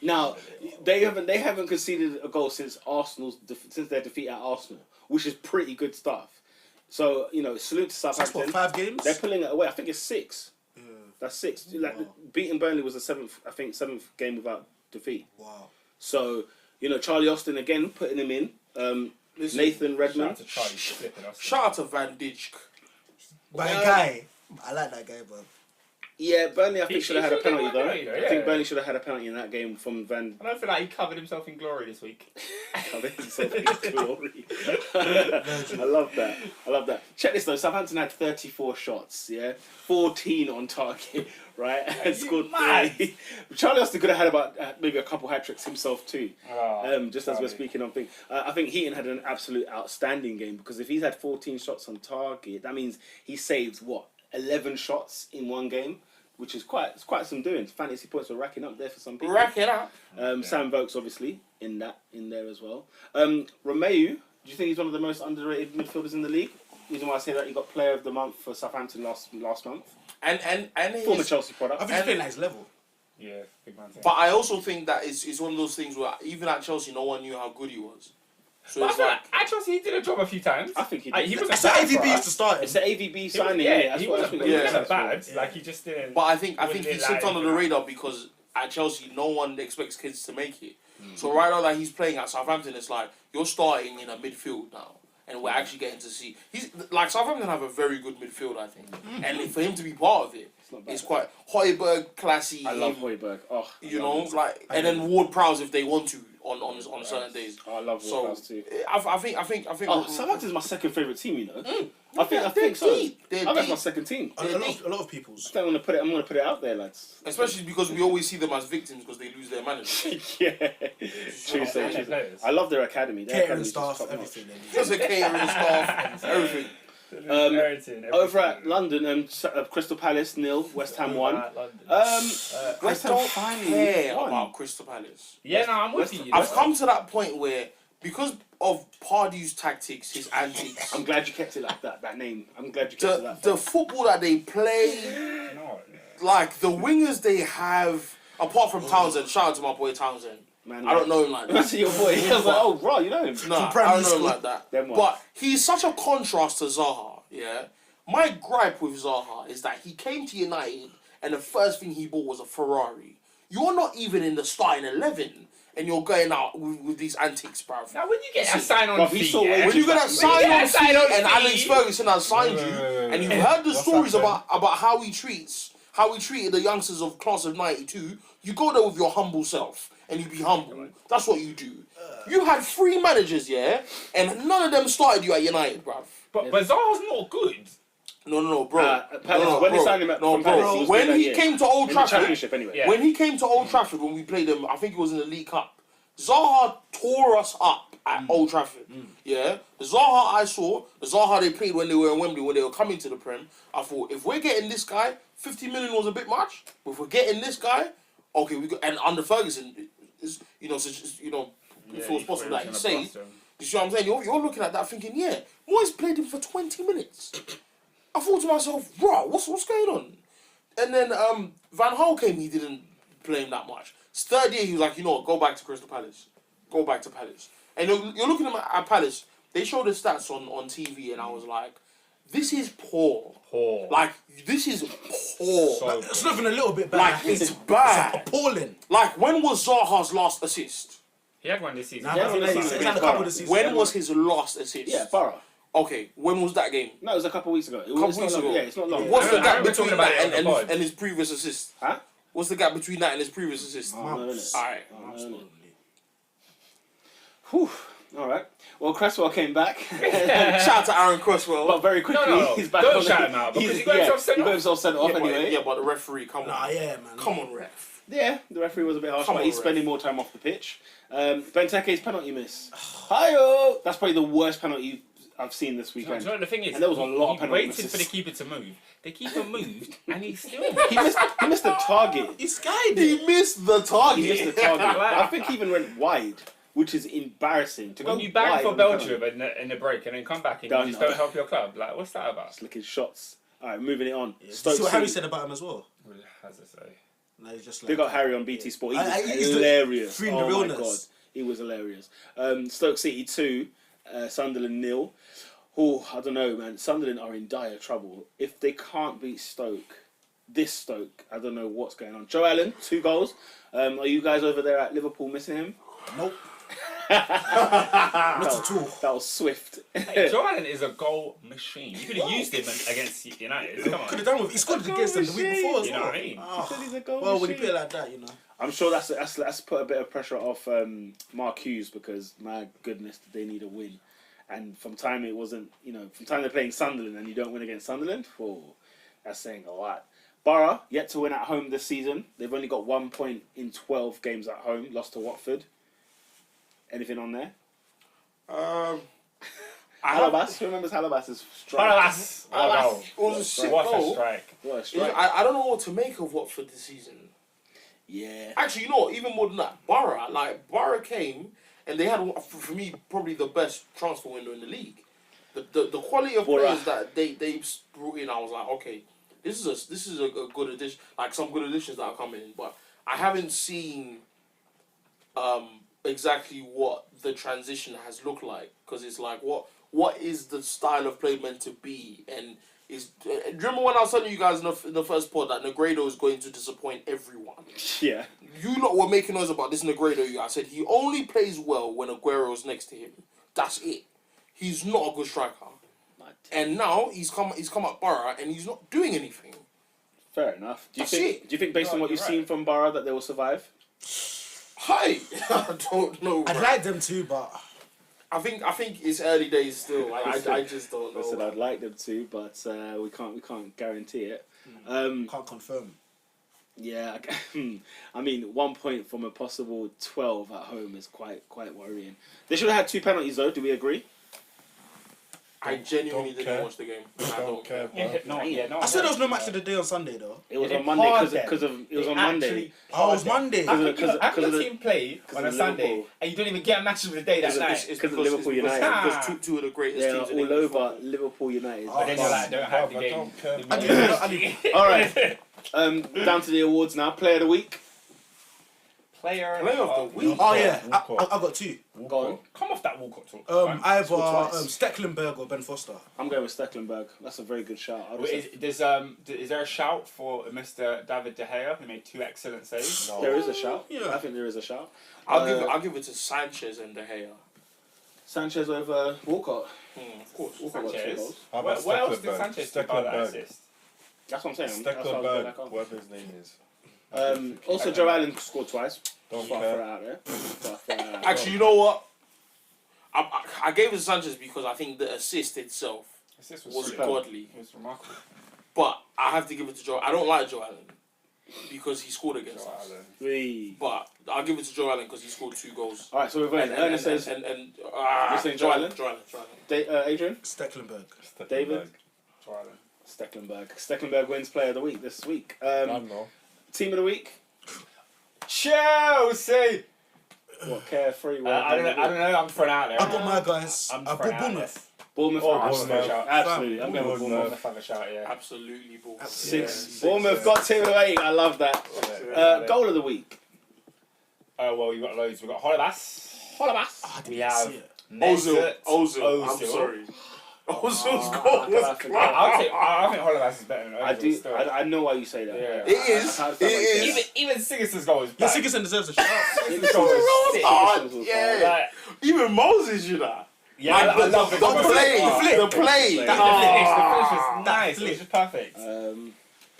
Now, they haven't conceded a goal since since their defeat at Arsenal, which is pretty good stuff. So, salute to That's Southampton. what, 5 games? They're pulling it away. I think it's 6. Yeah. That's 6. Like, Wow. beating Burnley was the 7th game without defeat. Wow. So, Charlie Austin again putting him in. Listen, Nathan Shout Redmond. out to Charlie for flipping us. Shout out to Van Dijk. But a guy, I like that guy, bro. Yeah, Burnley I think He should have had a should have penalty had a though. penalty, though, I think yeah. Burnley should have had a penalty in that game from Van. I don't feel like he covered himself in glory this week. Glory. I love that. Check this though. Southampton had 34 shots. Yeah, 14 on target. Right, and scored mad? 3. Charlie Austin could have had about maybe a couple hat tricks himself too. Just as we're Charlie. speaking on thing, I think Heaton had an absolute outstanding game because if he's had 14 shots on target, that means he saved 11 shots in one game, which is quite some doing. Fantasy points were racking up there for some people. Rack it up. Sam Vokes obviously in there as well. Romeu, do you think he's one of the most underrated midfielders in the league? Reason why I say that, he got Player of the Month for Southampton last month. And Former his, Chelsea product. I think he's playing at his level. Yeah, big man. but I also think that it's one of those things where even at Chelsea, no one knew how good he was. So But I it's feel like, like at Chelsea he did a job a few times. I think he Like, did. he was That's the AVB used to start It's him. the AVB signing. Yeah, That's he what wasn't Yeah. bad. Yeah. Like he just didn't. but I think Wasn't he it slipped like- under the radar because at Chelsea, no one expects kids to make it. So right now that he's playing at Southampton, it's like you're starting in a midfield now. And we're actually getting to see he's like Southampton have a very good midfield, I think, and for him to be part of it, not bad. it's quite Højbjerg, classy. I love Højbjerg. Oh, You know, like, and then Ward Prowse if they want to on certain days. I love So Ward-Prowse too. I think. Oh, Southampton's my second favourite team. You know. I they're think so. deep. They're I think that's my deep. second team. A lot of people's. I'm gonna put it out there, lads. Especially because we always see them as victims because they lose their manager. Yeah. Oh, True. players. I love their academy. Their Catering academy's just staff, top-notch. everything. they need. Just a catering staff, everything. Over at London, Crystal Palace 0, West Ham 1. West I Ham don't finally care won. about Crystal Palace. Yeah, no, I'm with you. I've come to that point where because of Pardew's tactics, his antics, I'm glad you kept it like that. That name. I'm glad you kept it like the that. football that they play, No. like the wingers they have, apart from Townsend. Shout out to my boy Townsend. Man, I don't know him like That's that. your boy. I was like, oh, bro, you know him. No, I primary don't know him school. like that. Them ones. But he's such a contrast to Zaha. Yeah, my gripe with Zaha is that he came to United and the first thing he bought was a Ferrari. You're not even in the starting 11, and you're going out with these antics, bruv. Now, when you get a sign-on Bruv, fee, he's so yeah, wages When you get that sign-on fee sign-on and fee. Alex Ferguson has signed you, Wait. and you've heard the What's stories happened? about how he treated the youngsters of class of '92, you go there with your humble self and you be humble. That's what you do. You had 3 managers, yeah, and none of them started you at United, bruv. But Zaha's not good. No, bro. Palace, when they signed him from Palace, he was when good he that year. came to Old In the Trafford, Championship, anyway. Yeah. when he came to Old Trafford when we played them, I think it was in the League Cup. Zaha tore us up at Old Trafford. Yeah, the Zaha I saw, the Zaha they played when they were in Wembley, when they were coming to the Prem. I thought, if we're getting this guy, 50 million was a bit much. But if we're getting this guy, okay, we got, and under Ferguson, is if it was possible that he stayed. You see what I'm saying? You're looking at that thinking, yeah, Moyes played him for 20 minutes. I thought to myself, bro, what's going on? And then Van Gaal came, he didn't play him that much. His third year, he was like, you know what, go back to Crystal Palace. Go back to Palace. And you're looking at Palace, they showed the stats on TV, and I was like, this is poor. Poor. Like, this is poor. So It's not even a little bit bad. Like, it's bad. Appalling. Like, when was Zaha's last assist? he had one this season. Nah, Yeah, but he's he's had had a couple this season. When was his last assist? Yeah, Borough. Okay, when was that game? No, it was a couple of weeks ago. It was Couple it's weeks not long. ago. Yeah, it's not long. What's the I gap remember between talking about that it on the pod. and his previous assist? Huh? What's the gap between that and his previous assist? I don't know, innit? Alright. Whew. All right. Well, Cresswell came back. Shout out to Aaron Cresswell. But very quickly, No. he's back Don't on shout him out, because he's- he got himself sent he got off. himself sent off yeah, anyway. but the referee, come on. Nah, yeah, man. Come on, ref. Yeah, the referee was a bit harsh, Come but on, he's ref. spending more time off the pitch. Benteke's penalty miss. Hi-yo! That's probably the worst penalty I've seen this Do weekend. you know what the thing is? And there was a lot of he penalty waited misses. for the keeper to move. The keeper moved, and he still. He missed the target. He skied He it. missed the target. He missed the target. I think he even went wide, which is embarrassing. To When go you bang wide for on the penalty. Belgium in the break and then come back and Done. you just don't help your club, like what's that about? Just looking shots. All right, moving it on. Did you Stoke see what Harry City. said about him as well? Well, as I say. No, he's just like... They got Harry on BT Sport. He was he's hilarious. freeing the Oh my realness. god, he was hilarious. Stoke City 2, Sunderland 0. Oh, I don't know, man. Sunderland are in dire trouble. If they can't beat Stoke, I don't know what's going on. Joe Allen, 2 goals. Are you guys over there at Liverpool missing him? Nope. Not at all. That was swift. Hey, Joe Allen is a goal machine. You could have used him against United. Come Could have on. done with... He scored against them the week before as You know well. what I mean? Oh. He said he's a goal Well, when you machine. put it like that, you know. I'm sure that's put a bit of pressure off Mark Hughes, because my goodness, did they need a win. And from time they're playing Sunderland and you don't win against Sunderland, that's saying a lot. Borough, yet to win at home this season. They've only got 1 point in 12 games at home, lost to Watford. Anything on there? Halabas, who remembers Halabas's strike? Alas! Oh, It was a sick what a goal. strike. What a strike. I don't know what to make of Watford this season. Yeah. Actually, you know what? Even more than that, Borough came and they had, for me, probably the best transfer window in the league. The quality of Borough. players that they brought in, I was like, okay, this is a good addition. Like some good additions that are coming in, but I haven't seen exactly what the transition has looked like, because it's like what is the style of play meant to be, and do you remember when I was telling you guys in the first pod that Negredo is going to disappoint everyone? Yeah. You lot were making noise about this Negredo. I said he only plays well when Aguero's next to him. That's it. He's not a good striker. And now he's come at Borough and he's not doing anything. Fair enough. Do you That's think based on what you've seen from Borough that they will survive? Hi, I don't know. I'd bro. like them to, but... I think it's early days still. I just don't know. Listen, I'd like them to, but we can't guarantee it. Can't confirm. Yeah, I mean, 1 point from a possible 12 at home is quite worrying. They should have had 2 penalties though. Do we agree? I genuinely Don't didn't care. watch the game. I Don't don't care, care. bro. No. I said there was no match of the day on Sunday though. It was They on Monday parred because them. of it was They on Monday. actually Oh, it was parred them. Monday. How can Because you- how can of your the- team play because on a of Sunday Liverpool. and you don't even get a match of the day that It's, night? it's Because of because Liverpool it's because- United. because two of the greatest They're teams in all English over football. Liverpool United. Oh, But then you're like, don't have Bruv, the I game. don't care. I didn't- All right. Down to the awards now. Player of the week. Player of the week. Oh yeah, Walcott. I got two. Go on. Come off that Walcott talk. man. Either Scored twice. Stecklenberg or Ben Foster. I'm going with Stecklenberg. That's a very good shout. I'd Wait, also- is there a shout for Mr. David De Gea who made 2 excellent saves? No. There is a shout. Yeah. I think there is a shout. I'll give it to Sanchez and De Gea. Sanchez over Walcott. Of course. Walcott got 2 Sanchez. goals. How What, about what else did Stecklenberg? Sanchez do about that Stecklenberg. assist? That's what I'm saying. That's what I was going back Stecklenberg, on. whatever his name is. Also, Joe Allen scored twice. Don't Throw it care. out there. Throw it out. Actually, you know what? I gave it to Sanchez because I think the assist itself Assist was brilliant. godly. It was remarkable. But I have to give it to Joe. I don't like Joe Allen because he scored against Joe us. Allen. Three. But I'll give it to Joe Allen because he scored 2 goals. All right, so we're voting. Ernest says You're saying Joe Allen? Joe Allen. Adrian. Stecklenberg. Stecklenberg. David? Joe Allen. Stecklenberg. Stecklenberg wins Player of the Week this week. I know. Team of the Week. Chelsea! What? Carefree. I don't know. I'm throwing out there. I got my guys. I'm I throwing bought out Bournemouth. Bournemouth. Oh, absolutely. Bournemouth. Absolutely. I'm going with Bournemouth. Bournemouth. Have a shout, yeah. Absolutely, ball. 6. Yeah. Bournemouth got Team of the Week. I love that. Goal of the Week. Well, you got loads. We've got Holebas. Holebas. I didn't We have see it. Ozil. I'm sorry. Ozil's goal was I forget. class. I think Holebas is better than Ozil. I do. still. I know why you say that. Yeah. It is. I- I- I- It is. Even Sigurdsson's goal is Yeah, bad. Sigurdsson deserves a shout. Sigurdsson's goal is sick. Yeah. Like, Even Moses, you know. yeah, Like, I love the it. Oh, play. The play. The finish was nice. flick. It was just perfect. Oh,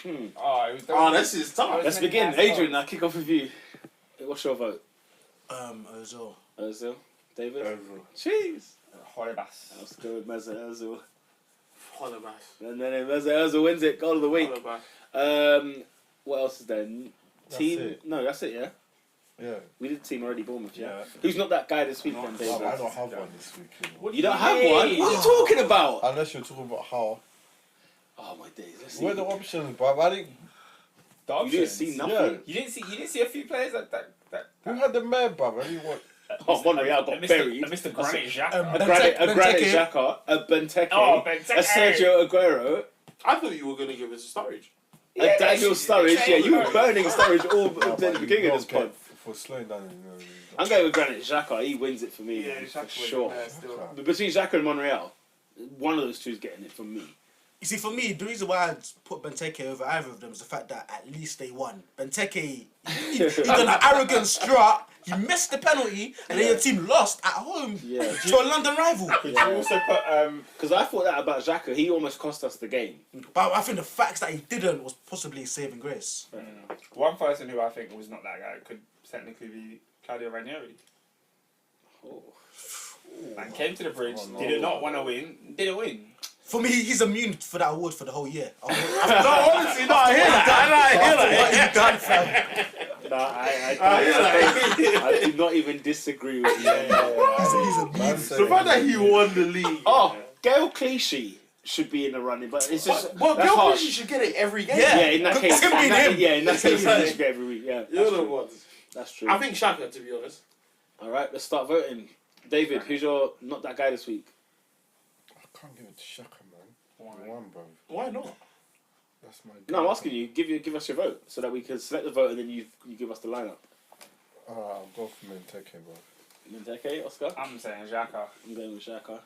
it was. Oh, this is tough. Let's begin. Adrian, I'll kick off with you. What's your vote? Ozil. Ozil. David? Ozil. Jeez. Holebas. Let's go with Mesut Ozil. Holebas. And then Mesut Ozil wins it. Goal of the week. Holebas. What else is there? That's Team? it. No, that's it, yeah? Yeah. We did team already, Bournemouth, yeah? Yeah. Who's not that guy this week, then, I David? don't have one this week. You know. You don't have one? What are you talking about? Unless you're talking about how. Oh, my days. Let's see. Where are the options, bruv? I didn't. The You didn't options. see nothing? Yeah. You didn't see a few players that Who had the mayor, bruv? I didn't want. Oh, Monreal got buried. Mr. Granit Xhaka. A Granit Benteke. Xhaka, a Benteke, Oh, Benteke. a Sergio Aguero, I thought you were going to give it to Sturridge. a Daniel Sturridge. Yeah, you were burning Sturridge all No, at the but beginning you of this don't pod. get for slowing down. You know, I'm going with Granit Xhaka. He wins it for me, Yeah, man, Xhaka for was sure. there still. But between Xhaka and Monreal, one of those two is getting it from me. You see, for me, the reason why I put Benteke over either of them is the fact that at least they won. Benteke, he done an arrogant strut, he missed the penalty, and then your team lost at home Yeah. to a London rival. Could you also put Because I thought that about Xhaka. He almost cost us the game. But I think the facts that he didn't was possibly a saving grace. one person who I think was not that guy could technically be Claudio Ranieri. Oh. And came to the bridge, Oh, no. did not want to win, didn't win. For me, he's immune for that award for the whole year. No, honestly, no, I hear that. Done, fam. No, I do not even disagree with you. He's immune. Man The said fact that he he won the league. Oh, Gail Clichy should be in the running, but it's just Well, that's Gail harsh. Clichy should get it every game. Yeah. Yeah, in that It's case, him being him. yeah, in that case, him. he should get every week. Yeah, You're that's the true. one. That's true. I think Xhaka, to be honest. All right, let's start voting. David, who's your not that guy this week? I can't give it to Shaka, man. Why? One, bro. Why not? That's my. No, I'm asking you. Give us your vote so that we can select the vote and then you give us the lineup. I'll go for Benteke, bro. Benteke, Oscar. I'm saying Xhaka. I'm going with Xhaka.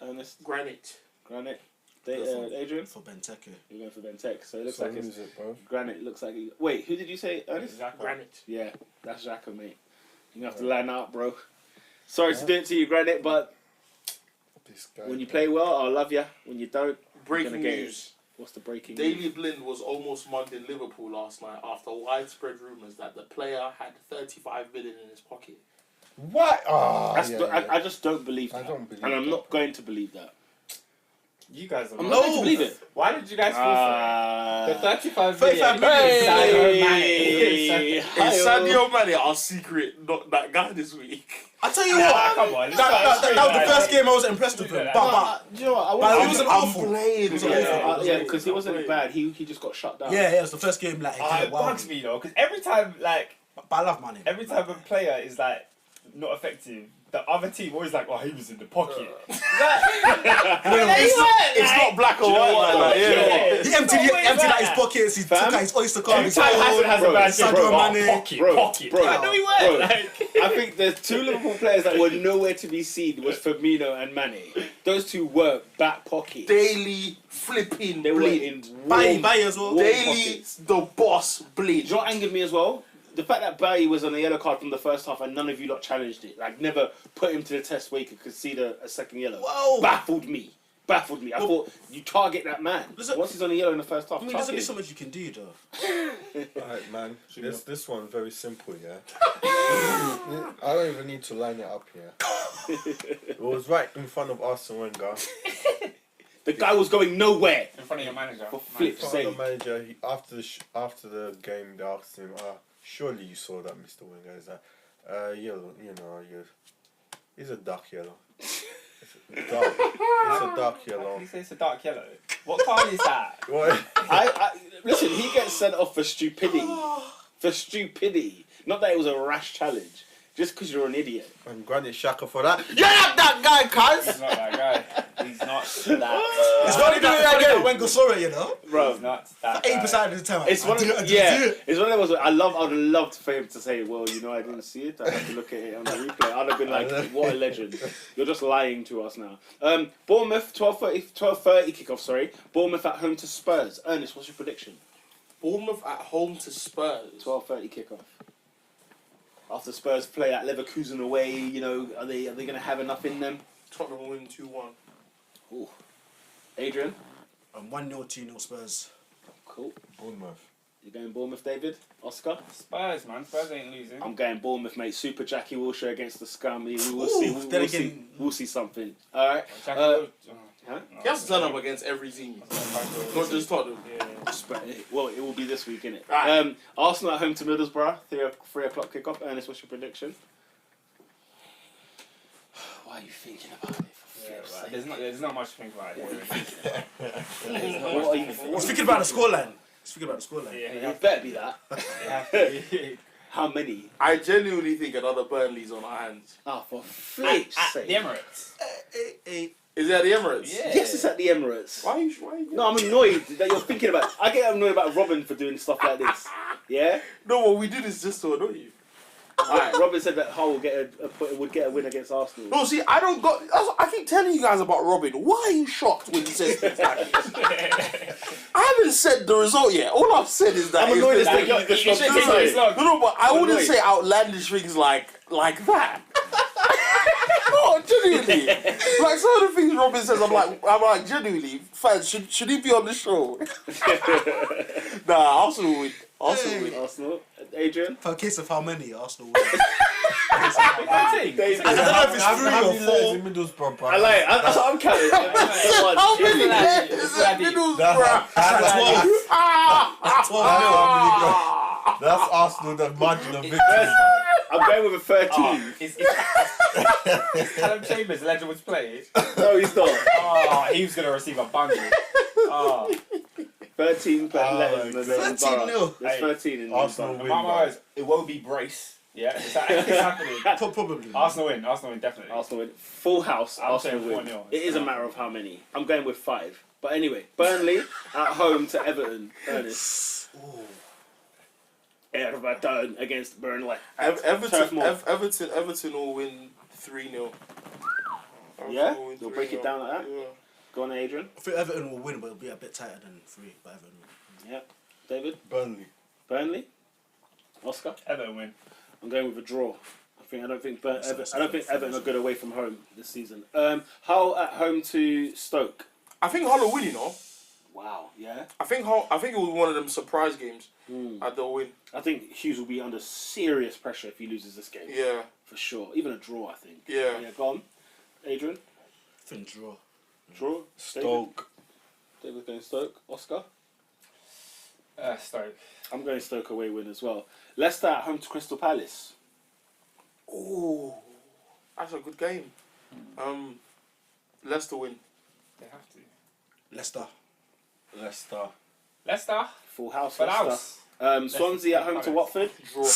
Ernest, Granite. Granite. Go for- Adrian, For Benteke. you're going for Benteke. So it looks So like it's who's it, bro? Granite. Looks like wait. Who did you say, Ernest? Xhaka. Granite. Yeah, that's Xhaka, mate. You have to line up, bro. Sorry to do it to you, Granite, but This guy. when you bro. play well, I'll love you. When you don't, Breaking gonna get it. news. what's the breaking Daley news? Blind was almost mugged in Liverpool last night after widespread rumours that the player had 35 million in his pocket. What? Oh, That's yeah, the- yeah. I just don't believe I that. don't believe and I'm that. not going to believe that. You guys are I'm not going to believe it. Why did you guys fall for it? The 35 35 million. Hey! Sadio Mane. Is Sadio Mane our secret not that guy this week? I tell you Nah, what, come on. that was the first game I wasn't impressed with him. But Do you know what? but he wasn't awful. Yeah, because he wasn't bad. He just got shut down. Yeah, it was the first game. Like, It bugs me though, because every time But I love Mane. a player is like not effective, the other team always like, oh, he was in the pocket. It's not black or white like that. Yeah. He emptied out his pockets. He took out his Oyster card. Every time Hazard has a bad game, Sadio bro, Mane. pocket. Bro. I know he Bro. weren't. Like, I think there's two Liverpool players that were nowhere to be seen was Firmino and Mane. Those two were back pocket. Daily flipping They were bleed. in Bailly as well. warm Daily pockets. the boss bleed. Do you know what angered me as well? The fact that Bailly was on a yellow card from the first half and none of you lot challenged it. Like, never put him to the test where he could concede a second yellow. Whoa. Baffled me. I thought, you target that man. Listen- Once he's on a yellow in the first half, I mean, there's only target so him. much you can do, though. Alright, man. This one's very simple, yeah. I don't even need to line it up here. It was right in front of Arsene Wenger. The guy was going nowhere. in front of your manager. For flip's In front of sake. the manager, after the game, they asked him, surely you saw that, Mr. Wenger. He's like, yellow, he's a dark yellow. It's a dark yellow. You say it's a dark yellow. What card is that? What? Listen, he gets sent off for stupidity. For stupidity. Not that it was a rash challenge. Just because you're an idiot. And Granit Xhaka for that. You're not that guy, cuz! He's not that guy. He's not that. It's funny that Wenger saw it, you know? Bro, He's not that guy. 80% of the time. it's one of I the, did it. it's one of those. I would have loved for him to say, "Well, I didn't see it. I had to look at it on the replay." I'd have been like, "What a legend! You're just lying to us now." Bournemouth 12:30 kickoff. Sorry, Bournemouth at home to Spurs. Ernest, what's your prediction? Bournemouth at home to Spurs. 12:30 kickoff. After Spurs play at Leverkusen away, are they going to have enough in them? Tottenham win 2-1. Ooh. Adrian, 1-0, 2-0 Spurs. cool. Bournemouth. You going Bournemouth, David? Oscar? Spurs, man. Spurs ain't losing. I'm going Bournemouth, mate. Super Jackie Wilshere against the scum. We will Ooh, see. then We'll again- see. We'll see something. All right. Jackie Huh? He has to turn up against every team. Not just Tottenham. Well, it will be this week, innit? Right. Arsenal at home to Middlesbrough. 3 o'clock kickoff. Ernest, what's your prediction? Why are you thinking about it? For Yeah, flip's right. sake? There's not much to think about here. What are you He's thinking? thinking about the scoreline. He's thinking about the scoreline. Yeah, It better be that. yeah. How many? I genuinely think another Burnley's on our hands. Oh, for flip's At sake. the Emirates. Is it at the Emirates? Yeah. Yes, it's at the Emirates. Why are you No, I'm annoyed that you're thinking about. I get annoyed about Robin for doing stuff like this. Yeah. No, well, we do this just to annoy you. Robin said that Hull would get a win against Arsenal. No, see, I keep telling you guys about Robin. Why are you shocked when he says things like this? I haven't said the result yet. All I've said is that I'm annoyed it's as the- that you just should take this long. No, but I I'm wouldn't annoyed. say outlandish things like that. No, genuinely. Like some of the things Robin says, I'm like, genuinely, fans, should he be on the show? Nah, Arsenal win. Arsenal win. Arsenal. Adrian. For a case of how many Arsenal win. David. I don't know if it's How 3 many or layers 4. in Middlesbrough, bro? I like it. That's what I'm counting. How many It's players bloody- in Middlesbrough? That's 12. That's 12 That's Arsenal, the margin of victory. I'm going with a 13. Is Callum Chambers eligible to play? No, he's not. Oh, he was going to receive a bundle. Oh. 13 letters in the 13 Borough. nil. There's 13 in Arsenal the win. Mark my words, it won't be brace. Yeah, it's happening. Probably. Arsenal win, definitely. Arsenal win. Full house. I'm Arsenal saying win. 4-0. It is a matter of how many. I'm going with 5. But anyway, Burnley at home to Everton. Ernest. Everton against Burnley. Turf Moor. Everton will win 3-0. Yeah? You'll break it down like that? Yeah. Go on, Adrian. I think Everton will win, but it'll be a bit tighter than 3. But Everton will. Yeah. David. Burnley. Burnley. Oscar. Everton win. I'm going with a draw. I don't think That's Everton are good away from home this season. Hull at home to Stoke. I think Hull will win, you know. Wow. Yeah. I think it will be one of them surprise games. They'll win. I think Hughes will be under serious pressure if he loses this game. Yeah. For sure. Even a draw, I think. Yeah. Yeah. Go on, Adrian. I think draw. Draw. Stoke. David going Stoke. Oscar. Stoke. I'm going Stoke away win as well. Leicester at home to Crystal Palace. Ooh. That's a good game. Leicester win. They have to. Leicester. Leicester. Full house. Full Leicester. house. Swansea at home to Watford. Draw.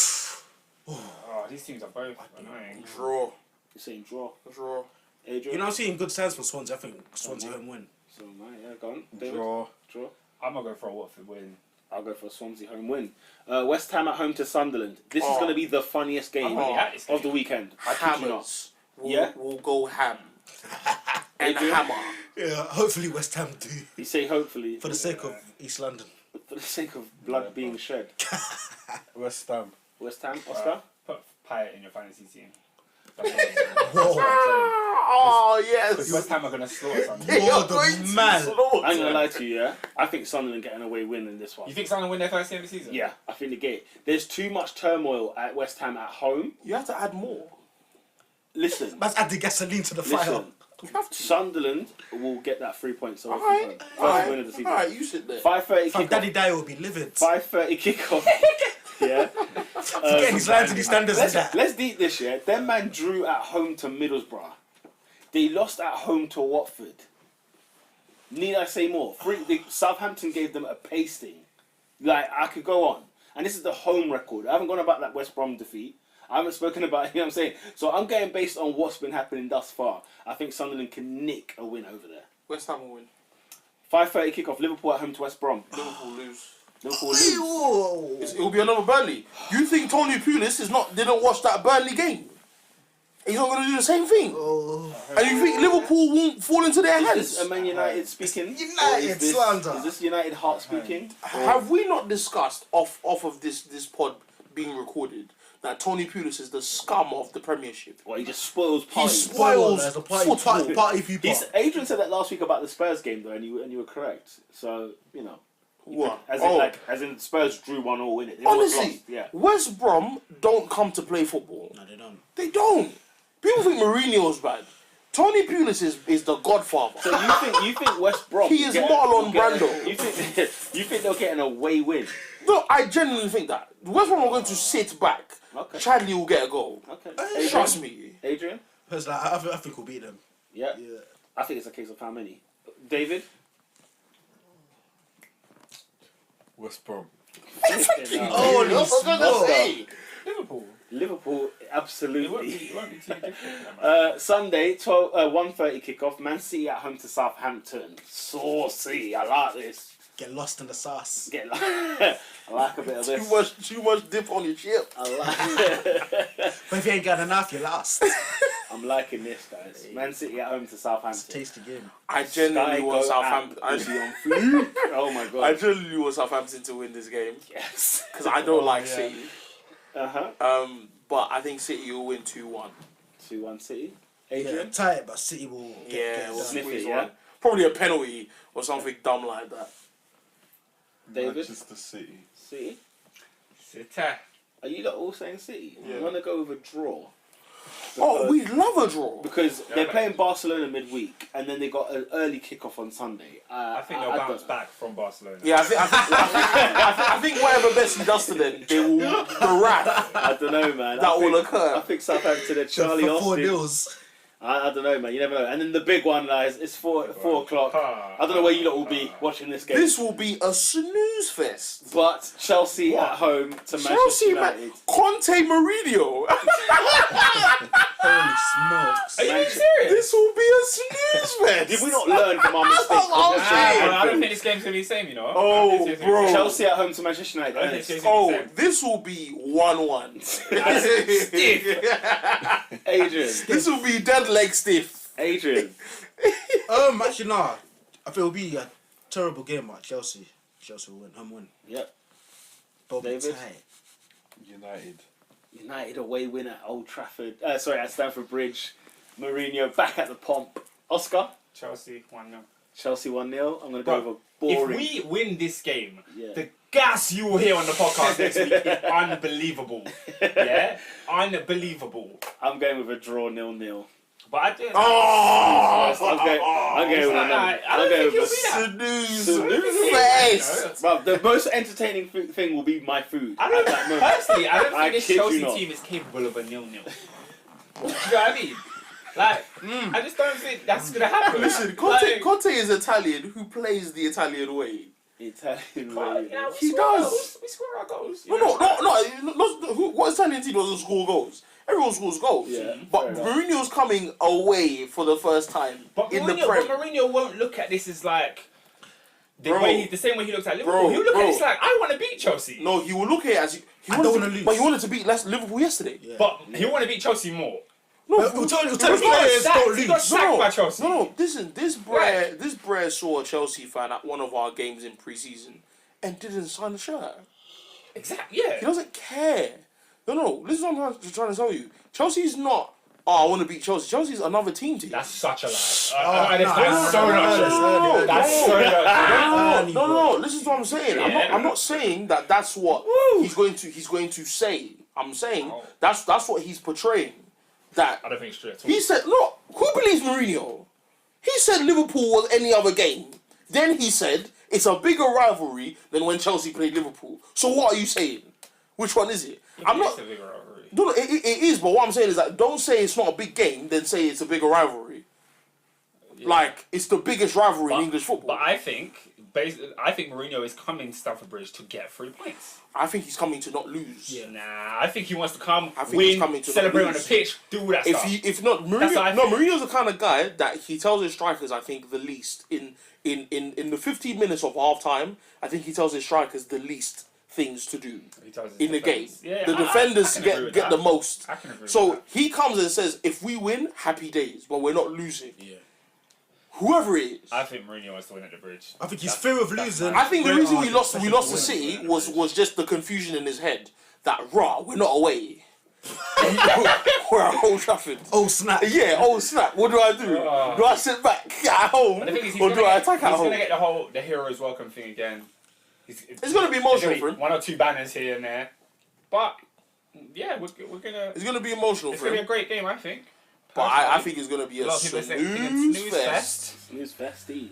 Oh, these teams are both annoying. Draw. You're saying draw. Draw. Adrian. You know, I'm seeing good signs for Swansea. I think Swansea home win. So, yeah, go on. David? Draw. Draw. I'm gonna go for a Watford win. I'll go for a Swansea home win. West Ham at home to Sunderland. This is going to be the funniest game of the weekend. I kid you not. Hammers. Yeah? We'll go ham. And hammer. Yeah, hopefully West Ham do. You say hopefully. For the sake of East London. For the sake of blood being shed. West Ham. West Ham, Oscar? Put Payet in your fantasy team. Oh, yes. Because West Ham are gonna slaughter something. You're the man. I'm going to lie to you, yeah? I think Sunderland get an away win in this one. You think Sunderland win their first game of the season? Yeah, I think they get it. There's too much turmoil at West Ham at home. You have to add more. Listen. Let's add the gasoline to the fire. Listen. Sunderland will get that 3 points away from Alright. home. First win of the season. Alright, you sit there. 5:30 Fam, kickoff. Daddy Dyer will be livid. 5:30 kickoff. Yeah. Forgetting his lines and his standards and that. Let's deep this, yeah. Them man drew at home to Middlesbrough. They lost at home to Watford. Need I say more? Southampton gave them a pasting. Like, I could go on. And this is the home record. I haven't gone about that West Brom defeat. I haven't spoken about it, you know what I'm saying? So I'm going based on what's been happening thus far. I think Sunderland can nick a win over there. West Ham will win. 5:30 kickoff, Liverpool at home to West Brom. Liverpool lose. Liverpool lose. It will be another Burnley. You think Tony Pulis didn't watch that Burnley game? He's not going to do the same thing. And you think Liverpool won't fall into their Is hands? this a Man United speaking? United Or is this, slander. Is this United heart speaking? Have we not discussed off of this pod being recorded that Tony Pulis is the scum of the Premiership? Well, he just spoils He parties. spoils There's a football. party people. Adrian said that last week about the Spurs game though, and you were correct. So you know, What? as in Spurs drew 1-1 in it. They almost Honestly, lost, yeah. West Brom don't come to play football. No, they don't. They don't. People think Mourinho's bad. Tony Pulis is the godfather. So you think West Brom? He is get- Marlon get- Brando. You think they'll get an away win? No, I genuinely think that. West Brom are going to sit back. Okay. Chadley will get a goal. Okay. Trust me. Adrian. Because like, I think we'll beat them. Yeah. Yeah. I think it's a case of how many. David. West Brom. Holy That's what I was gonna say. Liverpool. Absolutely. It won't be too different. Sunday, 1:30 kickoff. Man City at home to Southampton. Saucy. I like this. Get lost in the sauce. I like a bit of this. Too much dip on your chip. I like. But if you ain't got enough, you're lost. I'm liking this, guys. Man City at home to Southampton. Tasty game. I genuinely Sky want go Southampton. out. Will be on fluke. Oh my god. I genuinely want Southampton to win this game Yes. because I don't like City. Uh-huh. But I think City will win 2-1. 2-1 City. Yeah, Adrian. tight, but City will Yeah, get we'll done. sniff squeeze it, one. yeah? Probably a penalty or something dumb like that. David. Manchester City. City. City. Are you lot all saying City? Yeah. You want to go with a draw? Oh, we love a draw. Because they're playing Barcelona midweek, and then they got an early kickoff on Sunday. I think they'll bounce back from Barcelona. Yeah, I think whatever Messi does to them, they will the wrath I don't know, man. that will occur. I think Southampton and Charlie For 4 Austin. deals. I don't know, man. You never know. And then the big one, guys. It's 4 o'clock. I don't know where you lot will be watching this game. This will be a snooze fest. But Chelsea What? at home to Manchester Chelsea, man. United. Conte Mourinho. Holy smokes. Are you serious? This will be a snooze fest. Did we not learn from our mistakes? Oh, Nah, shit. I don't think this game's gonna be the same, you know. Oh, I don't think it's gonna be bro. the same. Chelsea at home to Manchester United. I don't think Ernest. it's gonna be the Oh, same. this will be 1-1. Adrian. This will be dead leg stiff. Adrian. Actually, nah. I think it'll be a terrible game, but Chelsea will win. Home win. Yep. But David? tight. United. United away win at Old Trafford. At Stamford Bridge. Mourinho back at the pomp. Oscar. Chelsea 1-0. Chelsea 1-0. I'm going to Bro, go with a boring. If we win this game, Yeah. the gas you will hear on the podcast next week is unbelievable. Yeah? Unbelievable. I'm going with a draw 0-0. But I do. Oh! I'm going with another. I I'm don't going think with you'll be that. Snooze fest. Bro, the most entertaining thing will be my food I at don't that moment. personally, I don't I think this kid you Chelsea not. team is capable of a 0-0. Do you know what I mean? Like, I just don't think that's gonna happen. Listen, Conte is Italian who plays the Italian way. Italian But, way. you know, He does. We score our goals. you No, know? what Italian team doesn't score goals? Everyone scores goals. Yeah, But fair enough. Mourinho's coming away for the first time But in the Mourinho, Prem. Mourinho won't look at this as like the Bro. way the same way he looks at Liverpool. Bro, He'll look bro. at this like I want to beat Chelsea. No, he will look at it as I don't wanna lose. But he wanted to beat Liverpool yesterday. Yeah. But he'll want to beat Chelsea more. No, We'll tell He his got players sacked. don't He got lose. sacked by Chelsea. No, listen, this Brer saw a Chelsea fan at one of our games in pre-season and didn't sign the shirt. Exactly. Yeah. He doesn't care. No, this is what I'm trying to tell you. Chelsea's not, I want to beat Chelsea. Chelsea's another team to you. That's such a lie. That's That's so not true. That's so not true. No, listen to what I'm saying. I'm not saying that that's what he's going to say. I'm saying that's what he's portraying. That I don't think it's true at all. he said, look, who believes Mourinho? He said Liverpool was any other game. Then he said it's a bigger rivalry than when Chelsea played Liverpool. So what are you saying? Which one is it? I'm not. It's a bigger rivalry. No, it is, but what I'm saying is that don't say it's not a big game, then say it's a bigger rivalry. Yeah. Like, it's the biggest rivalry in English football. But I think Mourinho is coming to Stamford Bridge to get 3 points. I think he's coming to not lose. Yeah. Nah, I think he wants to come, I think he's win, coming to celebrate not on the lose. pitch, do all that stuff. If not, That's what I think. Mourinho's the kind of guy that he tells his strikers, I think, the least. In the 15 minutes of half time, I think he tells his strikers the least things to do He tells his in the game. defenders. Yeah, The I defenders can agree with get that. the most. I can agree with So that. he comes and says, if we win, happy days, but we're not losing. Yeah. Whoever it is. I think Mourinho wants to win at the Bridge. I think his That's- fear of that's losing. my- I think the Great reason we argument, lost to especially City winning. was just the confusion in his head that we're not away. We're at Old Trafford. Oh snap! Yeah, oh snap. What do I do? Oh. Do I sit back at home But the thing is, or do I attack at he's home? gonna get the heroes welcome thing again. It's gonna be emotional for him. 1 or 2 banners here and there, but yeah, we're gonna. It's gonna be emotional It's for gonna be a him. great game, I think. But I think it's gonna be A a lot of people are saying it's snooze fest. Snooze festy.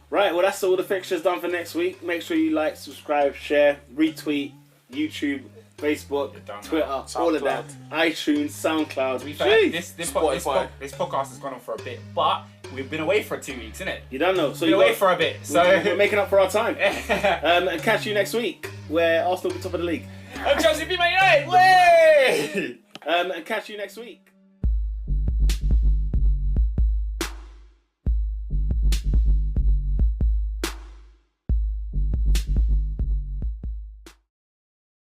Right, well that's all the fixtures done for next week. Make sure you like, subscribe, share, retweet, YouTube, Facebook, You're done now. Twitter, all of that. iTunes, SoundCloud. To be fair, Jeez. this Spotify. podcast has gone on for a bit, but we've been away for 2 weeks, innit? You don't know. So Been you away got, for a bit, so we're making up for our time. And catch you next week where Arsenal will be top of the league. I'm Chelsea beat Man United. Way! And catch you next week.